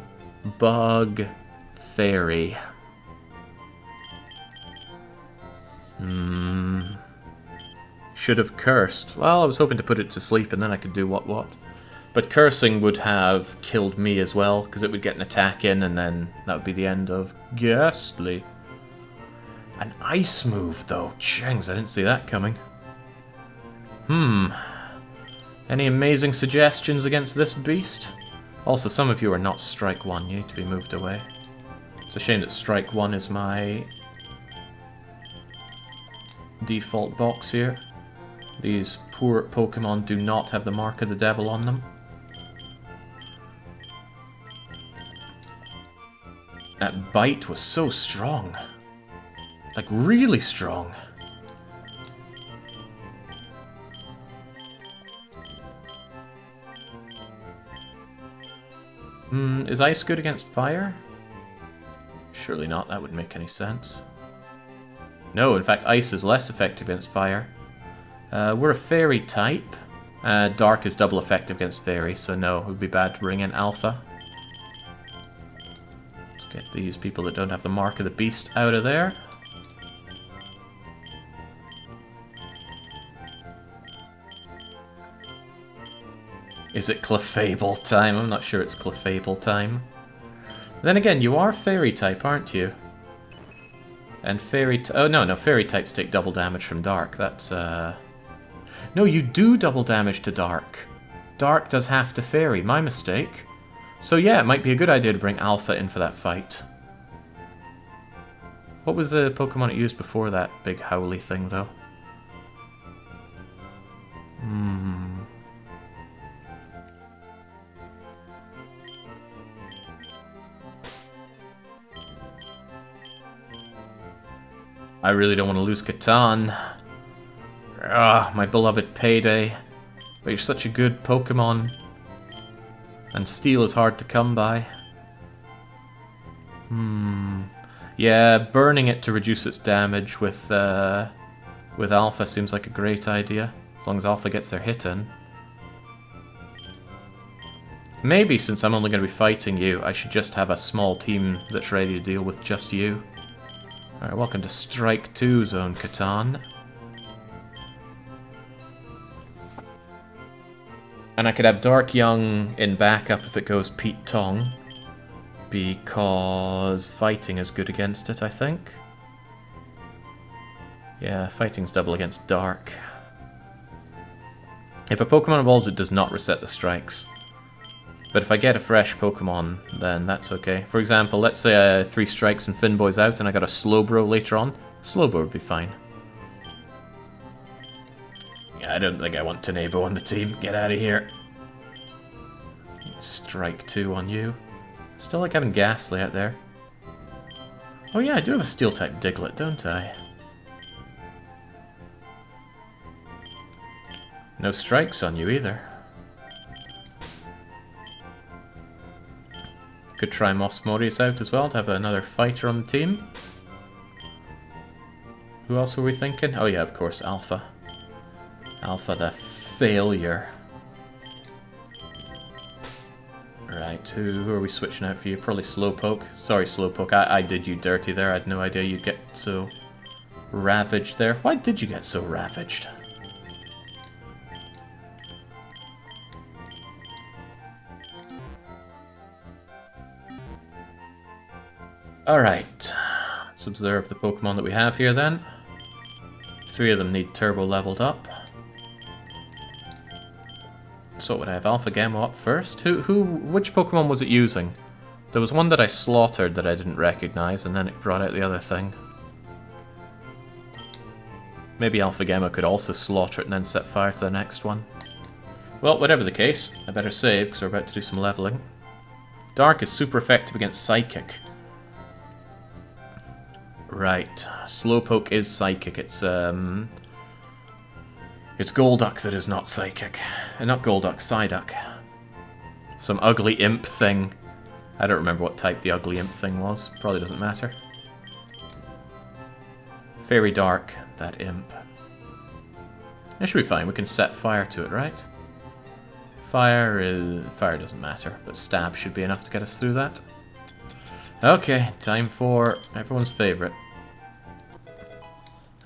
Bug, Fairy. Should have cursed. Well, I was hoping to put it to sleep and then I could do what. But cursing would have killed me as well, because it would get an attack in and then that would be the end of Ghastly. An ice move, though. Jings, I didn't see that coming. Any amazing suggestions against this beast? Also, some of you are not Strike 1. You need to be moved away. It's a shame that Strike 1 is my default box here. These poor Pokemon do not have the mark of the devil on them. That bite was so strong. Like, really strong. Is ice good against fire? Surely not, that wouldn't make any sense. No, in fact, ice is less effective against fire. We're a fairy type. Dark is double effective against fairy, so no, it would be bad to bring in alpha. Let's Get these people that don't have the mark of the beast out of there. Is it Clefable time? I'm not sure it's Clefable time. Then again, you are fairy type, aren't you? And fairy... oh, no, fairy types take double damage from dark. That's, No, you do double damage to dark. Dark does half to fairy. My mistake. So yeah, it might be a good idea to bring Alpha in for that fight. What was the Pokemon it used before that big howly thing, though? I really don't want to lose Catan. Ah, my beloved Payday. But you're such a good Pokemon. And Steel is hard to come by. Yeah, burning it to reduce its damage with Alpha seems like a great idea. As long as Alpha gets their hit in. Maybe, since I'm only going to be fighting you, I should just have a small team that's ready to deal with just you. Alright, welcome to Strike 2 Zone, Catan. And I could have Dark Young in backup if it goes Pete Tong. Because fighting is good against it, I think. Yeah, fighting's double against Dark. If a Pokemon evolves, it does not reset the strikes. But if I get a fresh Pokemon, then that's okay. For example, let's say 3 strikes and Finboy's out and I got a Slowbro later on. Slowbro would be fine. Yeah, I don't think I want Tenebo on the team. Get out of here. Strike 2 on you. Still like having Ghastly out there. Oh yeah, I do have a Steel-type Diglett, don't I? No strikes on you either. Could try Mossmorius out as well to have another fighter on the team. Who else were we thinking? Oh yeah, of course, Alpha. Alpha the failure. Right, who are we switching out for you? Probably Slowpoke. Sorry, Slowpoke, I did you dirty there. I had no idea you'd get so ravaged there. Why did you get so ravaged? Alright, let's observe the Pokemon that we have here then. 3 of them need Turbo leveled up. So what would I have? Alpha Gamma up first? Which Pokemon was it using? There was one that I slaughtered that I didn't recognize, and then it brought out the other thing. Maybe Alpha Gamma could also slaughter it and then set fire to the next one. Well, whatever the case, I better save, because we're about to do some leveling. Dark is super effective against Psychic. Right, Slowpoke is Psychic. It's Golduck that is not Psychic. Not Golduck, Psyduck. Some ugly imp thing. I don't remember what type the ugly imp thing was. Probably doesn't matter. Fairy Dark, that imp. It should be fine. We can set fire to it, right? Fire doesn't matter, but stab should be enough to get us through that. Okay, time for everyone's favourite.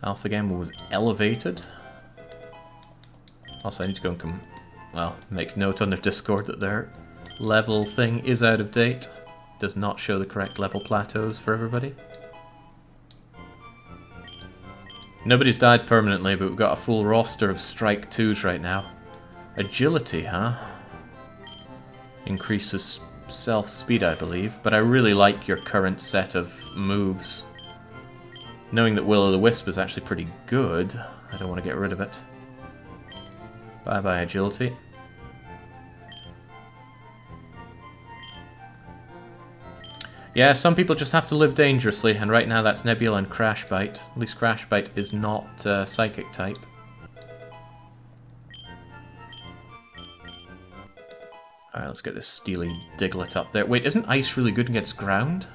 Alpha Gamma was elevated. Also, I need to go and make note on their Discord that their level thing is out of date. Does not show the correct level plateaus for everybody. Nobody's died permanently, but we've got a full roster of Strike 2s right now. Agility, huh? Increases self-speed, I believe, but I really like your current set of moves. Knowing that Will-O-the-Wisp is actually pretty good, I don't want to get rid of it. Bye-bye, Agility. Yeah, some people just have to live dangerously, and right now that's Nebula and Crash Bite. At least Crash Bite is not Psychic type. Alright, let's get this steely Diglett up there. Wait, isn't Ice really good against Ground?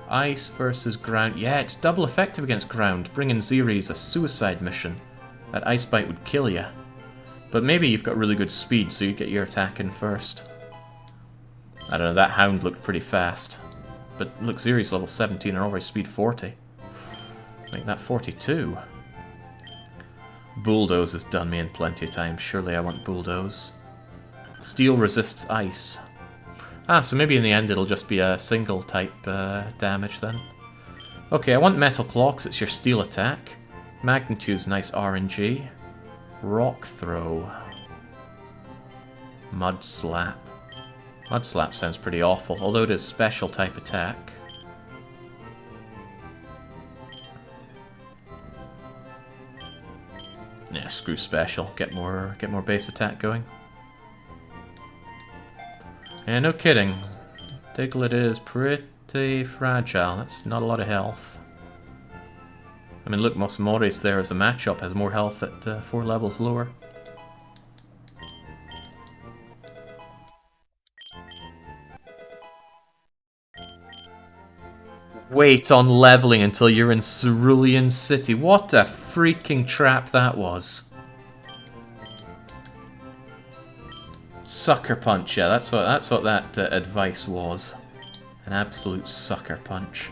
Ice versus Ground. Yeah, it's double effective against Ground. Bringing Zeri's a suicide mission. That Ice Bite would kill you. But maybe you've got really good speed, so you get your attack in first. I don't know, that Hound looked pretty fast. But look, Ziri's level 17 and already speed 40. Make that 42. Bulldoze has done me in plenty of times. Surely I want Bulldoze. Steel resists ice. Ah, so maybe in the end it'll just be a single type damage then. Okay, I want Metal Claw 'cause it's your steel attack. Magnitude's nice RNG. Rock Throw. Mud Slap. Mud Slap sounds pretty awful, although it is special type attack. Yeah, screw special. Get more base attack going. Yeah, no kidding. Diglett is pretty fragile. That's not a lot of health. I mean, look, Mosmoris there as a matchup has more health at 4 levels lower. Wait on leveling until you're in Cerulean City. What a freaking trap that was. Sucker punch, yeah, that's what that advice was. An absolute sucker punch.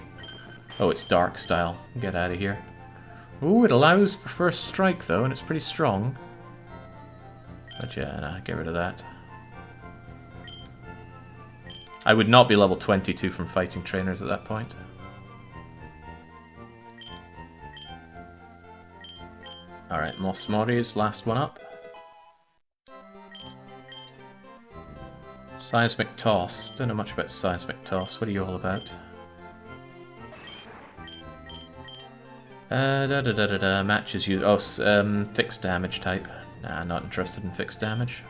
Oh, it's dark style. Get out of here. Ooh, it allows for first strike though, and it's pretty strong. But yeah, nah, get rid of that. I would not be level 22 from fighting trainers at that point. Alright, Mosmori's last one up. Seismic Toss. Don't know much about Seismic Toss. What are you all about? Matches you. Oh, fixed damage type. Nah, not interested in fixed damage.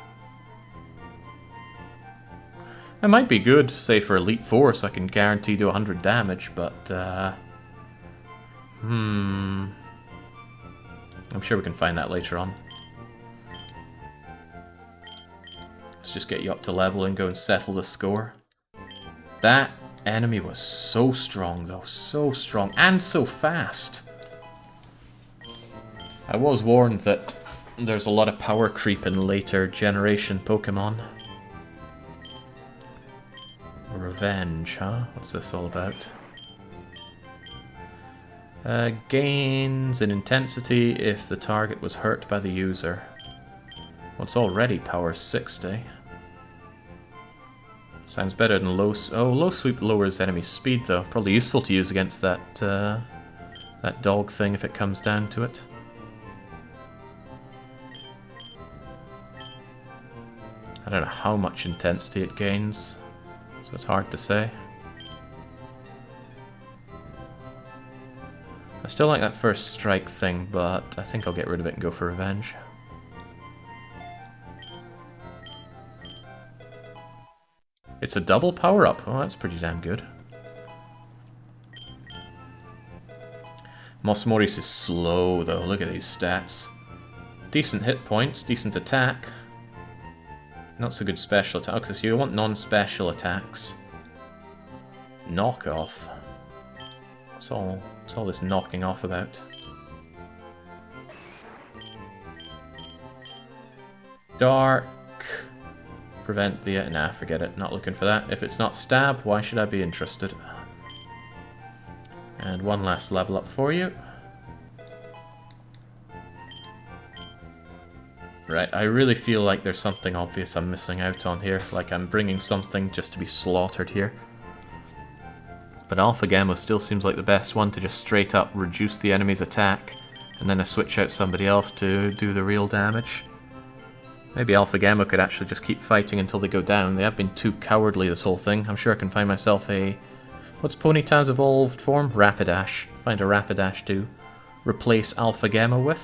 It might be good, say for Elite Four, so I can guarantee do 100 damage, but I'm sure we can find that later on. Let's just get you up to level and go and settle the score. That enemy was so strong though, so strong, and so fast. I was warned that there's a lot of power creep in later generation Pokemon. Revenge, huh? What's this all about? Gains in intensity if the target was hurt by the user. Well, it's already power 60. Sounds better than low... Oh, low sweep lowers enemy speed though. Probably useful to use against that, that dog thing if it comes down to it. I don't know how much intensity it gains, so it's hard to say. I still like that first strike thing, but I think I'll get rid of it and go for revenge. It's a double power-up. Oh, that's pretty damn good. Mosmoris is slow, though. Look at these stats. Decent hit points, decent attack. Not so good special attack. Okay, so you want non-special attacks. Knock off. What's all this knocking off about? Dark. Prevent the... Nah, forget it. Not looking for that. If it's not stab, why should I be interested? And one last level up for you. Right, I really feel like there's something obvious I'm missing out on here. Like I'm bringing something just to be slaughtered here. But Alpha Gamma still seems like the best one to just straight up reduce the enemy's attack, and then I switch out somebody else to do the real damage. Maybe Alpha Gamma could actually just keep fighting until they go down. They have been too cowardly this whole thing. I'm sure I can find myself a... What's Ponyta's evolved form? Rapidash. Find a Rapidash to replace Alpha Gamma with.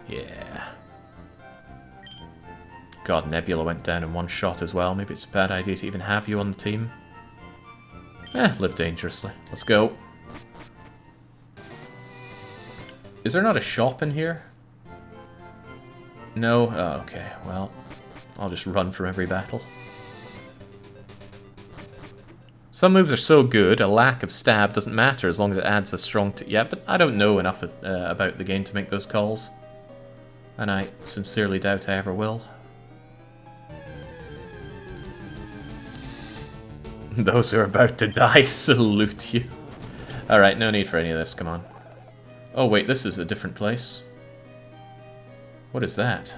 Yeah. God, Nebula went down in one shot as well. Maybe it's a bad idea to even have you on the team. Live dangerously. Let's go. Is there not a shop in here? No? Oh, okay. Well, I'll just run from every battle. Some moves are so good, a lack of stab doesn't matter as long as it adds a strong... Yeah, but I don't know enough about the game to make those calls. And I sincerely doubt I ever will. Those who are about to die salute you. Alright, no need for any of this, come on. Oh wait, this is a different place. What is that?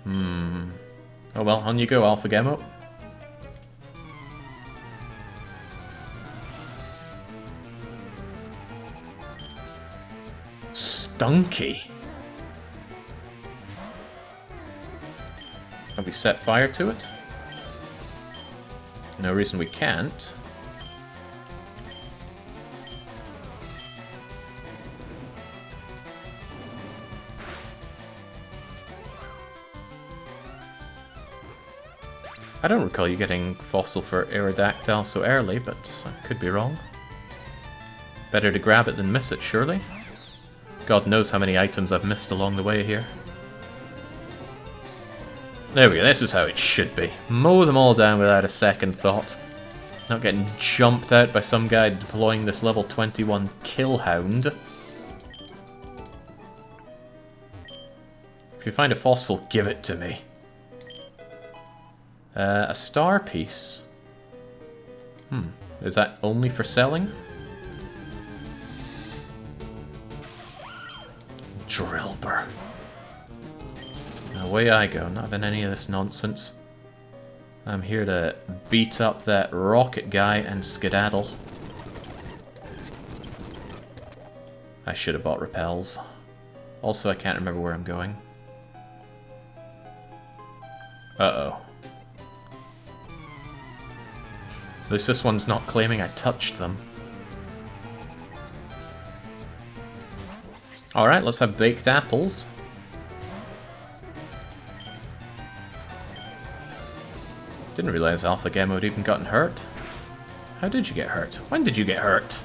Oh well, on you go, Alpha Gemo. Stunky. Have we set fire to it? No reason we can't. I don't recall you getting fossil for Aerodactyl so early, but I could be wrong. Better to grab it than miss it, surely? God knows how many items I've missed along the way here. There we go, this is how it should be. Mow them all down without a second thought. Not getting jumped out by some guy deploying this level 21 Killhound. If you find a fossil, give it to me. A star piece. Is that only for selling? Drillbur. Away I go, not having any of this nonsense. I'm here to beat up that rocket guy and skedaddle. I should have bought repels. Also, I can't remember where I'm going. Uh-oh. At least this one's not claiming I touched them. Alright, let's have baked apples. Didn't realize Alpha Gemo had even gotten hurt. How did you get hurt? When did you get hurt?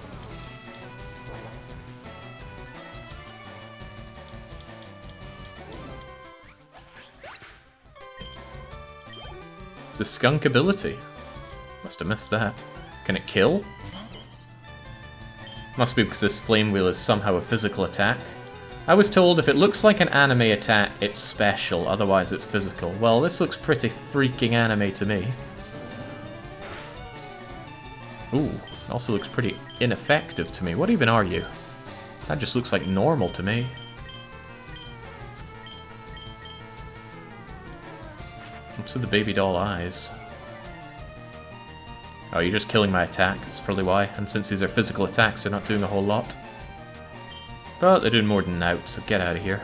The skunk ability. Must have missed that. Can it kill? Must be because this flame wheel is somehow a physical attack. I was told if it looks like an anime attack, it's special, otherwise it's physical. Well, this looks pretty freaking anime to me. Ooh, also looks pretty ineffective to me. What even are you? That just looks like normal to me. What's with the baby doll eyes? Oh, you're just killing my attack, that's probably why. And since these are physical attacks, they're not doing a whole lot. But they're doing more than that, so get out of here.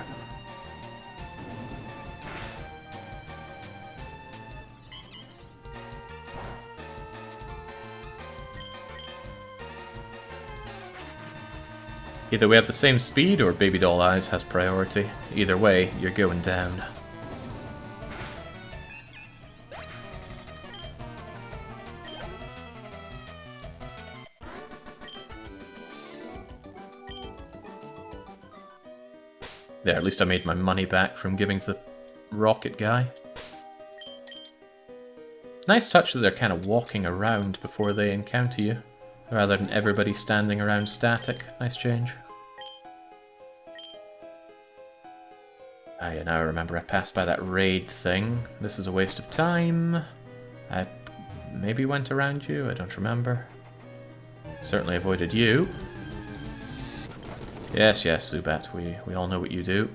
Either we have the same speed, or Baby Doll Eyes has priority. Either way, you're going down. There, at least I made my money back from giving the rocket guy. Nice touch that they're kind of walking around before they encounter you, rather than everybody standing around static. Nice change. Ah, yeah, now I remember I passed by that raid thing. This is a waste of time. I maybe went around you, I don't remember. Certainly avoided you. Yes, yes, Zubat, we all know what you do.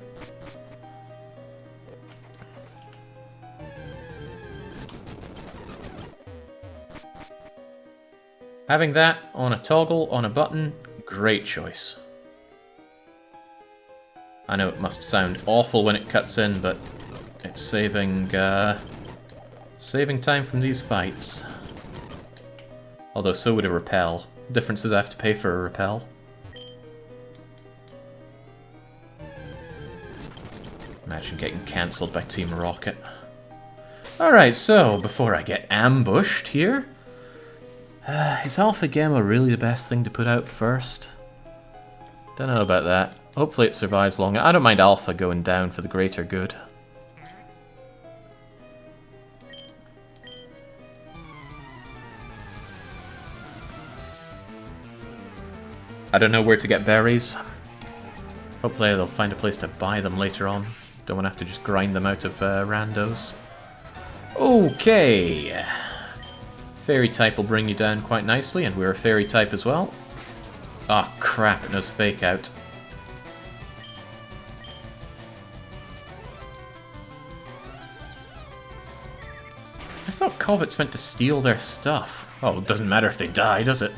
Having that on a toggle, on a button, great choice. I know it must sound awful when it cuts in, but it's saving time from these fights. Although so would a repel. Difference is I have to pay for a repel. Imagine getting cancelled by Team Rocket. Alright, so before I get ambushed here, is Alpha Gamma really the best thing to put out first? Don't know about that. Hopefully it survives long. I don't mind Alpha going down for the greater good. I don't know where to get berries. Hopefully they'll find a place to buy them later on. Don't want to have to just grind them out of randos. Okay. Fairy type will bring you down quite nicely, and we're a fairy type as well. Ah, oh, crap, it knows fake out. I thought Covet's meant to steal their stuff. Oh, it doesn't matter if they die, does it?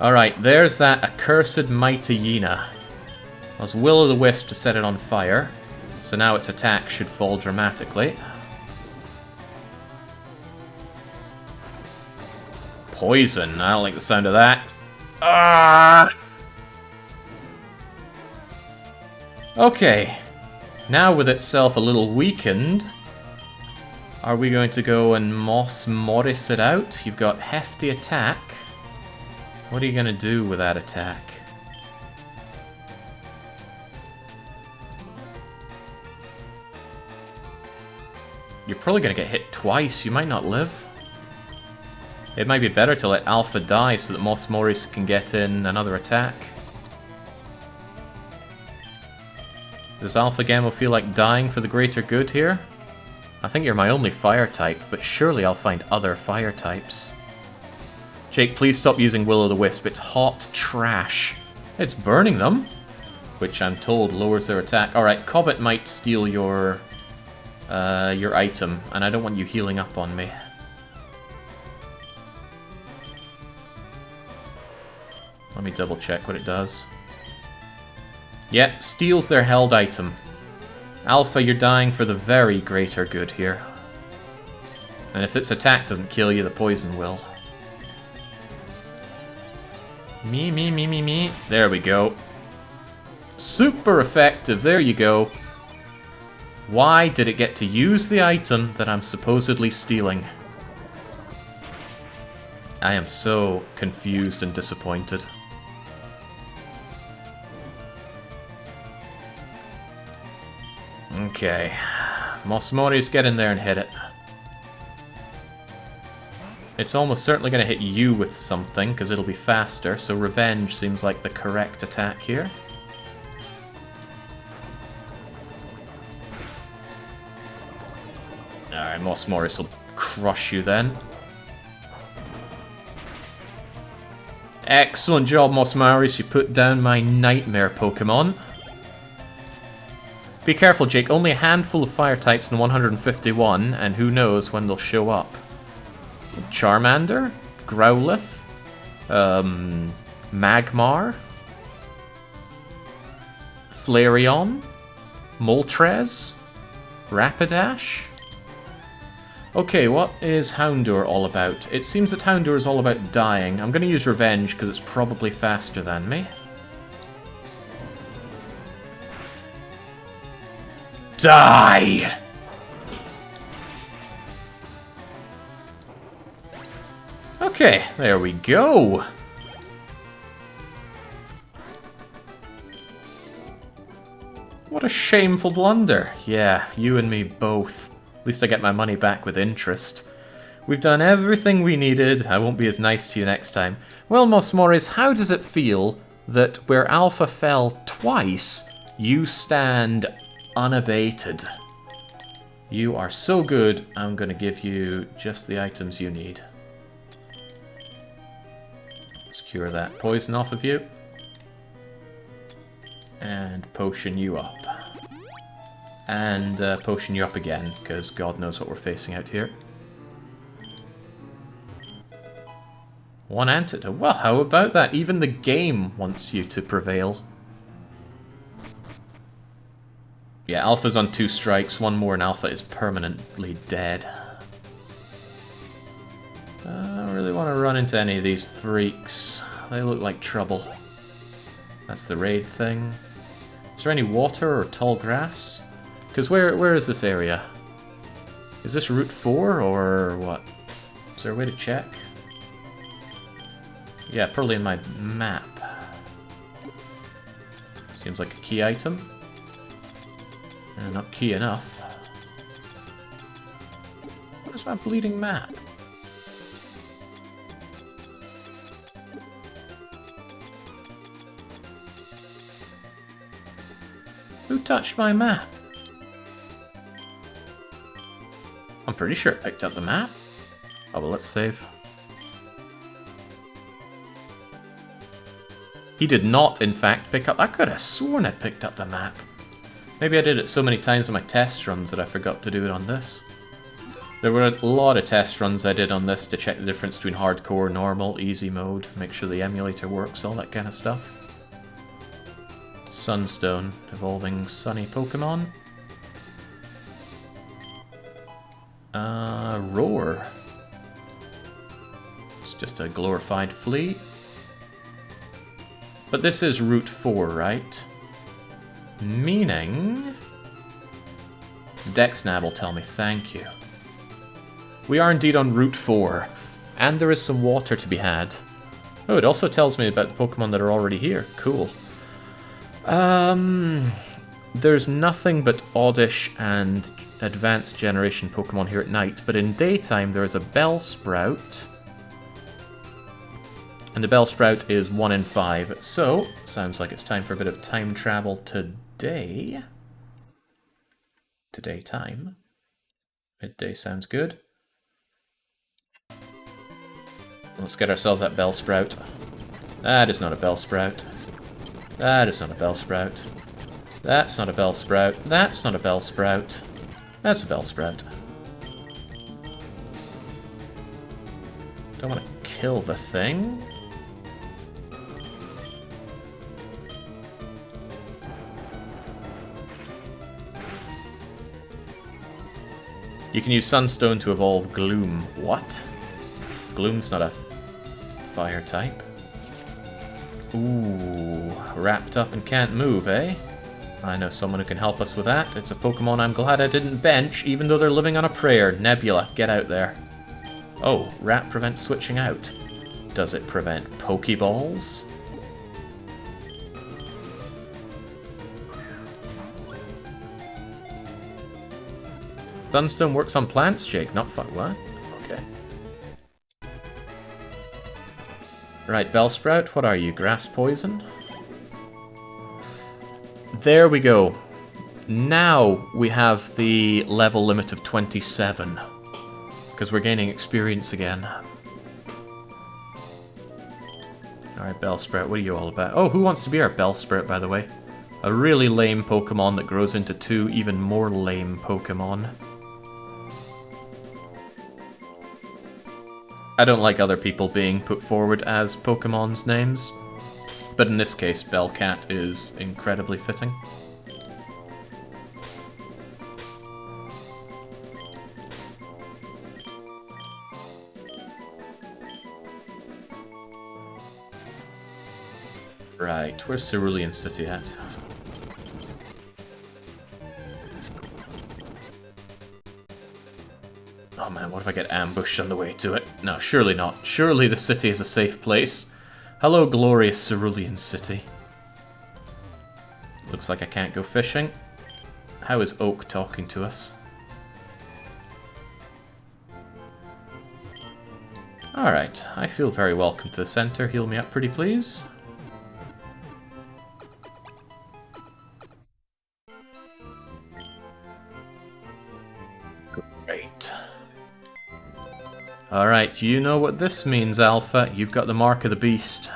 Alright, there's that accursed mighty hyena. I was will-o'-the-wisp to set it on fire, so now its attack should fall dramatically. Poison, I don't like the sound of that. Ah! Okay, now with itself a little weakened, are we going to go and Moss Morris it out? You've got hefty attack. What are you going to do with that attack? You're probably going to get hit twice, you might not live. It might be better to let Alpha die so that Moss Morris can get in another attack. Does Alpha Gamma feel like dying for the greater good here? I think you're my only fire type, but surely I'll find other fire types. Jake, please stop using Will-o'-the-Wisp. It's hot trash. It's burning them, which I'm told lowers their attack. Alright, Cobbett might steal your item, and I don't want you healing up on me. Let me double check what it does. Yep, steals their held item. Alpha, you're dying for the very greater good here. And if its attack doesn't kill you, the poison will. Me. There we go. Super effective, there you go. Why did it get to use the item that I'm supposedly stealing? I am so confused and disappointed. Okay. Moss Morris, get in there and hit it. It's almost certainly going to hit you with something, because it'll be faster, so Revenge seems like the correct attack here. Alright, Moss Morris will crush you then. Excellent job, Moss Morris, you put down my nightmare Pokemon. Be careful, Jake, only a handful of fire types in 151, and who knows when they'll show up. Charmander, Growlithe, Magmar, Flareon, Moltres, Rapidash. Okay, what is Houndour all about? It seems that Houndour is all about dying. I'm going to use Revenge because it's probably faster than me. Die! Okay, there we go. What a shameful blunder. Yeah, you and me both. At least I get my money back with interest. We've done everything we needed. I won't be as nice to you next time. Well, Moss Morris, how does it feel that where Alpha fell twice, you stand unabated? You are so good, I'm going to give you just the items you need. Let's cure that poison off of you. And potion you up. And potion you up again, because God knows what we're facing out here. One antidote. Well, how about that? Even the game wants you to prevail. Yeah, Alpha's on 2 strikes. One more and Alpha is permanently dead. I don't really want to run into any of these freaks. They look like trouble. That's the raid thing. Is there any water or tall grass? Because where is this area? Is this Route 4 or what? Is there a way to check? Yeah, probably in my map. Seems like a key item. Not key enough. What is my bleeding map? Who touched my map? I'm pretty sure it picked up the map. Oh, well, let's save. He did not, in fact, pick up... I could have sworn it picked up the map. Maybe I did it so many times in my test runs that I forgot to do it on this. There were a lot of test runs I did on this to check the difference between hardcore, normal, easy mode, make sure the emulator works, all that kind of stuff. Sunstone, evolving sunny Pokemon. Roar. It's just a glorified flea. But this is Route 4, right? Meaning... Dexnab will tell me thank you. We are indeed on Route 4, and there is some water to be had. Oh, it also tells me about the Pokemon that are already here. Cool. There's nothing but Oddish and Advanced Generation Pokemon here at night, but in daytime there is a Bellsprout. And the Bellsprout is 1 in 5, so sounds like it's time for a bit of time travel today. Today time. Midday sounds good. Let's get ourselves that Bellsprout. That is not a Bellsprout. That is not a Bellsprout. That's not a Bellsprout. That's not a Bellsprout. That's a Bellsprout. Don't want to kill the thing. You can use Sunstone to evolve Gloom. What? Gloom's not a fire type. Ooh, wrapped up and can't move, eh? I know someone who can help us with that. It's a Pokemon I'm glad I didn't bench, even though they're living on a prayer. Nebula, get out there. Oh, Wrap prevents switching out. Does it prevent Pokeballs? Sunstone works on plants, Jake, not fuck what? Okay. Right, Bellsprout, what are you? Grass poison? There we go. Now we have the level limit of 27. Because we're gaining experience again. Alright, Bellsprout, what are you all about? Oh, who wants to be our Bellsprout, by the way? A really lame Pokemon that grows into 2 even more lame Pokemon. I don't like other people being put forward as Pokemon's names, but in this case, Bellcat is incredibly fitting. Right, where's Cerulean City at? Oh man, what if I get ambushed on the way to it? No, surely not. Surely the city is a safe place. Hello, glorious Cerulean City. Looks like I can't go fishing. How is Oak talking to us? Alright, I feel very welcome to the center. Heal me up pretty please. Great. Alright, you know what this means, Alpha. You've got the mark of the beast.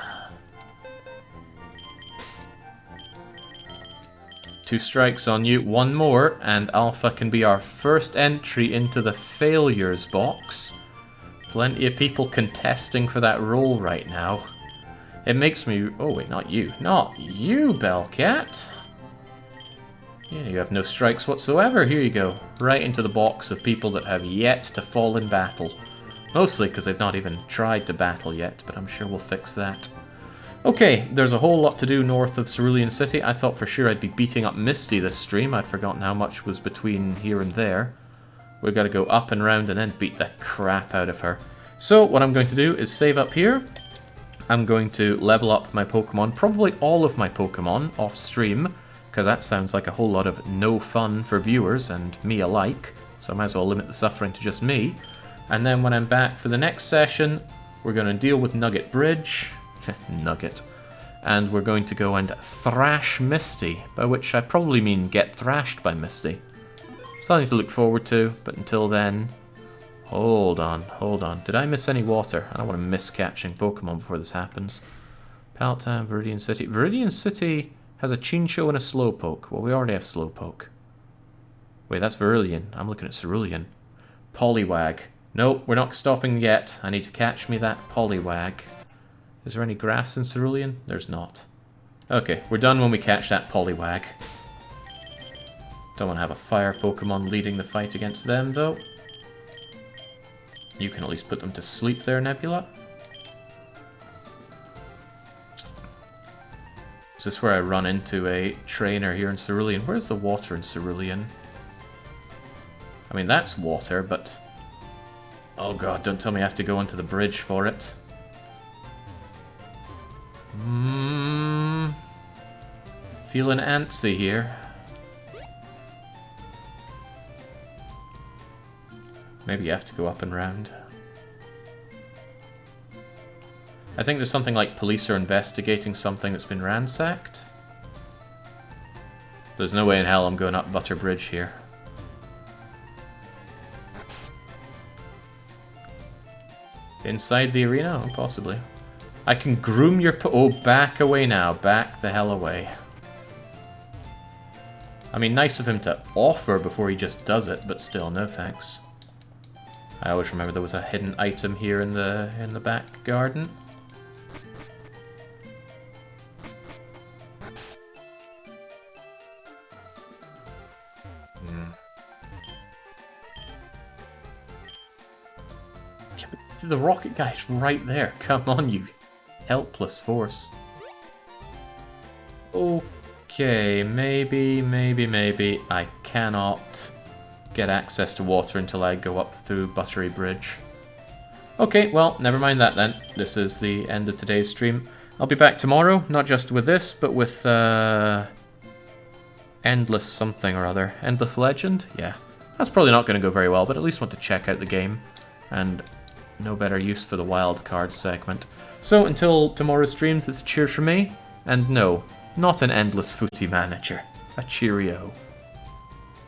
2 strikes on you, 1 more, and Alpha can be our first entry into the failures box. Plenty of people contesting for that role right now. It makes me... Oh wait, not you. Not you, Bellcat. Yeah, you have no strikes whatsoever. Here you go. Right into the box of people that have yet to fall in battle. Mostly because they've not even tried to battle yet, but I'm sure we'll fix that. Okay, there's a whole lot to do north of Cerulean City. I thought for sure I'd be beating up Misty this stream. I'd forgotten how much was between here and there. We've got to go up and round and then beat the crap out of her. So what I'm going to do is save up here. I'm going to level up my Pokemon, probably all of my Pokemon off stream, because that sounds like a whole lot of no fun for viewers and me alike. So I might as well limit the suffering to just me. And then when I'm back for the next session, we're going to deal with Nugget Bridge. Nugget. And we're going to go and thrash Misty, by which I probably mean get thrashed by Misty. Something to look forward to, but until then... Hold on, hold on. Did I miss any water? I don't want to miss catching Pokemon before this happens. Paltown, Viridian City. Viridian City has a Chinchou and a Slowpoke. Well, we already have Slowpoke. Wait, that's Cerulean. I'm looking at Cerulean. Poliwag. Nope, we're not stopping yet. I need to catch me that Poliwag. Is there any grass in Cerulean? There's not. Okay, we're done when we catch that Poliwag. Don't want to have a fire Pokemon leading the fight against them, though. You can at least put them to sleep there, Nebula. Is this where I run into a trainer here in Cerulean? Where's the water in Cerulean? I mean, that's water, but... Oh god, don't tell me I have to go onto the bridge for it. Feeling antsy here. Maybe you have to go up and round. I think there's something like police are investigating something that's been ransacked. There's no way in hell I'm going up Butter Bridge here. Inside the arena? Oh, possibly. I can groom your oh, back away now. Back the hell away. I mean, nice of him to offer before he just does it, but still, no thanks. I always remember there was a hidden item here in the back garden. Yeah, but the rocket guy's right there. Come on, you helpless force. Okay, maybe I cannot get access to water until I go up through Buttery Bridge. Okay, well, never mind that then. This is the end of today's stream. I'll be back tomorrow, not just with this, but with Endless something or other. Endless Legend? Yeah. That's probably not going to go very well, but at least want to check out the game. And no better use for the wild card segment. So, until tomorrow's streams, it's a cheers from me. And no, not an Endless Footy Manager. A cheerio.